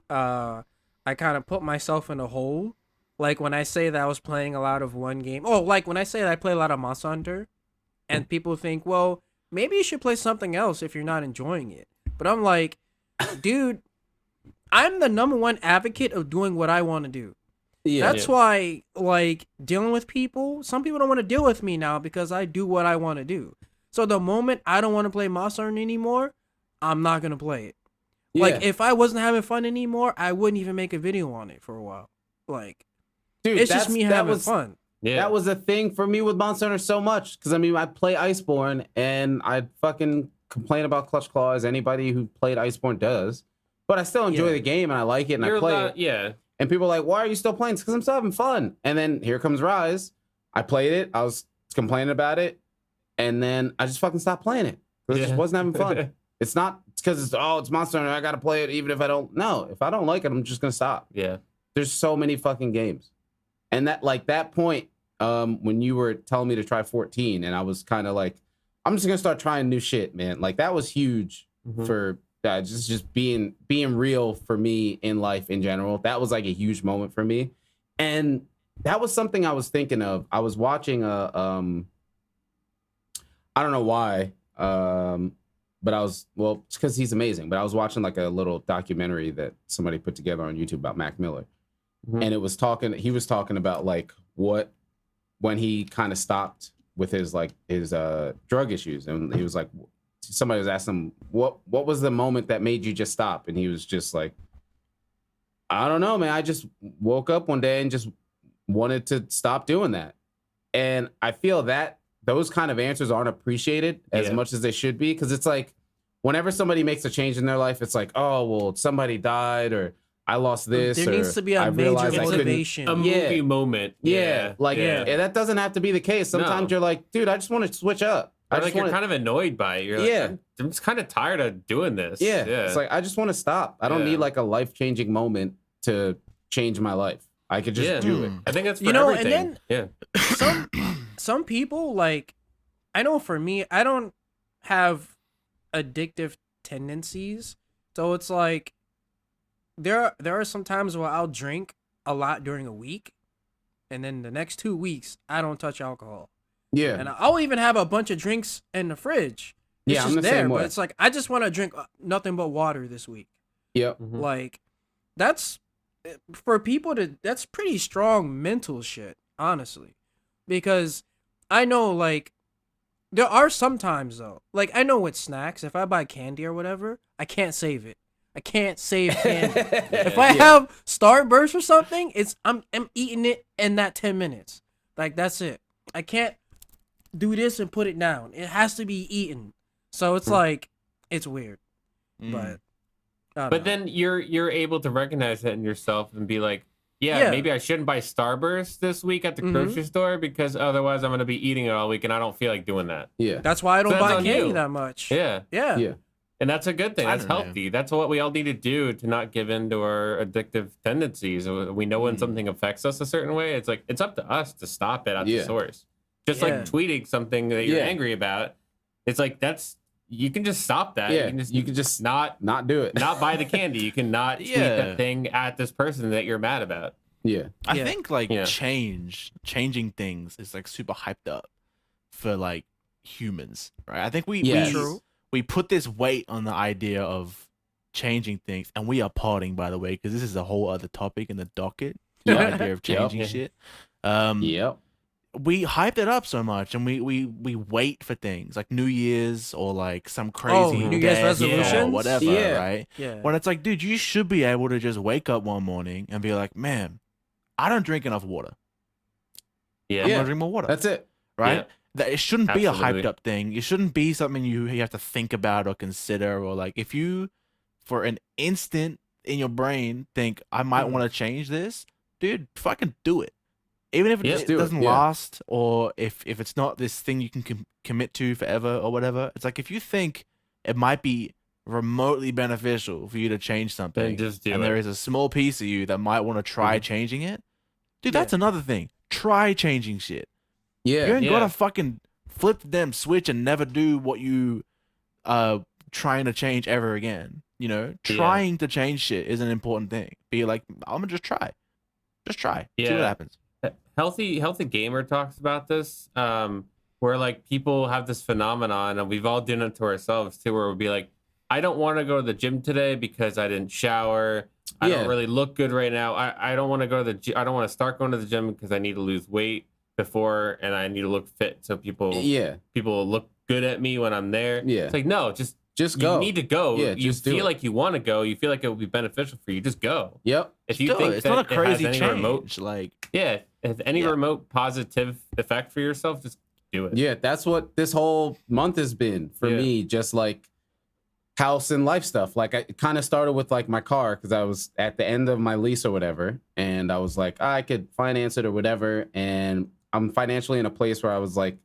I kind of put myself in a hole. Like when I say that I was playing a lot of one game. Oh, like when I say that I play a lot of Monster Hunter, and people think, well, maybe you should play something else if you're not enjoying it. But I'm like, dude, I'm the #1 advocate of doing what I want to do. Yeah. That's why, like, dealing with people, some people don't want to deal with me now because I do what I want to do. So the moment I don't want to play Monster Hunter anymore, I'm not going to play it. Yeah. Like, if I wasn't having fun anymore, I wouldn't even make a video on it for a while. Like, Dude, it's just me having fun. Yeah. That was a thing for me with Monster Hunter so much. Because, I mean, I play Iceborne, and I'd fucking complain about Clutch Claws. Anybody who played Iceborne does. But I still enjoy Yeah. the game, and I like it, and I play it. Yeah. And people are like, why are you still playing? It's because I'm still having fun. And then here comes Rise. I played it. I was complaining about it. And then I just fucking stopped playing it. Because it just wasn't having fun. It's not because it's Monster Hunter. I got to play it even if I don't. No, if I don't like it, I'm just going to stop. Yeah. There's so many fucking games. And that point, when you were telling me to try 14, and I was kind of like, I'm just going to start trying new shit, man. Like, that was huge for just being real for me in life in general. That was like a huge moment for me. And that was something I was thinking of. I was watching I don't know why, but it's because he's amazing. But I was watching like a little documentary that somebody put together on YouTube about Mac Miller. And he was talking about like when he kind of stopped with his drug issues. And he was like, somebody was asking him, what was the moment that made you just stop? And he was just like, I don't know, man. I just woke up one day and just wanted to stop doing that. And I feel that those kind of answers aren't appreciated as much as they should be. Because it's like, whenever somebody makes a change in their life, it's like, oh, well, somebody died, or I lost this. There needs to be a major motivation. A movie moment. Yeah. That doesn't have to be the case. Sometimes you're like, dude, I just want to switch up. You're kind of annoyed by it. You're like, I'm just kind of tired of doing this. Yeah. It's like, I just want to stop. I don't need like a life-changing moment to change my life. I could just do it. I think that's for everything. And then some people, like, I know for me, I don't have addictive tendencies. So it's like, there are some times where I'll drink a lot during a week, and then the next 2 weeks, I don't touch alcohol. Yeah. And I'll even have a bunch of drinks in the fridge. It's I'm just the there, same way. but it's like, I just want to drink nothing but water this week. Yep. Like, that's, for people that's pretty strong mental shit, honestly. Because I know, like, there are some times, though. Like, I know with snacks, if I buy candy or whatever, I can't save it. I can't save candy. If I have Starburst or something, I'm eating it in that 10 minutes. Like, that's it. I can't do this and put it down. It has to be eaten. So it's like, it's weird. But then you're able to recognize that in yourself and be like, maybe I shouldn't buy Starburst this week at the grocery store because otherwise I'm going to be eating it all week and I don't feel like doing that. Yeah. That's why I don't buy candy that much. Yeah. Yeah. And that's a good thing. That's healthy. That's what we all need to do to not give in to our addictive tendencies. We know when something affects us a certain way. It's like, it's up to us to stop it at the source. Just like tweeting something that you're angry about. It's like, you can just stop that. Yeah. You can just not do it. Not buy the candy. You can not tweet that thing at this person that you're mad about. Yeah. I think like changing things is like super hyped up for like humans, right? I think we put this weight on the idea of changing things, and we are parting, by the way, because this is a whole other topic in the docket. The idea of changing shit. We hyped it up so much, and we wait for things like New Year's or like some crazy New Year's resolutions or whatever, right? Yeah. When it's like, dude, you should be able to just wake up one morning and be like, man, I don't drink enough water. Yeah. I'm gonna drink more water. That's it. Right? Yeah. That it shouldn't be a Absolutely. hyped up thing. It shouldn't be something you have to think about or consider, or like if you for an instant in your brain think I might want to change this, dude, fucking do it. Even if it doesn't last, or if it's not this thing you can commit to forever or whatever, it's like if you think it might be remotely beneficial for you to change something, Then just do and it. there is a small piece of you that might want to try changing it, dude, that's another thing. Try changing shit. Yeah. You ain't gotta fucking flip the damn switch and never do what you trying to change ever again. You know, trying to change shit is an important thing. Be like, I'm gonna just try. See what happens. Healthy gamer talks about this, where like people have this phenomenon, and we've all done it to ourselves too, where we'll be like, I don't want to go to the gym today because I didn't shower. I don't really look good right now. I don't want to go to the I don't want to start going to the gym because I need to lose weight before, and I need to look fit so people look good at me when I'm there. Yeah. It's like, no, just go. You need to go. Yeah, you feel like you want to go. You feel like it will be beneficial for you. Just go. Yep. If you think it's that not a crazy it has any change. remote, Like, if any remote positive effect for yourself, just do it. Yeah, that's what this whole month has been for me. Just like house and life stuff. Like I kind of started with like my car because I was at the end of my lease or whatever, and I was like, I could finance it or whatever, and I'm financially in a place where I was like,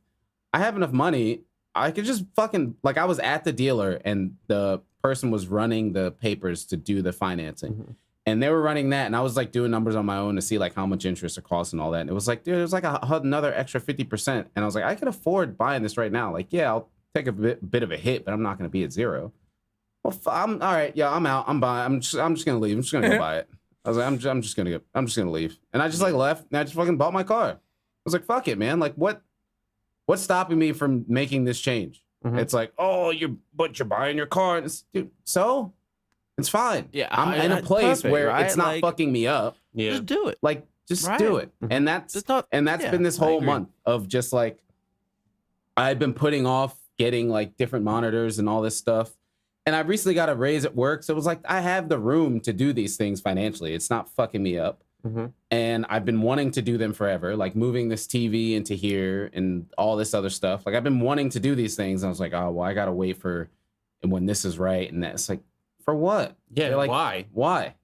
I have enough money. I could just fucking, like, I was at the dealer and the person was running the papers to do the financing. And they were running that, and I was like doing numbers on my own to see like how much interest it costs and all that. And it was like, dude, it was like another extra 50%. And I was like, I could afford buying this right now. Like, yeah, I'll take a bit of a hit, but I'm not going to be at zero. Well, I'm all right. Yeah, I'm out. I'm buying. I'm just going to leave. I'm just going to go buy it. I was like, I'm just going to leave. And I just like left, and I just fucking bought my car. I was like, fuck it, man. Like, what's stopping me from making this change? It's like, oh, you're buying your car. And dude, so it's fine. Yeah, I'm in a place where it's not fucking me up. Yeah, just do it. Like, just do it. And that's been this whole month of just like, I've been putting off getting like different monitors and all this stuff. And I recently got a raise at work, so it was like I have the room to do these things financially. It's not fucking me up. And I've been wanting to do them forever, like moving this TV into here and all this other stuff. Like I've been wanting to do these things. And I was like, oh, well, I got to wait for when this is right. And that's like, for what? Yeah, like, why? Why?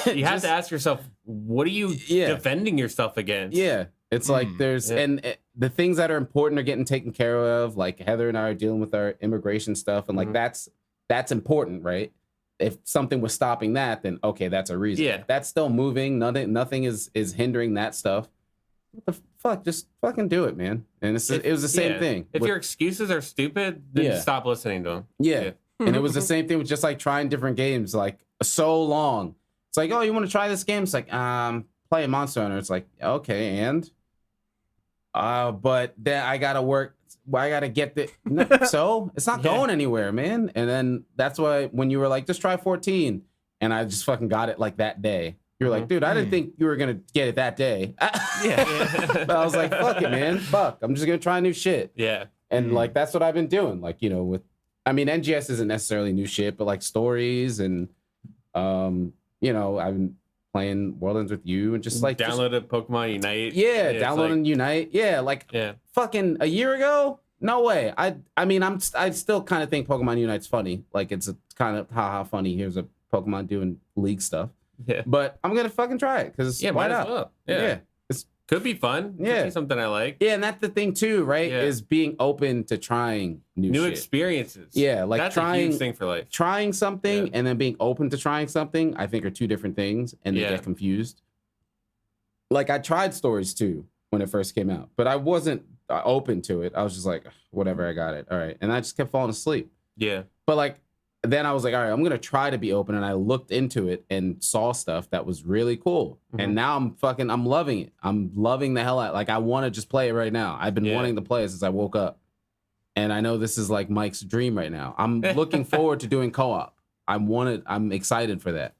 You have to ask yourself, what are you defending yourself against? Yeah. It's like there's, and the things that are important are getting taken care of. Like Heather and I are dealing with our immigration stuff. And like, that's important, right? If something was stopping that, then okay, that's a reason. Yeah, that's still moving. Nothing is hindering that stuff. What the fuck? Just fucking do it, man. And it was the same thing. If your excuses are stupid, then stop listening to them. Yeah. And it was the same thing with just like trying different games, like so long. It's like, oh, you want to try this game? It's like, play Monster Hunter. It's like, okay, and but then I gotta work. I gotta get the so it's not going anywhere, man. And then that's why when you were like, just try 14, and I just fucking got it like that day. You were like, dude, I didn't think you were gonna get it that day. But I was like, fuck it, man. Fuck, I'm just gonna try new shit. Yeah. And like that's what I've been doing. Like, you know, with NGS isn't necessarily new shit, but like stories and you know, I've been playing Worldlands with you and just like downloaded Pokemon Unite. Yeah, downloading Unite. Yeah, like fucking a year ago. No way. I mean, I still kind of think Pokemon Unite's funny. Like it's a kind of haha funny. Here's a Pokemon doing league stuff. Yeah. But I'm gonna fucking try it because why not? Well. Yeah. It could be fun. Could be something I like. Yeah, and that's the thing too, right? Is being open to trying new shit. Experiences. Yeah, like that's trying a huge thing for life. Trying something and then being open to trying something, I think are two different things, and they get confused. Like I tried stories too when it first came out, but I wasn't open to it. I was just like, whatever, I got it. All right. And I just kept falling asleep. Yeah. But like, then I was like, all right, I'm going to try to be open. And I looked into it and saw stuff that was really cool. And now I'm loving it. I'm loving the hell out. Like, I want to just play it right now. I've been wanting to play it since I woke up. And I know this is like Mike's dream right now. I'm looking forward to doing co-op. I'm excited for that.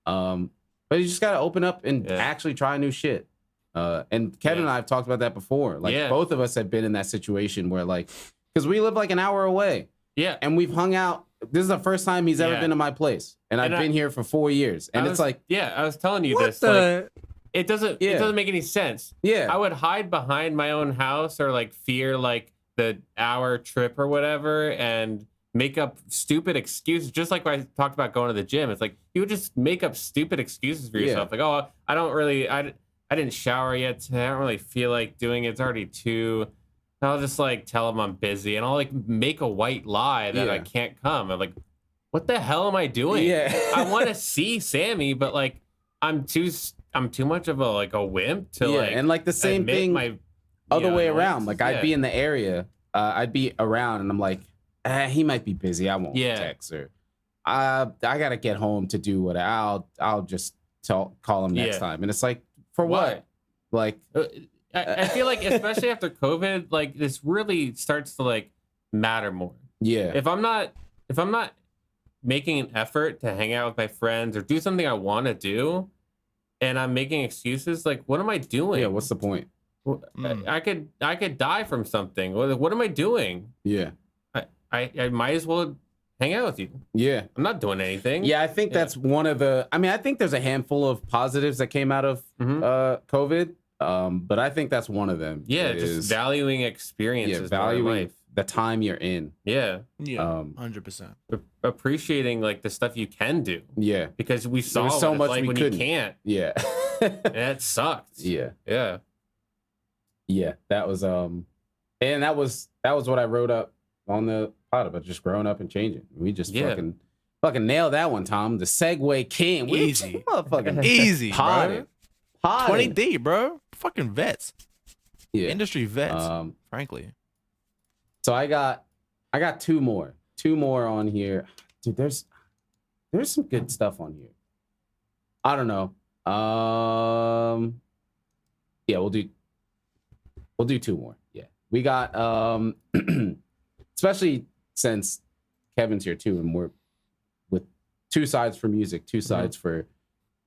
But you just got to open up and actually try new shit. And Kevin and I have talked about that before. Like both of us have been in that situation where like, because we live like an hour away. Yeah. And we've hung out. This is the first time he's ever been to my place. And I've been here for 4 years. And it's like, I was telling you this. Like, it doesn't make any sense. Yeah. I would hide behind my own house or like fear like the hour trip or whatever and make up stupid excuses, just like when I talked about going to the gym. It's like you would just make up stupid excuses for yourself. Like, oh, I didn't shower yet today. I don't really feel like doing it. It's already 2. And I'll just like tell them I'm busy, and I'll like make a white lie that I can't come. I'm like, what the hell am I doing? Yeah. I want to see Sammy, but like I'm too much of a wimp to like. And like the same thing other way around. Like I'd be in the area, I'd be around, and I'm like, he might be busy. I won't text her. I gotta get home to do what I'll just call him next time. And it's like, for what? Like, I feel like especially after COVID, like this really starts to like matter more. Yeah. If I'm not making an effort to hang out with my friends or do something I want to do, and I'm making excuses, like what am I doing? Yeah. What's the point? I could die from something. What am I doing? Yeah. I might as well hang out with you. Yeah. I'm not doing anything. Yeah, I think that's one of the. I mean, I think there's a handful of positives that came out of COVID, but I think that's one of them. Yeah, just valuing experiences. Yeah, valuing the time you're in. Yeah. Yeah. 100%. Appreciating like the stuff you can do. Yeah. Because we saw so much like we when couldn't. you can't. Yeah. And it sucked. Yeah. Yeah. Yeah. That was and that was what I wrote up on the pod about just growing up and changing. We just fucking nailed that one, Tom. The segue king. Easy. Motherfucking Easy, potted. bro. 20D, bro. Fucking vets. Yeah. Industry vets, frankly. So I got 2 more on here. Dude, there's some good stuff on here. I don't know. Yeah, we'll do 2 more. Yeah. We got especially since Kevin's here too, and we're with 2 sides for music, 2 sides for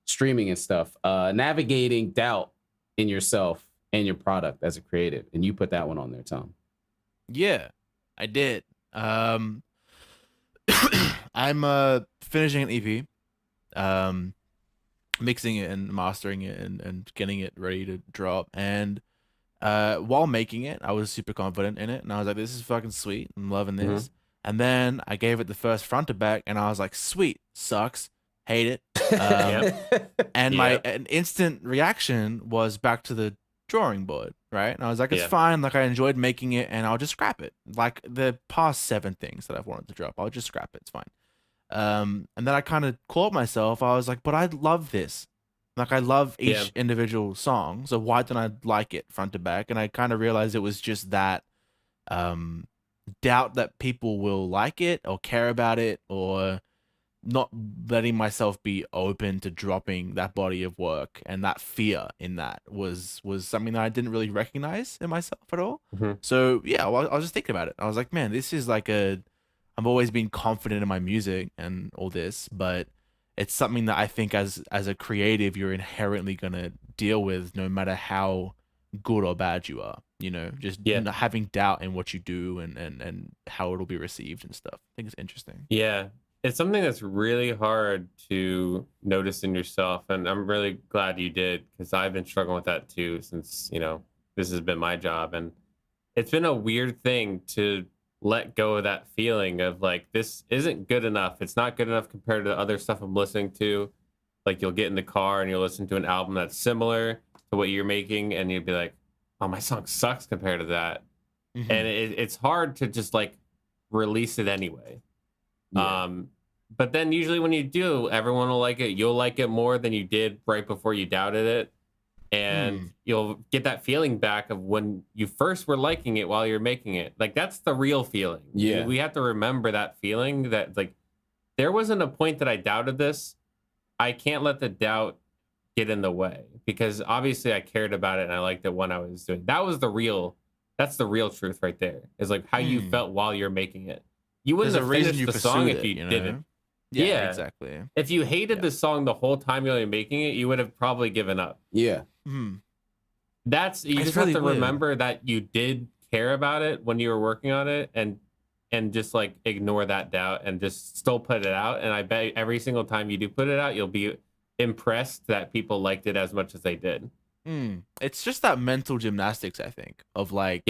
streaming and stuff. Navigating doubt in yourself and your product as a creative. And you put that one on there, Tom. Yeah, I did. I'm finishing an EP, mixing it and mastering it and getting it ready to drop. And while making it, I was super confident in it, and I was like, "This is fucking sweet. I'm loving this." And then I gave it the first front to back, and I was like, "Sweet, sucks, hate it." And my instant reaction was back to the drawing board, right? And I was like, it's fine. Like I enjoyed making it, and I'll just scrap it. Like the past 7 things that I've wanted to drop, I'll just scrap it. It's fine. And then I kind of caught myself. I was like, but I love this. Like I love each individual song, so why don't I like it front to back? And I kind of realized it was just that doubt that people will like it or care about it, or not letting myself be open to dropping that body of work, and that fear in that was something that I didn't really recognize in myself at all. So yeah, I was just thinking about it. I was like, man, this is like I've always been confident in my music and all this, but it's something that I think as a creative you're inherently gonna deal with no matter how good or bad you are. You know, just having doubt in what you do and how it'll be received and stuff. I think it's interesting. Yeah. It's something that's really hard to notice in yourself, and I'm really glad you did, because I've been struggling with that too since, this has been my job, and it's been a weird thing to let go of that feeling of like, this isn't good enough. It's not good enough compared to the other stuff I'm listening to. Like you'll get in the car and you'll listen to an album that's similar to what you're making, and you'll be like, oh, my song sucks compared to that. And it's hard to just like release it anyway. But then usually when you do, everyone will like it. You'll like it more than you did right before you doubted it. And you'll get that feeling back of when you first were liking it while you're making it. Like that's the real feeling. Yeah. We have to remember that feeling that like, there wasn't a point that I doubted this. I can't let the doubt get in the way, because obviously I cared about it and I liked it when I was doing. That's the real truth right there. Is like how you felt while you're making it. You wouldn't have finished the song if you didn't. Yeah, exactly. If you hated the song the whole time you're making it, you would have probably given up. Yeah. Just have to remember that you did care about it when you were working on it, and just like ignore that doubt and just still put it out. And I bet every single time you do put it out, you'll be impressed that people liked it as much as they did. It's just that mental gymnastics, I think, of like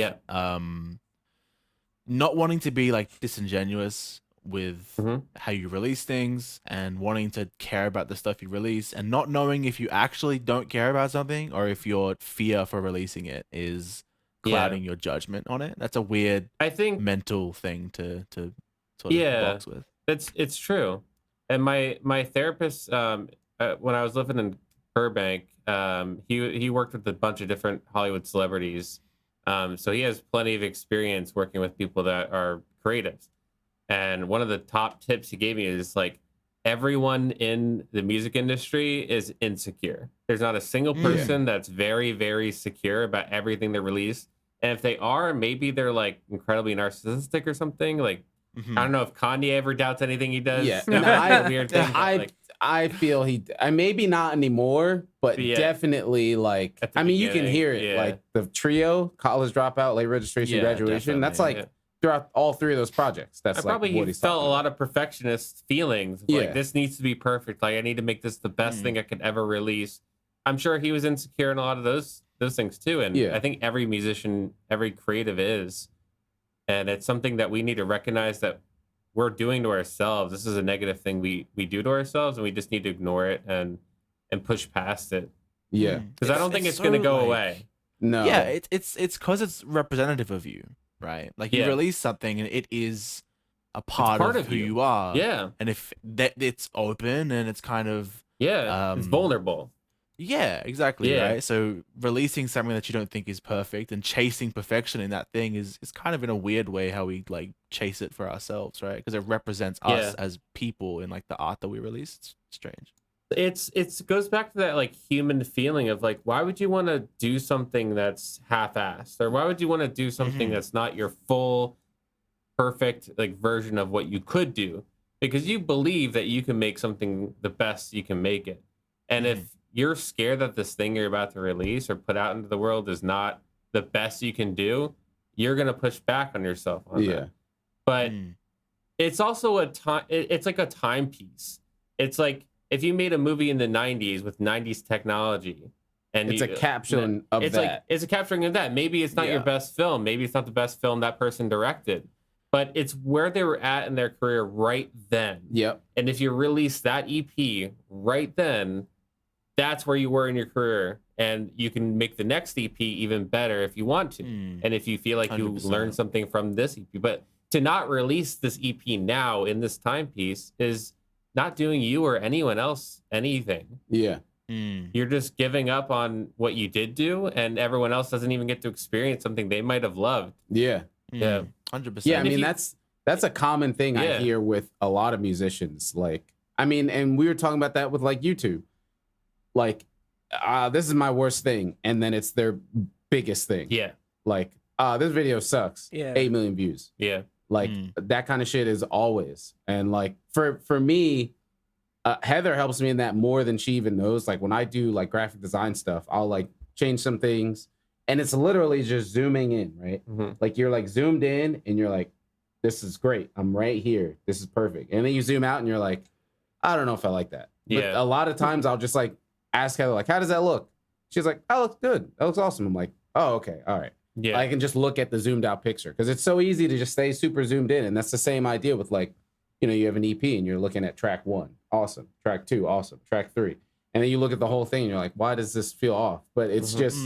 not wanting to be like disingenuous with Mhm. how you release things and wanting to care about the stuff you release and not knowing if you actually don't care about something or if your fear for releasing it is clouding your judgment on it. That's a weird I think mental thing to sort of box with. it's true. And my therapist, when I was living in Burbank, he worked with a bunch of different Hollywood celebrities. So he has plenty of experience working with people that are creatives. And one of the top tips he gave me is like, everyone in the music industry is insecure. There's not a single person that's very, very secure about everything they release. And if they are, maybe they're like incredibly narcissistic or something. Like, I don't know if Kanye ever doubts anything he does. Yeah, That no, might be a weird thing. but, like, I feel maybe not anymore, but Yeah. definitely like At the I mean you can beginning, hear it yeah. like the trio, college dropout, late registration, Yeah, graduation. That's like definitely. throughout all three of those projects. That's I like probably what he's felt a talking lot about. of perfectionist feelings. Yeah. Like, this needs to be perfect. Like, I need to make this the best thing I could ever release. I'm sure he was insecure in a lot of those things too. And Yeah. I think every musician, every creative is. And it's something that we need to recognize that we're doing to ourselves. This is a negative thing we do to ourselves, and we just need to ignore it and push past it. Yeah. Because I don't think it's going to so, go like- away. No. Yeah, it's because it's representative of you, right? Like you Yeah. release something and it is a part, part of, of who you. you are. Yeah. And if that it's open and it's kind of Yeah. It's Um, vulnerable. yeah, exactly, Yeah. right? So releasing something that you don't think is perfect and chasing perfection in that thing is kind of in a weird way how we like chase it for ourselves, right? Because it represents us as people in like the art that we release. It's strange. It's goes back to that like human feeling of like, why would you want to do something that's half-assed, or why would you want to do something that's not your full perfect like version of what you could do, because you believe that you can make something the best you can make it. And if you're scared that this thing you're about to release or put out into the world is not the best you can do, you're going to push back on yourself on that. But it's also a time, it's like a timepiece. It's like if you made a movie in the 90s with 90s technology, and It's a caption of it's that. like it's a capturing of that. Maybe it's not your best film. Maybe it's not the best film that person directed, but it's where they were at in their career right then. Yep. And if you release that EP right then, that's where you were in your career, and you can make the next EP even better if you want to. And if you feel like you 100%. learned something from this EP, but to not release this EP now in this timepiece is not doing you or anyone else anything. Yeah. You're just giving up on what you did do, and everyone else doesn't even get to experience something they might have loved. Yeah. Yeah. 100%. Yeah, I if mean you- that's a common thing I Yeah. hear with a lot of musicians. Like, I mean, and we were talking about that with like YouTube. Like, this is my worst thing, and then it's their biggest thing. Yeah. Like, this video sucks. Yeah. 8 million views. Yeah. Like that kind of shit is always. And like for me, Heather helps me in that more than she even knows. Like when I do like graphic design stuff, I'll like change some things, and it's literally just zooming in, right? Like you're like zoomed in, and you're like, this is great. I'm right here. This is perfect. And then you zoom out, and you're like, I don't know if I like that. But Yeah. a lot of times I'll just like ask Heather, like, how does that look? She's like, oh, it looks good. That looks awesome. I'm like, oh, okay, all right. Yeah. I can just look at the zoomed out picture because it's so easy to just stay super zoomed in. And that's the same idea with like, you know, you have an EP and you're looking at track 1, awesome. Track 2, awesome. Track 3. And then you look at the whole thing and you're like, why does this feel off? But it's just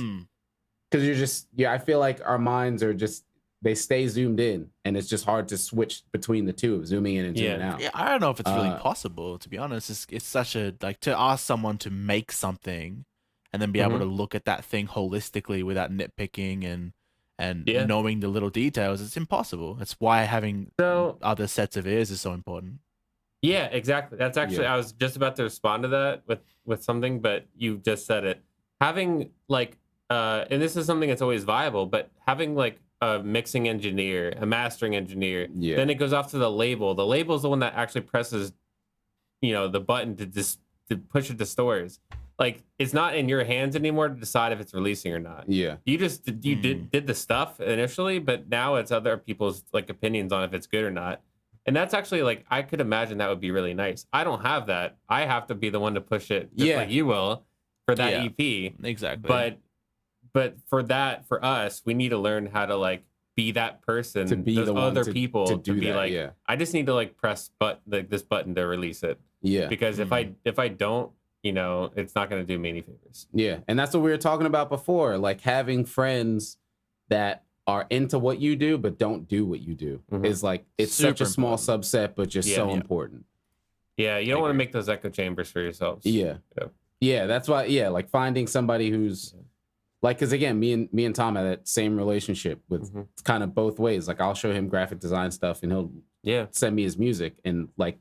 because you're just, I feel like our minds are just, they stay zoomed in, and it's just hard to switch between the two of zooming in and zooming out. Yeah, I don't know if it's really possible, to be honest. It's such a, like, to ask someone to make something and then be able to look at that thing holistically without nitpicking and knowing the little details, it's impossible. That's why having other sets of ears is so important. Yeah, exactly. That's actually, I was just about to respond to that with something, but you just said it. Having like, and this is something that's always viable, but having like a mixing engineer, a mastering engineer, then it goes off to the label. The label is the one that actually presses, you know, the button to push it to stores. Like, it's not in your hands anymore to decide if it's releasing or not. Yeah. You just did the stuff initially, but now it's other people's like opinions on if it's good or not. And that's actually like, I could imagine that would be really nice. I don't have that. I have to be the one to push it, just like you will for that EP. Exactly. But for that, for us, we need to learn how to like be that person To be those the one other to people do to be that, like, yeah. I just need to like press this button to release it. Yeah. Because if I don't, you know, it's not going to do me any favors. Yeah. And that's what we were talking about before. Like having friends that are into what you do, but don't do what you do is like, it's such a Super small important. subset, but just so important. Yeah. You don't want to make those echo chambers for yourselves. Yeah. Yeah. That's why, like finding somebody who's like, cause again, me and Tom had that same relationship with kind of both ways. Like I'll show him graphic design stuff and he'll send me his music, and like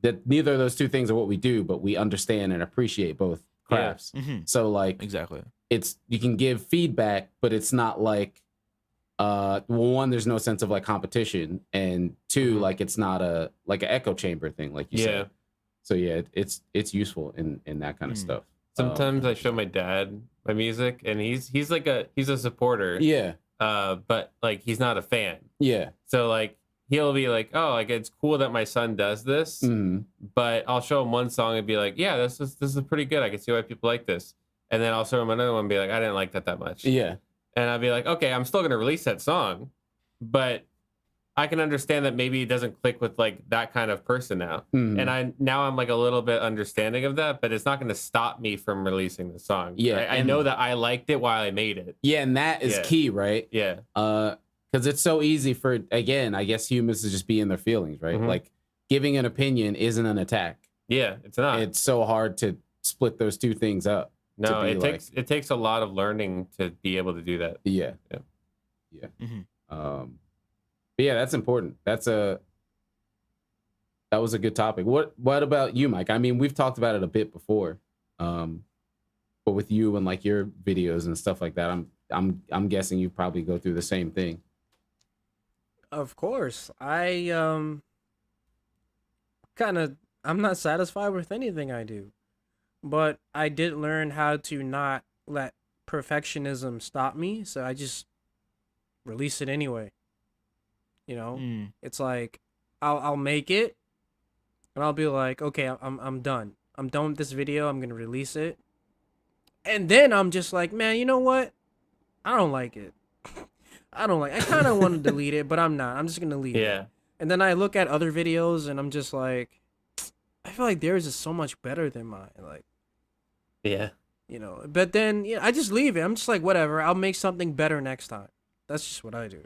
that neither of those two things are what we do, but we understand and appreciate both crafts. So like Exactly. it's, you can give feedback, but it's not like well, one, there's no sense of like competition, and two, like it's not a like an echo chamber thing, like you said. So yeah, it's useful in that kind of stuff. Sometimes I show my dad my music, and he's a supporter. Yeah. But like he's not a fan. Yeah. So like he'll be like, oh, like it's cool that my son does this, but I'll show him one song and be like, yeah, this is pretty good. I can see why people like this. And then I'll show him another one and be like, I didn't like that much. Yeah. And I'll be like, okay, I'm still gonna release that song, but I can understand that maybe it doesn't click with like that kind of person now. And I'm like a little bit understanding of that, but it's not going to stop me from releasing the song. Yeah. I know that I liked it while I made it. Yeah. And that is key, right? Yeah. Because it's so easy for, again, I guess humans to just be in their feelings, right? Like giving an opinion isn't an attack. Yeah, it's not. It's so hard to split those two things up. No, it takes a lot of learning to be able to do that. Yeah. But yeah, that's important. That was a good topic. What about you, Mike? I mean, we've talked about it a bit before, but with you and like your videos and stuff like that, I'm guessing you probably go through the same thing. Of course, I'm not satisfied with anything I do, but I did learn how to not let perfectionism stop me. So I just release it anyway. You know, it's like I'll make it, and I'll be like, okay, I'm done. I'm done with this video. I'm gonna release it, and then I'm just like, man, you know what? I don't like it. I kind of want to delete it, but I'm not. I'm just gonna leave it. And then I look at other videos, and I'm just like, I feel like theirs is so much better than mine. Like, you know. But then I just leave it. I'm just like, whatever. I'll make something better next time. That's just what I do.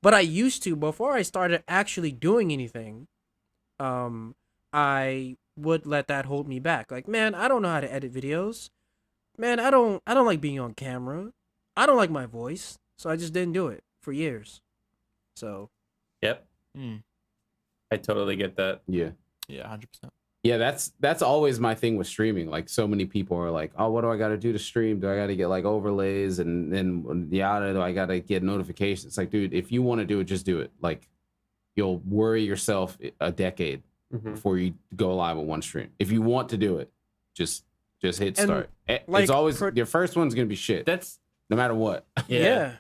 But I used to, before I started actually doing anything, I would let that hold me back. Like, man, I don't know how to edit videos. Man, I don't like being on camera. I don't like my voice. So I just didn't do it for years. So. Yep. I totally get that. Yeah. Yeah, 100%. Yeah, that's always my thing with streaming. Like so many people are like, oh, what do I got to do to stream? Do I got to get like overlays and then do I got to get notifications? It's like, dude, if you want to do it, just do it. Like you'll worry yourself a decade before you go live with one stream. If you want to do it, just hit start. Like, it's always your first one's going to be shit. That's no matter what. Yeah.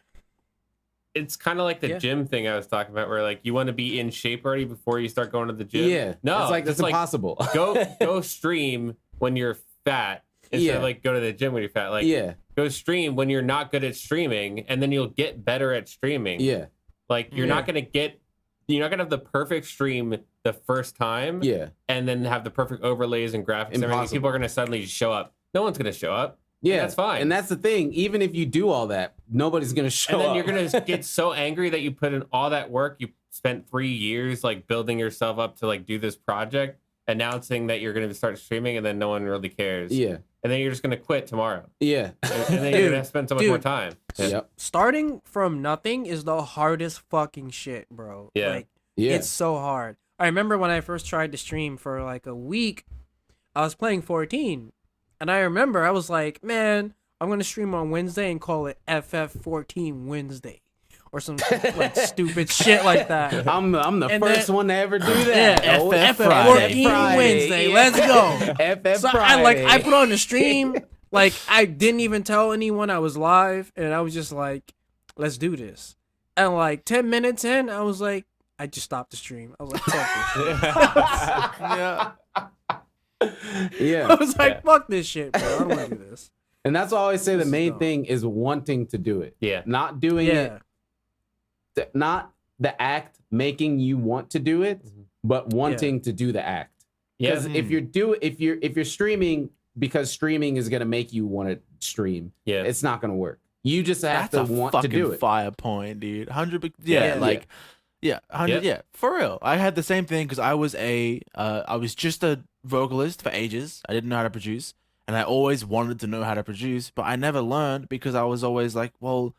It's kind of like the gym thing I was talking about, where like you want to be in shape already before you start going to the gym. Yeah, no, it's like that's impossible. Go stream when you're fat instead of like go to the gym when you're fat. Like go stream when you're not good at streaming, and then you'll get better at streaming. Yeah, like you're not gonna have the perfect stream the first time. Yeah, and then have the perfect overlays and graphics. And everything. People are gonna suddenly just show up. No one's gonna show up. Yeah, that's fine. And that's the thing. Even if you do all that, nobody's going to show up. And then you're going to get so angry that you put in all that work. You spent 3 years like building yourself up to like do this project, announcing that you're going to start streaming, and then no one really cares. Yeah. And then you're just going to quit tomorrow. Yeah. And then you're going to spend so much more time. Yep. Starting from nothing is the hardest fucking shit, bro. Yeah. Like, it's so hard. I remember when I first tried to stream for like a week, I was playing 14. And I remember I was like, man, I'm going to stream on Wednesday and call it FF14 Wednesday. Or some like stupid shit like that. I'm the first one to ever do that. Yeah, FF14 Wednesday. Let's go. FF so Friday. I put on the stream. Like, I didn't even tell anyone I was live. And I was just like, let's do this. And like 10 minutes in, I was like, I just stopped the stream. I was like, fuck this shit. Yeah. I was like, fuck this shit, bro. I don't want to do this. And that's why I always say the This is main dumb. thing is wanting to do it. Yeah. Not doing Yeah. it, not the act making you want to do it, but wanting to do the act. Yeah. Because if you're streaming because streaming is gonna make you want to stream, Yeah. it's not gonna work. You just have That's to a want to fucking do it. fire point, dude. 100. Yeah. Like, yeah, 100. Yeah. Yeah, for real. I had the same thing because I was just a vocalist for ages. I didn't know how to produce, and I always wanted to know how to produce, but I never learned because I was always like, well,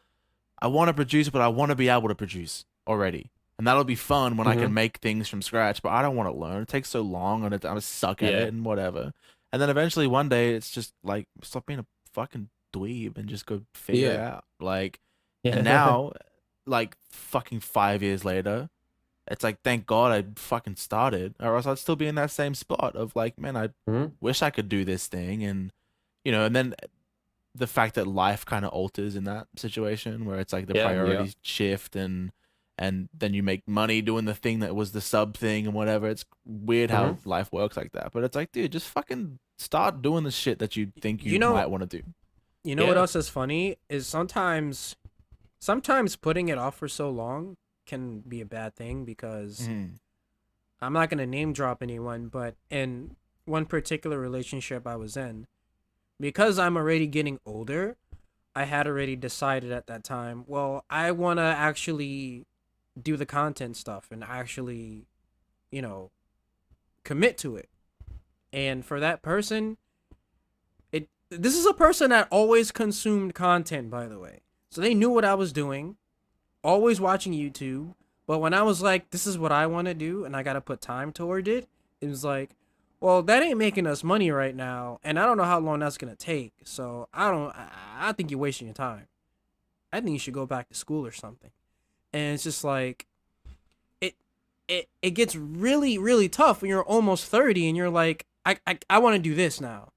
I want to produce, but I want to be able to produce already. And that'll be fun when I can make things from scratch, but I don't want to learn. It takes so long and I just suck at Yeah. it and whatever. And then eventually one day it's just like, stop being a fucking dweeb and just go figure it out. Like, and now, like fucking 5 years later, it's like, thank God I fucking started, or else I'd still be in that same spot of like, man, I wish I could do this thing. And, you know, and then the fact that life kind of alters in that situation where it's like the priorities shift and then you make money doing the thing that was the sub thing and whatever. It's weird how life works like that. But it's like, dude, just fucking start doing the shit that you think you might want to do. You know what else is funny is sometimes putting it off for so long can be a bad thing because I'm not gonna name drop anyone, but in one particular relationship I was in, because I'm already getting older, I had already decided at that time, well, I want to actually do the content stuff and actually, you know, commit to it. And for that person, this is a person that always consumed content, by the way. So they knew what I was doing, always watching YouTube. But when I was like, this is what I want to do and I got to put time toward it, it was like, well, that ain't making us money right now. And I don't know how long that's going to take. So I think you're wasting your time. I think you should go back to school or something. And it's just like, it gets really, really tough when you're almost 30 and you're like, I want to do this now.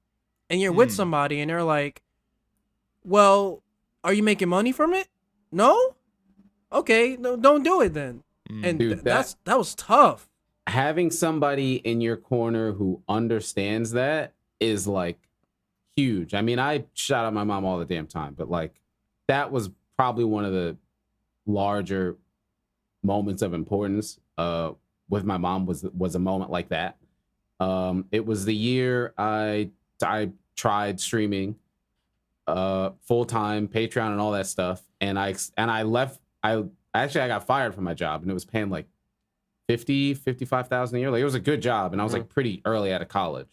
And you're with somebody and they're like, well, are you making money from it? No? Okay, no, don't do it then. And Dude, that was tough. Having somebody in your corner who understands that is like huge. I mean, I shout out my mom all the damn time, but like that was probably one of the larger moments of importance with my mom was a moment like that. It was the year I tried streaming full time, Patreon and all that stuff, and I left. I got fired from my job, and it was paying like $55,000 a year. Like it was a good job, and I was like pretty early out of college.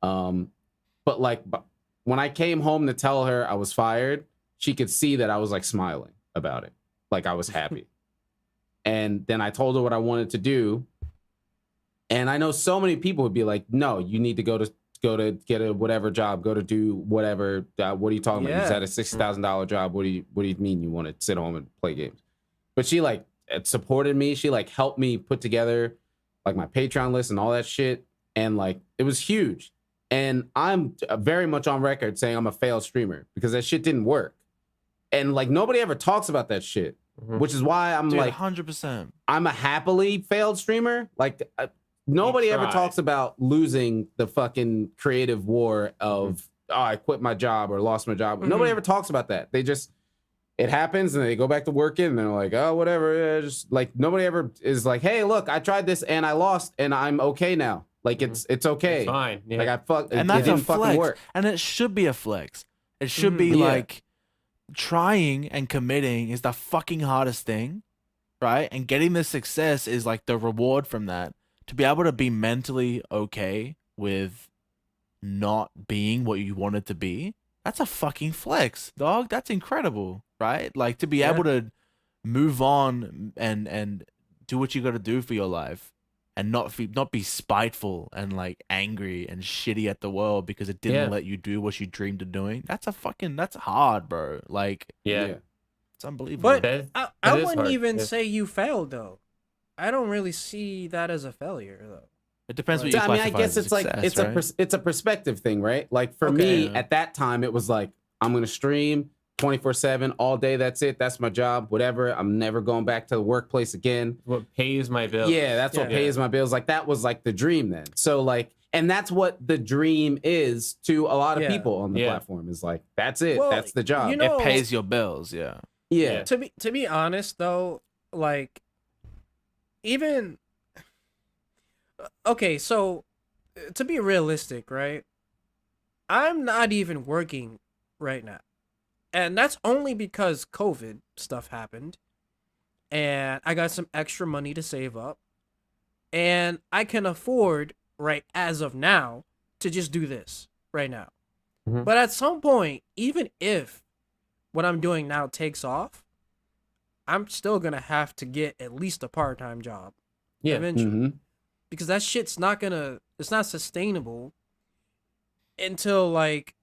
But like when I came home to tell her I was fired, she could see that I was like smiling about it, like I was happy. And then I told her what I wanted to do, and I know so many people would be like, "No, you need to go to get a whatever job, go to do whatever. What are you talking about? Is that a $60,000 job? What do you mean you want to sit home and play games?" But she like supported me. She like helped me put together like my Patreon list and all that shit, and like it was huge. And I'm very much on record saying I'm a failed streamer because that shit didn't work, and like nobody ever talks about that shit, which is why I'm like 100%. I'm a happily failed streamer. Like nobody ever talks about losing the fucking creative war of I quit my job or lost my job. Nobody ever talks about that. They just it happens and they go back to working and they're like, oh, whatever. Just like nobody ever is like, hey, look, I tried this and I lost and I'm okay now. Like it's okay. It's fine. Yeah. Like I fucked And it that's a didn't fucking flex. work. And it should be a flex. It should be like trying and committing is the fucking hardest thing, right? And getting the success is like the reward from that. To be able to be mentally okay with not being what you wanted to be, that's a fucking flex, dog. That's incredible, right? Like to be able to move on and do what you got to do for your life and not be spiteful and like angry and shitty at the world because it didn't let you do what you dreamed of doing. That's hard, bro. Like it's unbelievable. But I wouldn't even say you failed though. I don't really see that as a failure though. It depends what you I mean, I classify guess as it's like success, it's a perspective thing, right? Like for me at that time, it was like I'm gonna stream 24/7 all day. That's it. That's my job. Whatever. I'm never going back to the workplace again. What pays my bills? Yeah, that's what pays my bills. Like that was like the dream then. So like, And that's what the dream is to a lot of Yeah. people on the Yeah. platform. Is like, that's it. Well, That's the job. you know- It pays your bills. Yeah. yeah. To be honest though, like even okay, so to be realistic, right? I'm not even working right now. And that's only because COVID stuff happened and I got some extra money to save up and I can afford right as of now to just do this right now. Mhm. But at some point, even if what I'm doing now takes off, I'm still gonna have to get at least a part-time job Yeah. eventually hmm because that shit's not it's not sustainable until like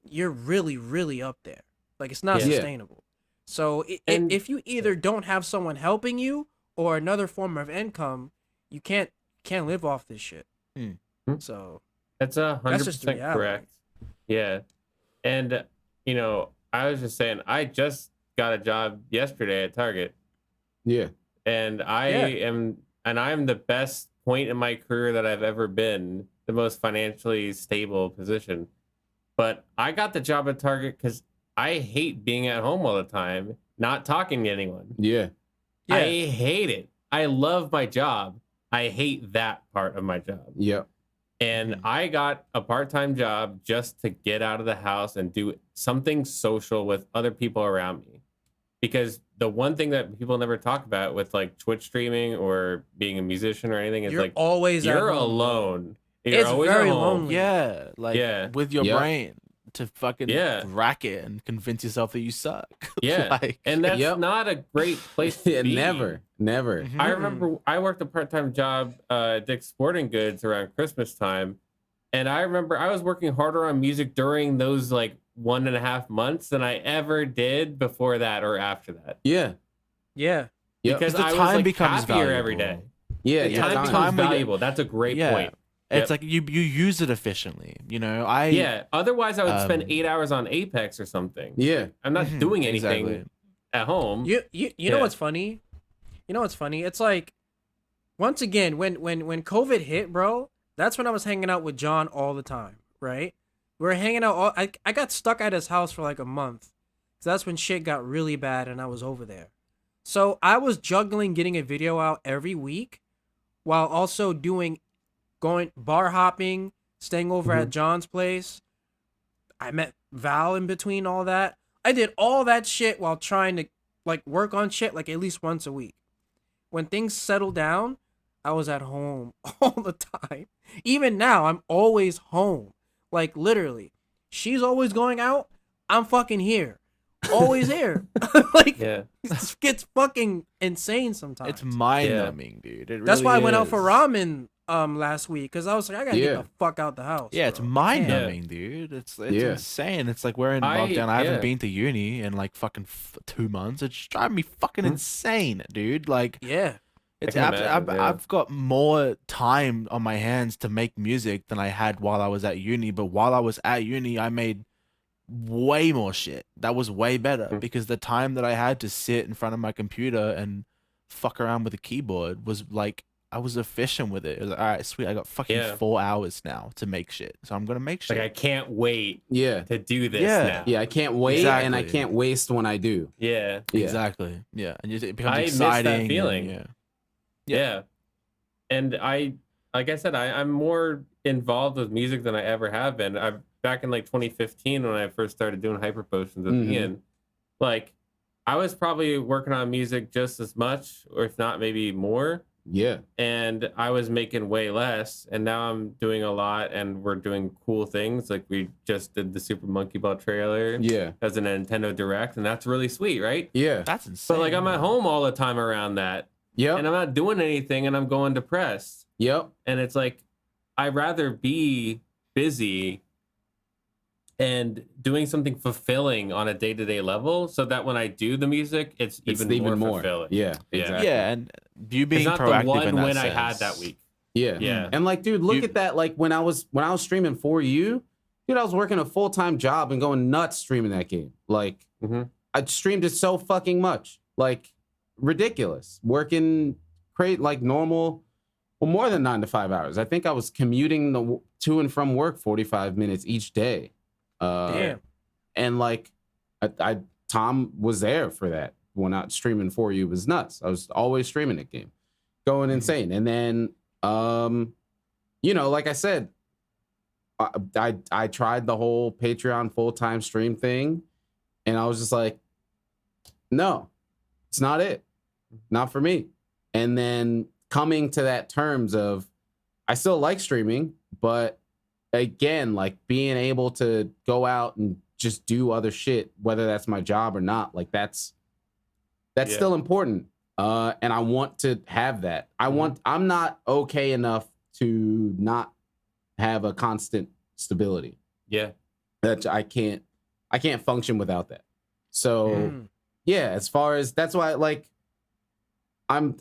you're really really up there. Like it's not Yeah. sustainable. So And- if you either don't have someone helping you or another form of income, you can't live off this shit. Hmm. So That's That's just the 100% reality. correct. Yeah. And, you know, I was just saying, I just got a job yesterday at Target, Yeah. and I'm the best point in my career that I've ever been, the most financially stable position. But I got the job at Target because I hate being at home all the time, not talking to anyone. Yeah. yeah, I hate it. I love my job. I hate that part of my job. Yep. And I got a part-time job just to get out of the house and do something social with other people around me. Because the one thing that people never talk about with like Twitch streaming or being a musician or anything is you're like always at you're home. alone. You're It's always very at home. lonely. Yeah. Like Yeah. with your Yep. brain to fucking Yeah. rack it and convince yourself that you suck. Yeah. Like, And that's Yep. not a great place to Yeah, be. never. Mhm. I remember I worked a part-time job at Dick's Sporting Goods around Christmas time. And I remember I was working harder on music during those like 1.5 months than I ever did before that or after that. Yeah. Yeah. Yep. Because the I was time like becomes happier every day. valuable. Yeah. The Yeah. time time. becomes Time we get- valuable. That's a great Yeah. point. It's Yep. like you use it efficiently. You know, Yeah. Otherwise, I would spend Um, 8 hours on Apex or something. Yeah. I'm not Mhm, doing anything exactly. at home. You know Yeah. what's funny? You know what's funny? It's like once again when COVID hit, bro, that's when I was hanging out with John all the time, right? We were hanging out all I got stuck at his house for like a month. So that's when shit got really bad and I was over there. So I was juggling getting a video out every week while also going bar hopping, staying over at John's place. I met Val in between all that. I did all that shit while trying to like work on shit like at least once a week. When things settled down, I was at home all the time. Even now, I'm always home. Like literally. She's always going out. I'm fucking here. Always here. Like Yeah. it gets fucking insane sometimes. It's mind numbing, dude. It That's really why I went out is. for ramen last week because I was like, I gotta Yeah. get the fuck out the house. Yeah, it's bro. mind Yeah. numbing, dude. It's Yeah. insane. It's like we're in I- lockdown. I yeah. haven't been to uni in like fucking 2 months. It's driving me fucking insane, dude. Like Yeah. it's can imagine, yeah. I've got more time on my hands to make music than I had while I was at uni. But while I was at uni, I made way more shit. That was way better because the time that I had to sit in front of my computer and fuck around with a keyboard was like I was efficient with it. It was like, all right, sweet. I got fucking Yeah. 4 hours now to make shit, so I'm gonna make shit. Like I can't wait Yeah. to do this Yeah. now. Yeah. I can't wait, and I Exactly. can't waste when I do. Yeah. Yeah. Exactly. Yeah, and it becomes I miss that exciting. and- feeling. yeah. Yeah. And like I said, I'm more involved with music than I ever have been. I back in like 2015 when I first started doing HyperPotions at Mhm. the end. Like I was probably working on music just as much, or if not maybe more. Yeah. And I was making way less. And now I'm doing a lot and we're doing cool things. Like we just did the Super Monkey Ball trailer Yeah. as a Nintendo Direct, and that's really sweet, right? Yeah. That's insane. But like I'm at home all the time around that. Yep. And I'm not doing anything and I'm going depressed. Yep. And it's like I'd rather be busy and doing something fulfilling on a day-to-day level so that when I do the music, it's even more fulfilling. Yeah. Yeah. Exactly. Yeah, and you being It's not proactive the one in that win I had sense. that week. Yeah. Yeah. And like, dude, look You- at that. Like when I was streaming for you, dude, I was working a full-time job and going nuts streaming that game. Like Mhm. I streamed it so fucking much. Like ridiculous. Working like normal well, more than 9 to 5 hours. I think I was commuting to and from work 45 minutes each day. Damn. And like, Tom was there for that. When not streaming for you was nuts. I was always streaming that game, going insane. And then, you know, like I said, I tried the whole Patreon full-time stream thing, and I was just like, no, it's not it, not for me. And then coming to that terms of, I still like streaming, but again, like being able to go out and just do other shit, whether that's my job or not, like that's still important. And I want to have that. I'm not okay enough to not have a constant stability. Yeah. That I can't function without that. So yeah, as far as that's why, like, I'm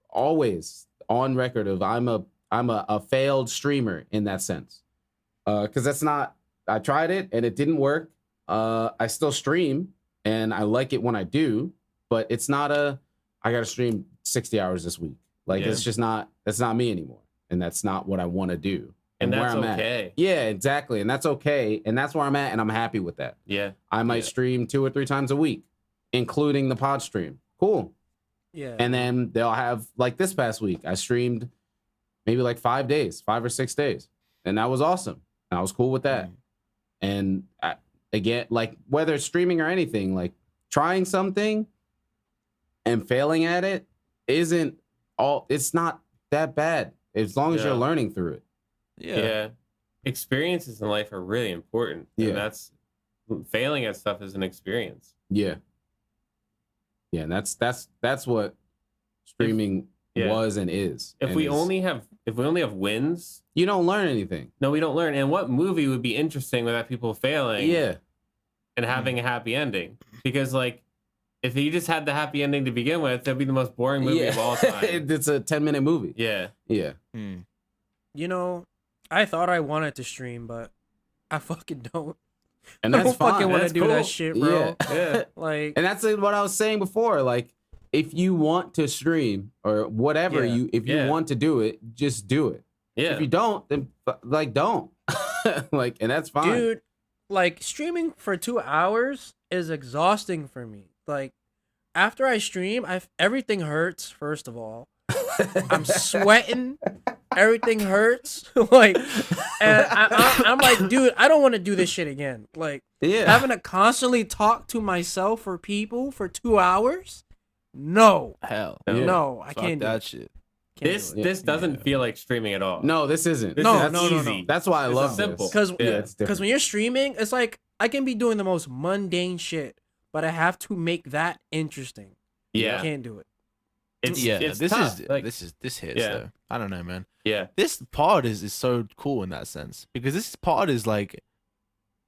always on record of I'm a failed streamer in that sense. Because that's not, I tried it and it didn't work. I still stream and I like it when I do, but it's not I gotta stream 60 hours this week. Like it's just not, that's not me anymore. And that's not what I want to do. And where that's I'm okay. at. Yeah, exactly. And that's okay. And that's where I'm at. And I'm happy with that. Yeah. I might stream 2 or 3 times a week, including the pod stream. Cool. Yeah. And then they'll have, like this past week, I streamed maybe like 5 days, 5 or 6 days. And that was awesome. And I was cool with that. And again, like whether it's streaming or anything, like trying something and failing at it isn't all, it's not that bad as long as you're learning through it. Yeah. Experiences in life are really important. Yeah. And that's, failing at stuff is an experience. Yeah. Yeah, and that's what streaming was and is. If we only have wins, you don't learn anything. No, we don't learn. And what movie would be interesting without people failing? Yeah. And having a happy ending? Because like, if you just had the happy ending to begin with, that'd be the most boring movie of all time. It's a 10-minute movie. Yeah. Yeah. You know, I thought I wanted to stream, but I fucking don't. And I that's don't fucking fine. want to That's do cool. that shit, bro. Yeah. Like, and that's what I was saying before. Like, if you want to stream or whatever if you want to do it, just do it. Yeah. If you don't, then like don't. Like, and that's fine. dude, like streaming for 2 hours is exhausting for me. Like, after I stream, everything hurts. First of all, I'm sweating. Everything hurts. Like, and I'm like, dude, I don't want to do this shit again. Like, having to constantly talk to myself for people for 2 hours. No, Hell, no, I fuck can't do that it. shit. This doesn't feel like streaming at all. No, this isn't. That's easy. easy. That's why I This love is simple. this. Because when you're streaming, it's like I can be doing the most mundane shit, but I have to make that interesting. Yeah. I can't do it. It's this tough. is like, this hits Yeah. though. I don't know, man. yeah. This pod is so cool in that sense because this pod is like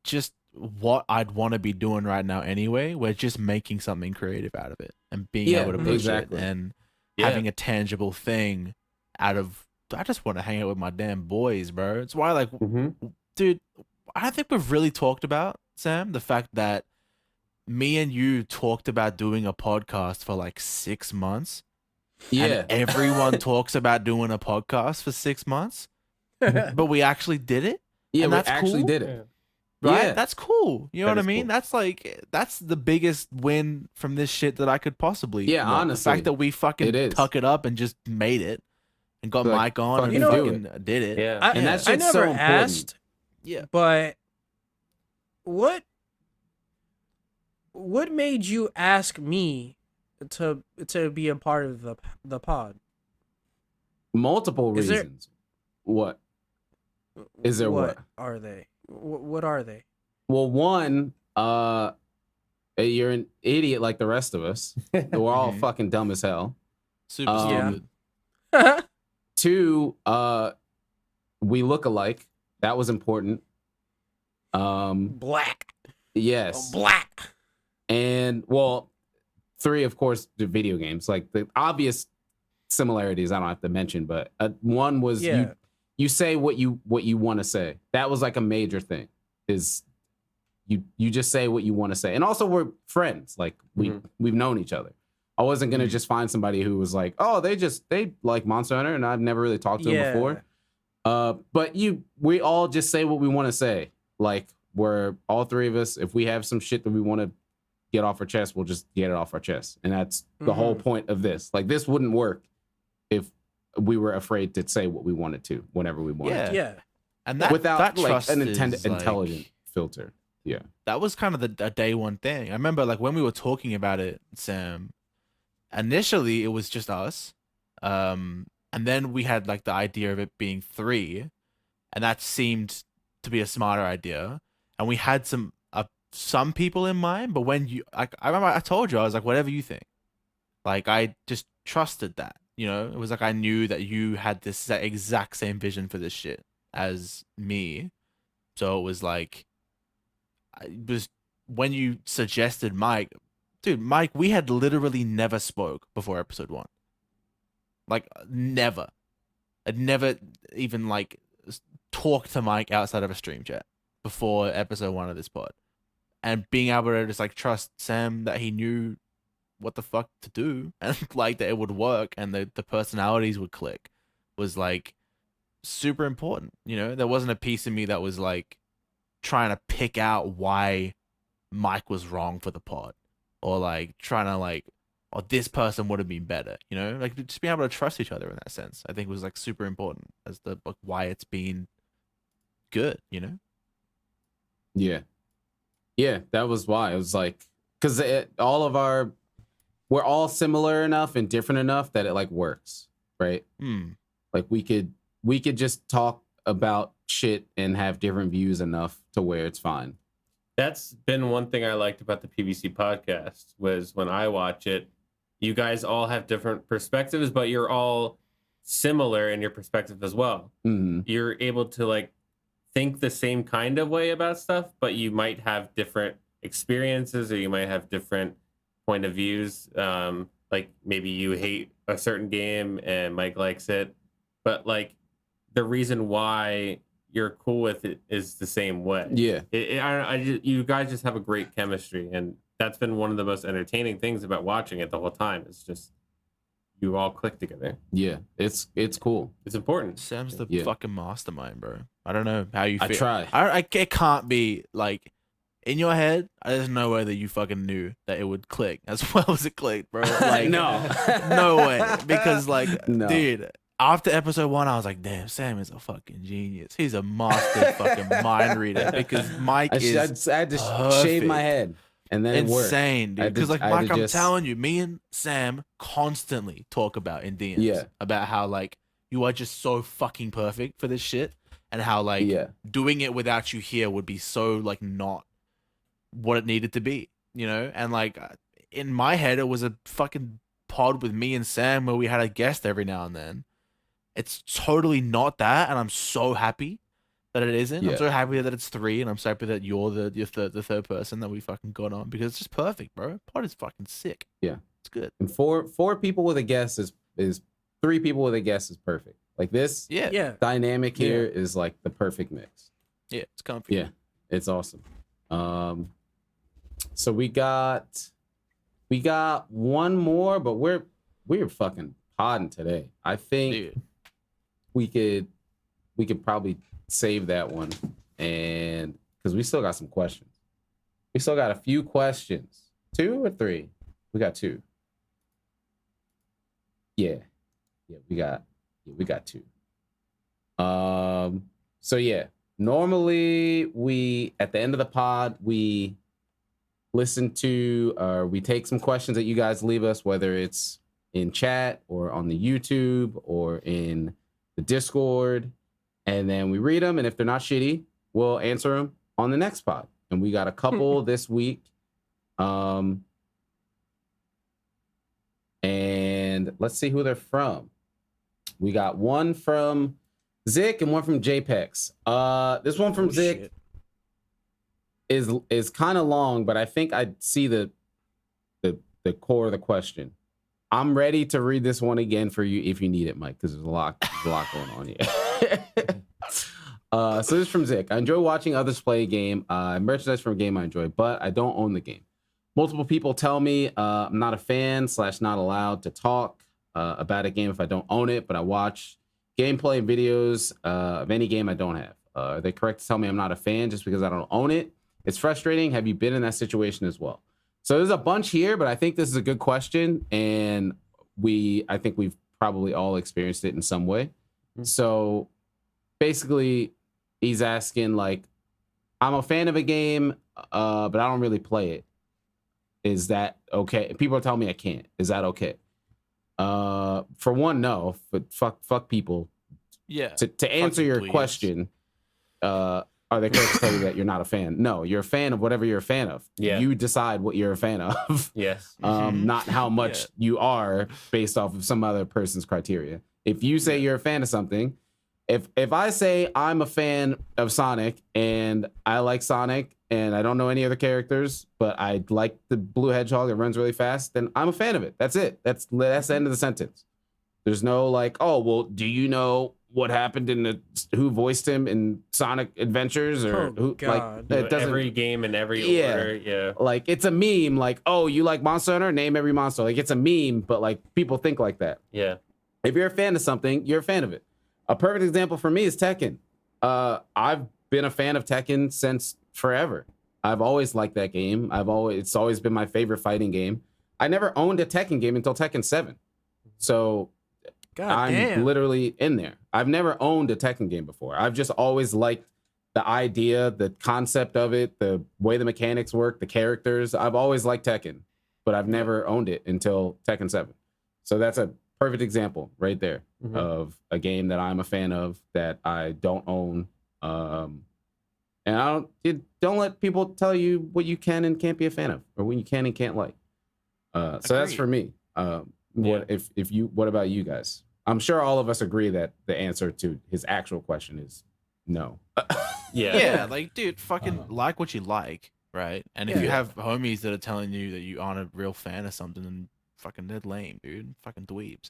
just what I'd want to be doing right now anyway. We're just making something creative out of it and being able to push exactly. it and Yeah. having a tangible thing out of. I just want to hang out with my damn boys, bro. It's why, like, dude, I don't think we've really talked about, Sam, the fact that me and you talked about doing a podcast for like 6 months. Yeah. And everyone talks about doing a podcast for 6 months, but we actually did it. Yeah, and we that's actually cool. did it. Right? Yeah. That's cool. You know That what I is mean? cool. That's like, that's the biggest win from this shit that I could possibly. Yeah, want. honestly, The fact that we fucking it is. tuck it up and just made it and got Like, mic on and fucking fucking did it. Yeah. And that I shit's never so important. asked. Yeah. But what made you ask me to be a part of the pod? Multiple Is there- reasons. What? Is there what? Are they? What are they? Well, one, you're an idiot like the rest of us. We're all fucking dumb as hell. Super Um, stupid. 2, we look alike. That was important. Black. Yes. Black. And well, 3, of course, the video games. Like the obvious similarities I don't have to mention, but one was you say what you want to say. That was like a major thing. Is you just say what you want to say. And also we're friends. Like we've known each other. I wasn't gonna just find somebody who was like, oh, they like Monster Hunter, and I've never really talked to them before. But we all just say what we want to say. Like, we're all three of us. If we have some shit that we want to get off our chest, we'll just get it off our chest, and that's the whole point of this. Like, this wouldn't work if we were afraid to say what we wanted to whenever we wanted. Yeah. And that without that like trust an is, intelligent like, filter. Yeah. that was kind of a day one thing. I remember like when we were talking about it, Sam, initially it was just us. And then we had like the idea of it being 3, and that seemed to be a smarter idea. And we had some people in mind, but when you like, I remember I told you, I was like, whatever you think. Like, I just trusted that, you know? It was like I knew that you had this exact same vision for this shit as me. So it was like, it was when you suggested Mike, dude, Mike, we had literally never spoke before episode 1. Like, never. I'd never even like talked to Mike outside of a stream chat before episode 1 of this pod. And being able to just like trust Sam that he knew what the fuck to do and like that it would work and the personalities would click was like super important. You know, there wasn't a piece of me that was like trying to pick out why Mike was wrong for the pod, or like trying to like, oh, this person would have been better, you know, like just being able to trust each other in that sense, I think was like super important as the like why it's been good, you know? Yeah, that was why. It was like, because we're all similar enough and different enough that it like works, right? Like we could just talk about shit and have different views enough to where it's fine. That's been one thing I liked about the PVC podcast was when I watch it, you guys all have different perspectives, but you're all similar in your perspective as well. You're able to like think the same kind of way about stuff, but you might have different experiences, or you might have different point of views. Like maybe you hate a certain game and Mike likes it, but like the reason why you're cool with it is the same way. Yeah. You guys just have a great chemistry, and that's been one of the most entertaining things about watching it the whole time. It's just you all click together. Yeah, it's cool. It's important. Sam's the fucking mastermind, bro. I don't know how you feel. I try. It can't be like in your head. There's no way that you fucking knew that it would click as well as it clicked, bro. Like, no way. Because like, dude, after episode 1, I was like, damn, Sam is a fucking genius. He's a master fucking mind reader. Because Mike I had to shave my head. And then insane, dude. Because like Mike, I'm telling you, me and Sam constantly talk about in DMs about how like you are just so fucking perfect for this shit, and how like doing it without you here would be so like not what it needed to be, you know? And like in my head, it was a fucking pod with me and Sam where we had a guest every now and then. It's totally not that, and I'm so happy that it isn't. I'm so happy that it's 3, and I'm so happy that you're the third person that we fucking got on, because it's just perfect, bro. Pod is fucking sick. Yeah, it's good. And four people with a guest is 3 people with a guest is perfect. Like this, dynamic here is like the perfect mix. Yeah, it's comfy. Yeah, it's awesome. So we got one more, but we're fucking podding today. I think we could probably save that one, and because we still got some questions. We still got a few questions. 2 or 3? We got 2. Yeah, we got 2. So yeah, normally we at the end of the pod we listen to we take some questions that you guys leave us, whether it's in chat or on the YouTube or in the Discord, and then we read them, and if they're not shitty, we'll answer them on the next pod. And we got a couple this week. And let's see who they're from. We got one from Zick and one from JPEX. This one from Zick is kind of long, but I think I see the core of the question. I'm ready to read this one again for you if you need it, Mike, because there's a lot going on here. So this is from Zick. I enjoy watching others play a game. Merchandise from a game I enjoy, but I don't own the game. multiple people tell me I'm not a fan / not allowed to talk about a game if I don't own it, but I watch gameplay and videos of any game I don't have. Are they correct to tell me I'm not a fan just because I don't own it? It's frustrating. Have you been in that situation as well? So there's a bunch here, but I think this is a good question, and I think we've probably all experienced it in some way. So basically, he's asking like, I'm a fan of a game, but I don't really play it. Is that okay? People are telling me I can't. Is that okay? For one, no. But fuck people. Yeah. To answer your please. question, are they correct to tell you that you're not a fan? No, you're a fan of whatever you're a fan of. Yeah. You decide what you're a fan of. Yes. Not how much you are based off of some other person's criteria. If you say you're a fan of something, if I say I'm a fan of Sonic and I like Sonic and I don't know any other characters, but I like the blue hedgehog that runs really fast, then I'm a fan of it. That's it. That's the end of the sentence. There's no like, oh, well, do you know what happened who voiced him in Sonic Adventures or who God. like it doesn't every game in every order. Yeah. like it's a meme like, oh, you like Monster Hunter, name every monster. Like it's a meme, but like people think like that. Yeah. If you're a fan of something, you're a fan of it. A perfect example for me is Tekken. I've been a fan of Tekken since forever. I've always liked that game. It's always been my favorite fighting game. I never owned a Tekken game until Tekken 7. So God I'm damn. literally in there. I've never owned a Tekken game before. I've just always liked the idea, the concept of it, the way the mechanics work, the characters. I've always liked Tekken, but I've never owned it until Tekken 7. So that's a perfect example right there of a game that I'm a fan of that I don't own. And don't let people tell you what you can and can't be a fan of, or what you can and can't like. So that's for me. What about you guys? I'm sure all of us agree that the answer to his actual question is no. Yeah, like, dude, fucking like what you like, right? And if you have homies that are telling you that you aren't a real fan of something, then fucking dead lame, dude. Fucking dweebs.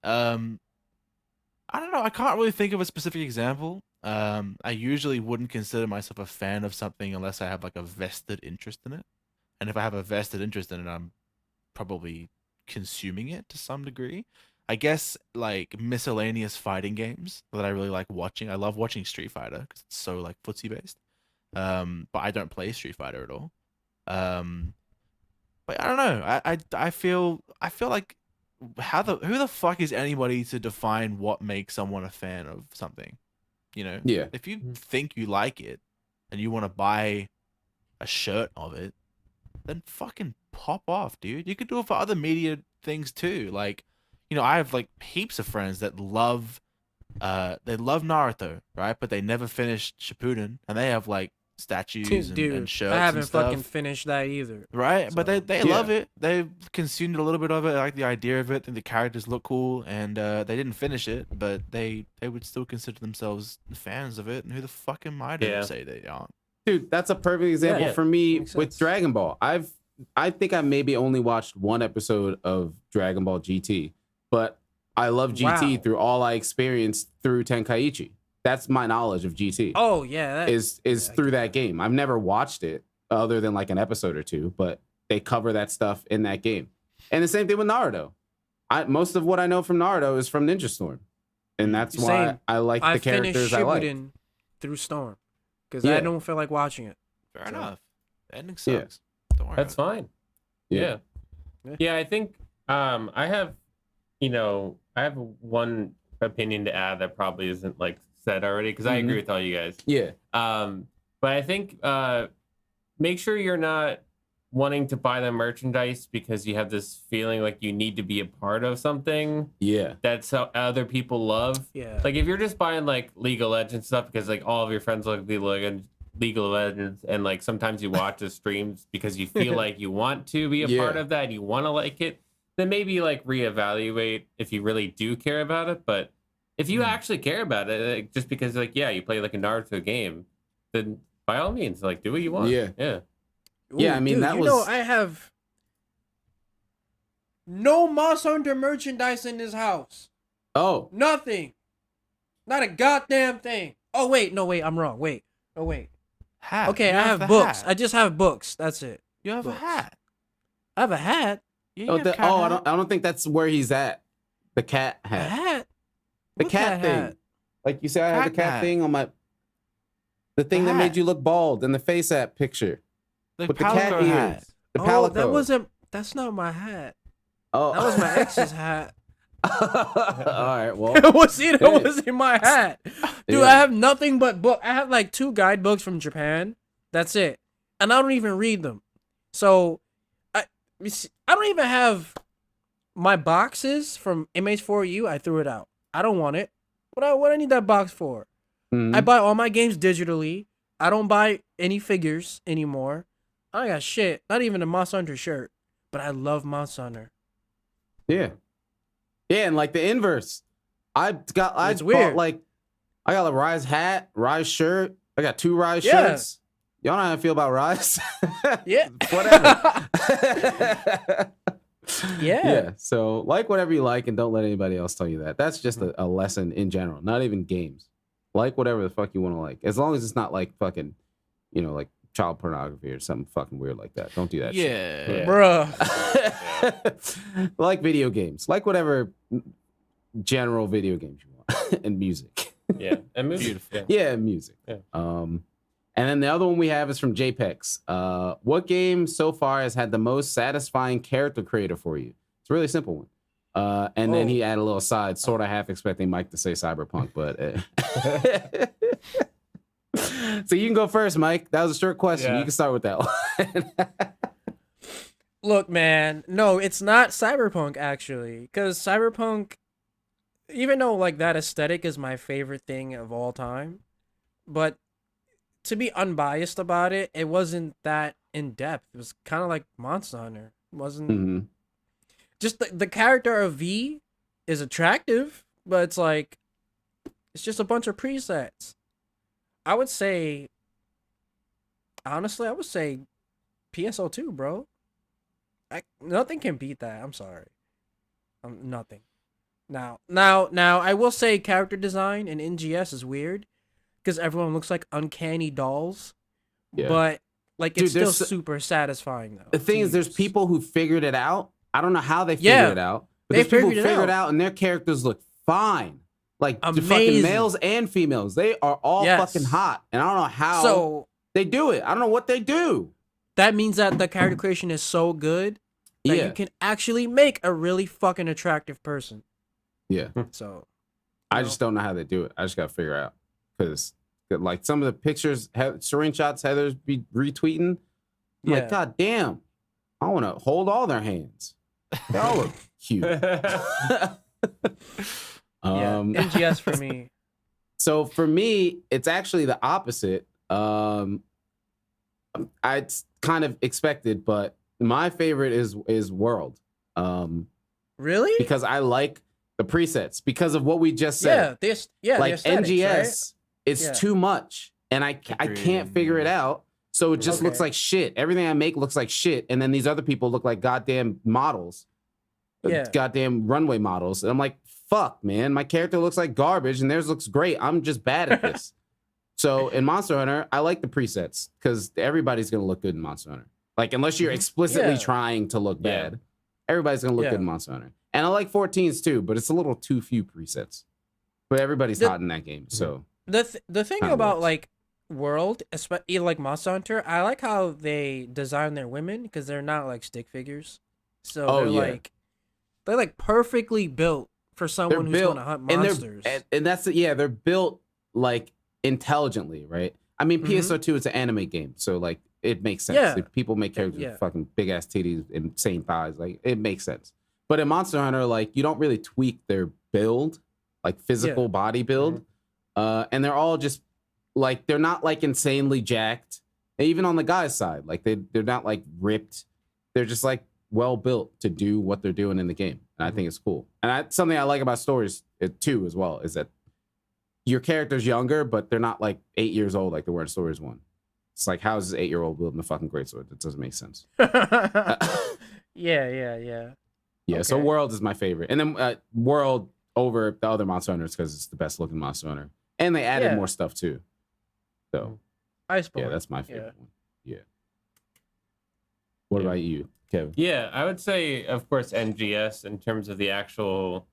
I don't know. I can't really think of a specific example. I usually wouldn't consider myself a fan of something unless I have like a vested interest in it. And if I have a vested interest in it, I'm probably consuming it to some degree. I guess like miscellaneous fighting games that I really like watching. I love watching Street Fighter because it's so like footsie based. But I don't play Street Fighter at all. But I don't know. I feel like who the fuck is anybody to define what makes someone a fan of something? You know? Yeah. If you think you like it and you want to buy a shirt of it, then fucking pop off, dude. You could do it for other media things too. Like, you know, I have like heaps of friends that love Naruto, right? But they never finished Shippuden, and they have like statues and shirts. I haven't and stuff. fucking finished that either. Right, So, but they love it. They consumed a little bit of it. I like the idea of it, and the characters look cool. And they didn't finish it, but they would still consider themselves fans of it. And who the fuck am I to say they aren't? Dude, that's a perfect example for me Makes with sense. Dragon Ball. I think I maybe only watched one episode of Dragon Ball GT, but I love GT Wow. through all I experienced through Tenkaichi. That's my knowledge of GT. Oh yeah, is through that game. I've never watched it other than like an episode or two, but they cover that stuff in that game. And the same thing with Naruto. Most of what I know from Naruto is from Ninja Storm, and that's why Same. I like the characters I like. Shippuden through Storm because I don't feel like watching it. Fair So- enough. The ending sucks. Don't worry. That's about fine. Yeah. Yeah, I think I have one opinion to add that probably isn't like said already because I agree with all you guys. Yeah. But I think make sure you're not wanting to buy the merchandise because you have this feeling like you need to be a part of something Yeah. that's how other people love. Yeah. Like if you're just buying like League of Legends stuff because like all of your friends like League of Legends and like sometimes you watch the streams because you feel like you want to be a part of that and you want to like it, then maybe like reevaluate if you really do care about it. But if you actually care about it, like, just because like you play like a Naruto game, then by all means like do what you want. Yeah. Yeah. Yeah, I mean, dude, that you was- know, I have no Monster Hunter merchandise in this house. Oh. Nothing. Not a goddamn thing. Oh wait, no wait, I'm wrong. Wait. Oh wait. hat. Okay, You I have the books. hat. I just have books. That's it. You have books. a hat. I have a hat. Yeah, Oh, you have cat hat. I don't think that's where he's at. The cat A hat. hat. The What cat thing. hat? Like you said, I had the Cat cat hat. thing on my. The thing The that made hat. you look bald in the face app picture The with the cat Palico ears. hat. The Oh, palico. that wasn't. That's not my hat. Oh, That was my ex's hat. All right. Well, That wasn't Hey. my hat. Dude, Yeah. I have nothing but book. I have like 2 guidebooks from Japan. That's it. And I don't even read them. So I don't even have my boxes from MH4U. I threw it out. I don't want it. What I need that box for? Mhm. I buy all my games digitally. I don't buy any figures anymore. I don't got shit. Not even a Monster Hunter shirt. But I love Monster Hunter. Yeah. Yeah, and like the inverse. I It's bought weird. like I got a Rise hat, Rise shirt. I got 2 Rise Yeah. shirts. Y'all know how I feel about Rise. Yeah. Whatever. Yeah. So like whatever you like and don't let anybody else tell you that. That's just a lesson in general, not even games. Like whatever the fuck you want to like. As long as it's not like fucking, like child pornography or something fucking weird like that. Don't do that shit. Yeah. Bruh. Like video games. Like whatever general video games you want. And music. Yeah, and movies. Beautiful. Yeah, music. Yeah. And then the other one we have is from JPEX. What game so far has had the most satisfying character creator for you? It's a really simple one. And then he added a little side, sort of half expecting Mike to say Cyberpunk, but so you can go first, Mike. That was a short question. Yeah. You can start with that one. Look, man. No, it's not Cyberpunk, actually. Because Cyberpunk, even though, like, that aesthetic is my favorite thing of all time, but to be unbiased about it, it wasn't that in-depth. It was kind of like Monster Hunter. It wasn't... Mhm. Just the character of V is attractive, but it's like... It's just a bunch of presets. I would say... Honestly, I would say PSO2, bro. Nothing can beat that. I'm sorry. Nothing. Now, I will say character design in NGS is weird because everyone looks like uncanny dolls. Yeah. But like Dude, it's still there's super satisfying though. The thing to is, there's use. people who figured it out. I don't know how they Yeah. figured it out, but They there's people who figured it figured it out. out and their characters look fine. Like the fucking Amazing. males and females, they are all Yes. fucking hot. And I don't know how So they do it. I don't know what they do. that means that the character creation is so good that Yeah. you can actually make a really fucking attractive person. Yeah. So I just don't know how they do it. I just got to figure out because like some of the pictures, screenshots Heather's be retweeting. I'm Yeah. like, God damn, I want to hold all their hands. They all look cute. yeah, NGS for me. So for me, it's actually the opposite. I kind of expected, but my favorite is World. Really? Because I like the presets because of what we just said. The Like aesthetics, NGS, right? it's Yeah. too much, and I can't figure it out. So it just looks Okay. like shit. Everything I make looks like shit, and then these other people look like goddamn models, Yeah. goddamn runway models, and I'm like, fuck, man, my character looks like garbage, and theirs looks great. I'm just bad at this. So in Monster Hunter, I like the presets because everybody's gonna look good in Monster Hunter. Like unless you're explicitly Yeah. trying to look Yeah. bad, everybody's gonna look Yeah. good in Monster Hunter. And I like 14s too, but it's a little too few presets. But everybody's The- hot in that game, so The thing Kinda about works. like World, especially like Monster Hunter, I like how they design their women because they're not like stick figures. So Oh, they're yeah. they're like perfectly built for someone who's going to hunt and monsters. and that's they're built like intelligently, right? I mean, Mhm. PSO2 is an anime game, so like it makes sense. Yeah. Like, people make characters Yeah. with fucking big ass titties, insane thighs, like it makes sense. But in Monster Hunter, like you don't really tweak their build, like physical body build, and they're all just like they're not like insanely jacked. And even on the guy's side, like they're not like ripped. They're just like well built to do what they're doing in the game, and I think it's cool. And something I like about stories too as well is that your character's younger, but they're not like 8 years old like they were in Stories 1. It's like, how is this 8-year-old building a fucking greatsword? That doesn't make sense. yeah. Yeah, so Okay. World is my favorite. And then World over the other Monster Hunters because it's the best looking Monster Hunter. And they added Yeah. more stuff too. So, Iceborne. yeah, that's my favorite Yeah. one. Yeah. What about you, Kev? Yeah, I would say, of course, NGS in terms of the actual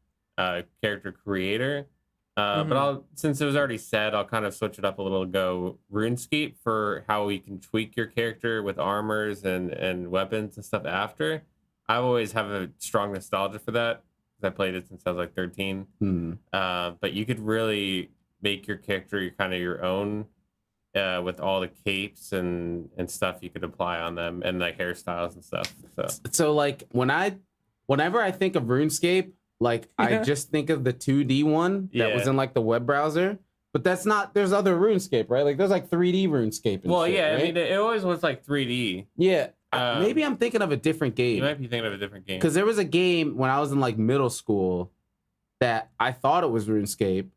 character creator. But since it was already said, I'll kind of switch it up a little. Go RuneScape for how you can tweak your character with armors and weapons and stuff after. I always have a strong nostalgia for that because I played it since I was like 13. But you could really make your character kind of your own with all the capes and stuff you could apply on them and like hairstyles and stuff. So like whenever I think of RuneScape, like I just think of the 2D one that was in like the web browser. But that's not. There's other RuneScape, right? Like there's like 3D RuneScape. And shit, right? I mean, it always was like 3D. Yeah, maybe I'm thinking of a different game. You might be thinking of a different game. Because there was a game when I was in like middle school that I thought it was RuneScape.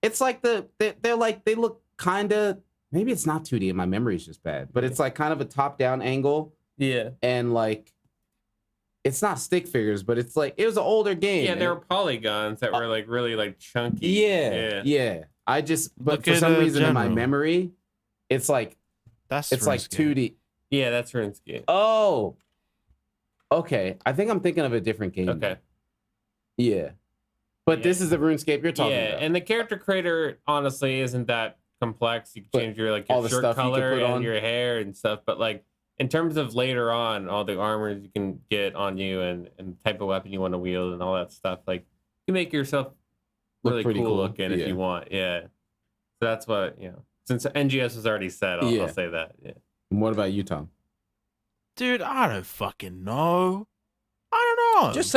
It's like they look kind of. Maybe it's not 2D and my memory is just bad, but it's like kind of a top-down angle. Yeah. And like, it's not stick figures, but it's like, it was an older game. Yeah, there were polygons that were like really like chunky. Yeah. But for some reason in my memory, it's like, That's it's like 2D. Yeah, that's RuneScape. Oh. Okay. I think I'm thinking of a different game. Okay. Yeah. But this is the RuneScape you're talking about. And the character creator honestly isn't that complex. You can change your shirt color and your hair and stuff, but like in terms of later on, all the armors you can get on you and the type of weapon you want to wield and all that stuff, like you make yourself really cool looking if you want. Yeah. So that's what, since NGS was already said, I'll say that. Yeah. And what about you, Tom? Dude, I don't fucking know. I don't know. Just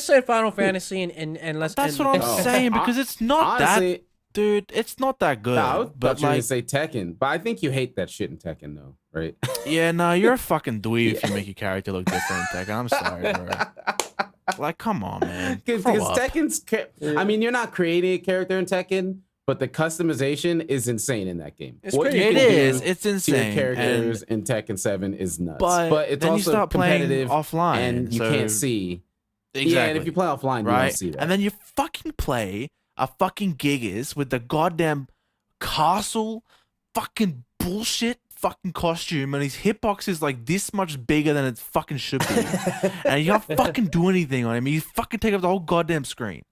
say Final Fantasy and let's. That's what I'm saying, because it's not honestly, that. Dude, it's not that good. I thought but you were like, gonna say Tekken, but I think you hate that shit in Tekken, though, right? yeah, no, you're a fucking dweeb if you make your character look different in Tekken. I'm sorry, bro. Like, come on, man. Because Tekken's, I mean, you're not creating a character in Tekken, but the customization is insane in that game. It's It's insane. Your characters in Tekken 7 is nuts. But it's then also you start playing competitive offline, and you can't see. Exactly. Yeah, and if you play offline, you don't see that. And then you fucking play a fucking Gigas with the goddamn castle fucking bullshit fucking costume, and his hitbox is like this much bigger than it fucking should be. And you can't fucking do anything on him. You fucking take up the whole goddamn screen.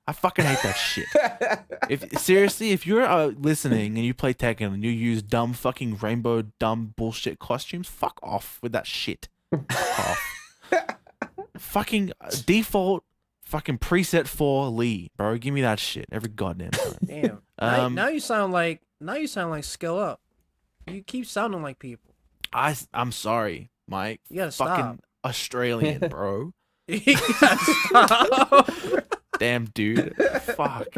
I fucking hate that shit. Seriously, if you're listening and you play Tekken and you use dumb fucking rainbow dumb bullshit costumes, fuck off with that shit. Fuck off. Fucking default fucking preset for Lee, bro. Give me that shit every goddamn time. Damn. Now you sound like Skill Up. You keep sounding like people. I'm sorry, Mike. You gotta fucking stop. Australian, bro. You gotta stop. Damn, dude. Fuck.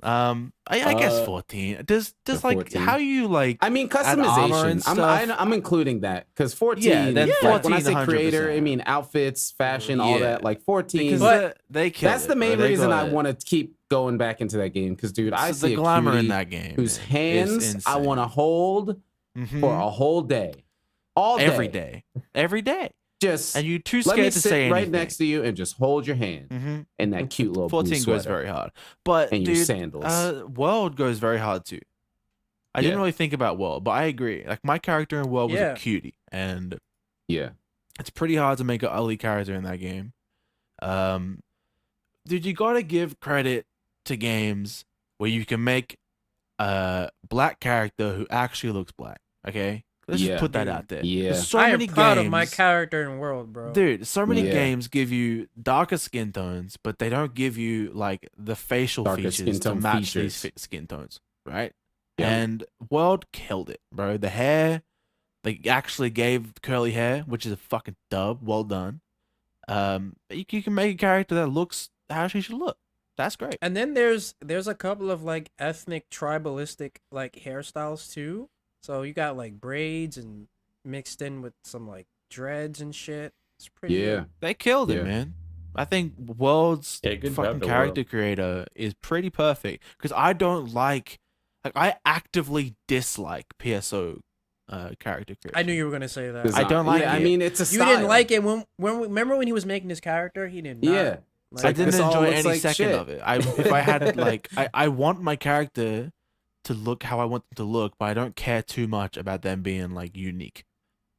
I guess 14. Does like 14. how you like? I mean, add armor and customization. stuff? I'm including that because 14. Yeah, then 14, when I say creator, 100%. I mean outfits, fashion, all that. Like 14. Because they kill That's the main reason I want to keep going back into that game because, dude, I see the a glamour cutie in that game. whose hands I want to hold for a whole day, all day, every day. Just and you're too let me scared to sit say right anything. next to you and just hold your hand in that cute little 14 blue goes sweater. very hard, but and dude, your sandals. World goes very hard too. I didn't really think about World, but I agree. Like my character in World was a cutie, and it's pretty hard to make an ugly character in that game. Dude, you gotta give credit to games where you can make a black character who actually looks black. Okay. Let's just put that out there. Yeah. So I many am proud games, of my character in World, bro. dude. So many games give you darker skin tones, but they don't give you like the facial Darker features skin to tone match features. these skin tones, right? Yeah. And World killed it, bro. The hair, they actually gave curly hair, which is a fucking dub. Well done. You can make a character that looks how she should look. That's great. And then there's a couple of like ethnic tribalistic like hairstyles too. So you got like braids and mixed in with some like dreads and shit. It's pretty good. They killed it, man. I think World's good job fucking to character World. creator is pretty perfect because I don't like I actively dislike PSO character creator. I knew you were gonna say that. I don't like it. I mean, it's a You style. didn't like it when remember when he was making his character? He did not. Yeah. Like, I didn't this all enjoy looks any like second shit. of it. If I had like I want my character to look how I want them to look, but I don't care too much about them being like unique.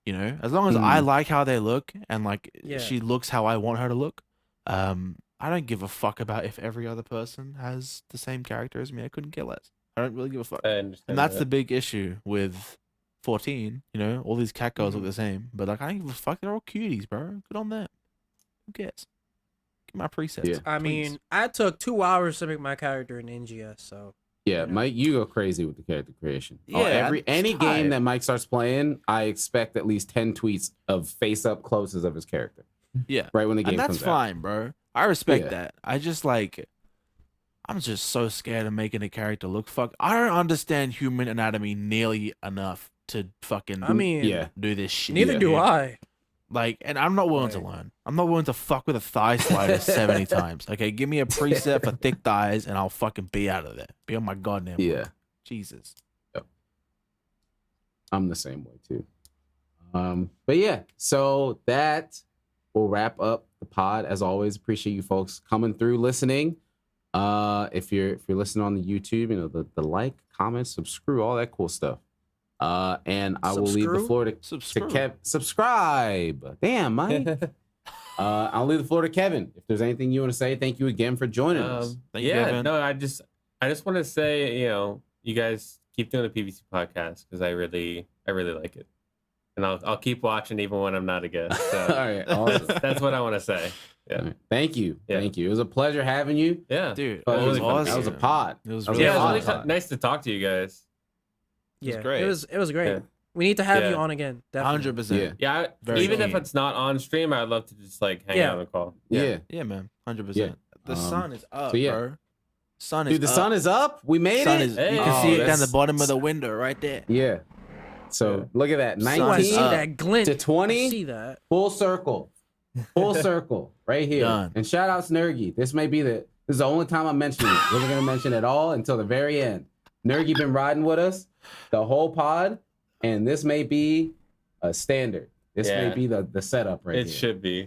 You know, as long as I like how they look and like Yeah. she looks how I want her to look, I don't give a fuck about if every other person has the same character as me. I couldn't care less. I don't really give a fuck. I understand And that's that. the big issue with 14. You know, all these cat girls look the same, but like I don't give a fuck. They're all cuties, bro. Good on them. Who cares? Get my presets. Yeah. I please. mean, I took 2 hours to make my character in NGS, so Yeah, you know. Mike, you go crazy with the character creation. Yeah, Any I'm game tired. that Mike starts playing, I expect at least 10 tweets of face up closes of his character. Yeah. Right when the game And that's comes fine, bro. I respect Yeah. that. I just like, I'm just so scared of making a character look fuck. I don't understand human anatomy nearly enough to fucking I mean, Yeah. do this shit. neither do dude. I. Like, and I'm not willing to Right. learn. I'm not willing to fuck with a thigh slider 70 times. Okay, give me a preset for thick thighs and I'll fucking be out of there. Be on my goddamn Yeah. work. Jesus. I'm the same way too. But yeah, so that will wrap up the pod. As always, appreciate you folks coming through, listening. If you're listening on the YouTube, you know, the like, comment, subscribe, all that cool stuff. And I will leave the Subscribe? floor to Subscribe. Kev. Subscribe. Damn, Mike. I'll leave the floor to Kevin. If there's anything you want to say, thank you again for joining us. Thank you, yeah, Kevin. no, I just want to say, you know, you guys keep doing the PVC podcast because I really like it, and I'll keep watching even when I'm not a guest. All So right, awesome. that's what I want to say. Yeah, All right. Thank you. Yeah. Thank you. It was a pleasure having you. yeah, Dude, But it it was was awesome. That was a pod. It was That really yeah. It a was fun. really pod. nice to talk to you guys. Yeah, great. it was great. Yeah. We need to have Yeah. you on again. Definitely. 100%. Yeah. Yeah, Very even if keen. it's not on stream, I'd love to just like hang Yeah. out on a call. Yeah. Yeah, man. 100%. Yeah. The sun is up, so yeah. bro. Sun is Dude, the up. sun is up. We made Sun it. is, Hey. you can see Oh, it down that's- the bottom of the window right there. Yeah. So look at that. Sun Oh, I is see 19 up. that glint. to 20. I see that. Full circle. Full circle. Right here. Done. And shout out Nergy. This is the only time I'm mentioning it. Wasn't gonna mention it at all until the very end. Nergy been riding with us the whole pod, and this may be a standard. This may Yeah. be the setup right It here. should be.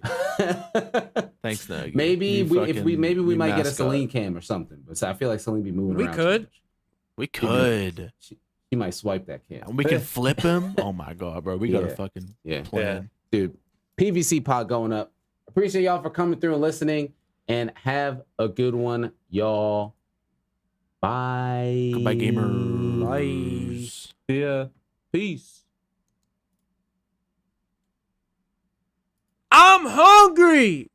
Thanks, Nergy. Maybe You we might get a mascot. Celine cam or something. But I feel like Celine be moving We around. could. We could. She might swipe that cam. And we can flip him. Oh my god, bro. We got a Yeah. fucking Yeah. plan. Dude, PVC pod going up. Appreciate y'all for coming through and listening, and have a good one, y'all. Bye. Goodbye, gamers. Bye. Yeah. Peace. I'm hungry.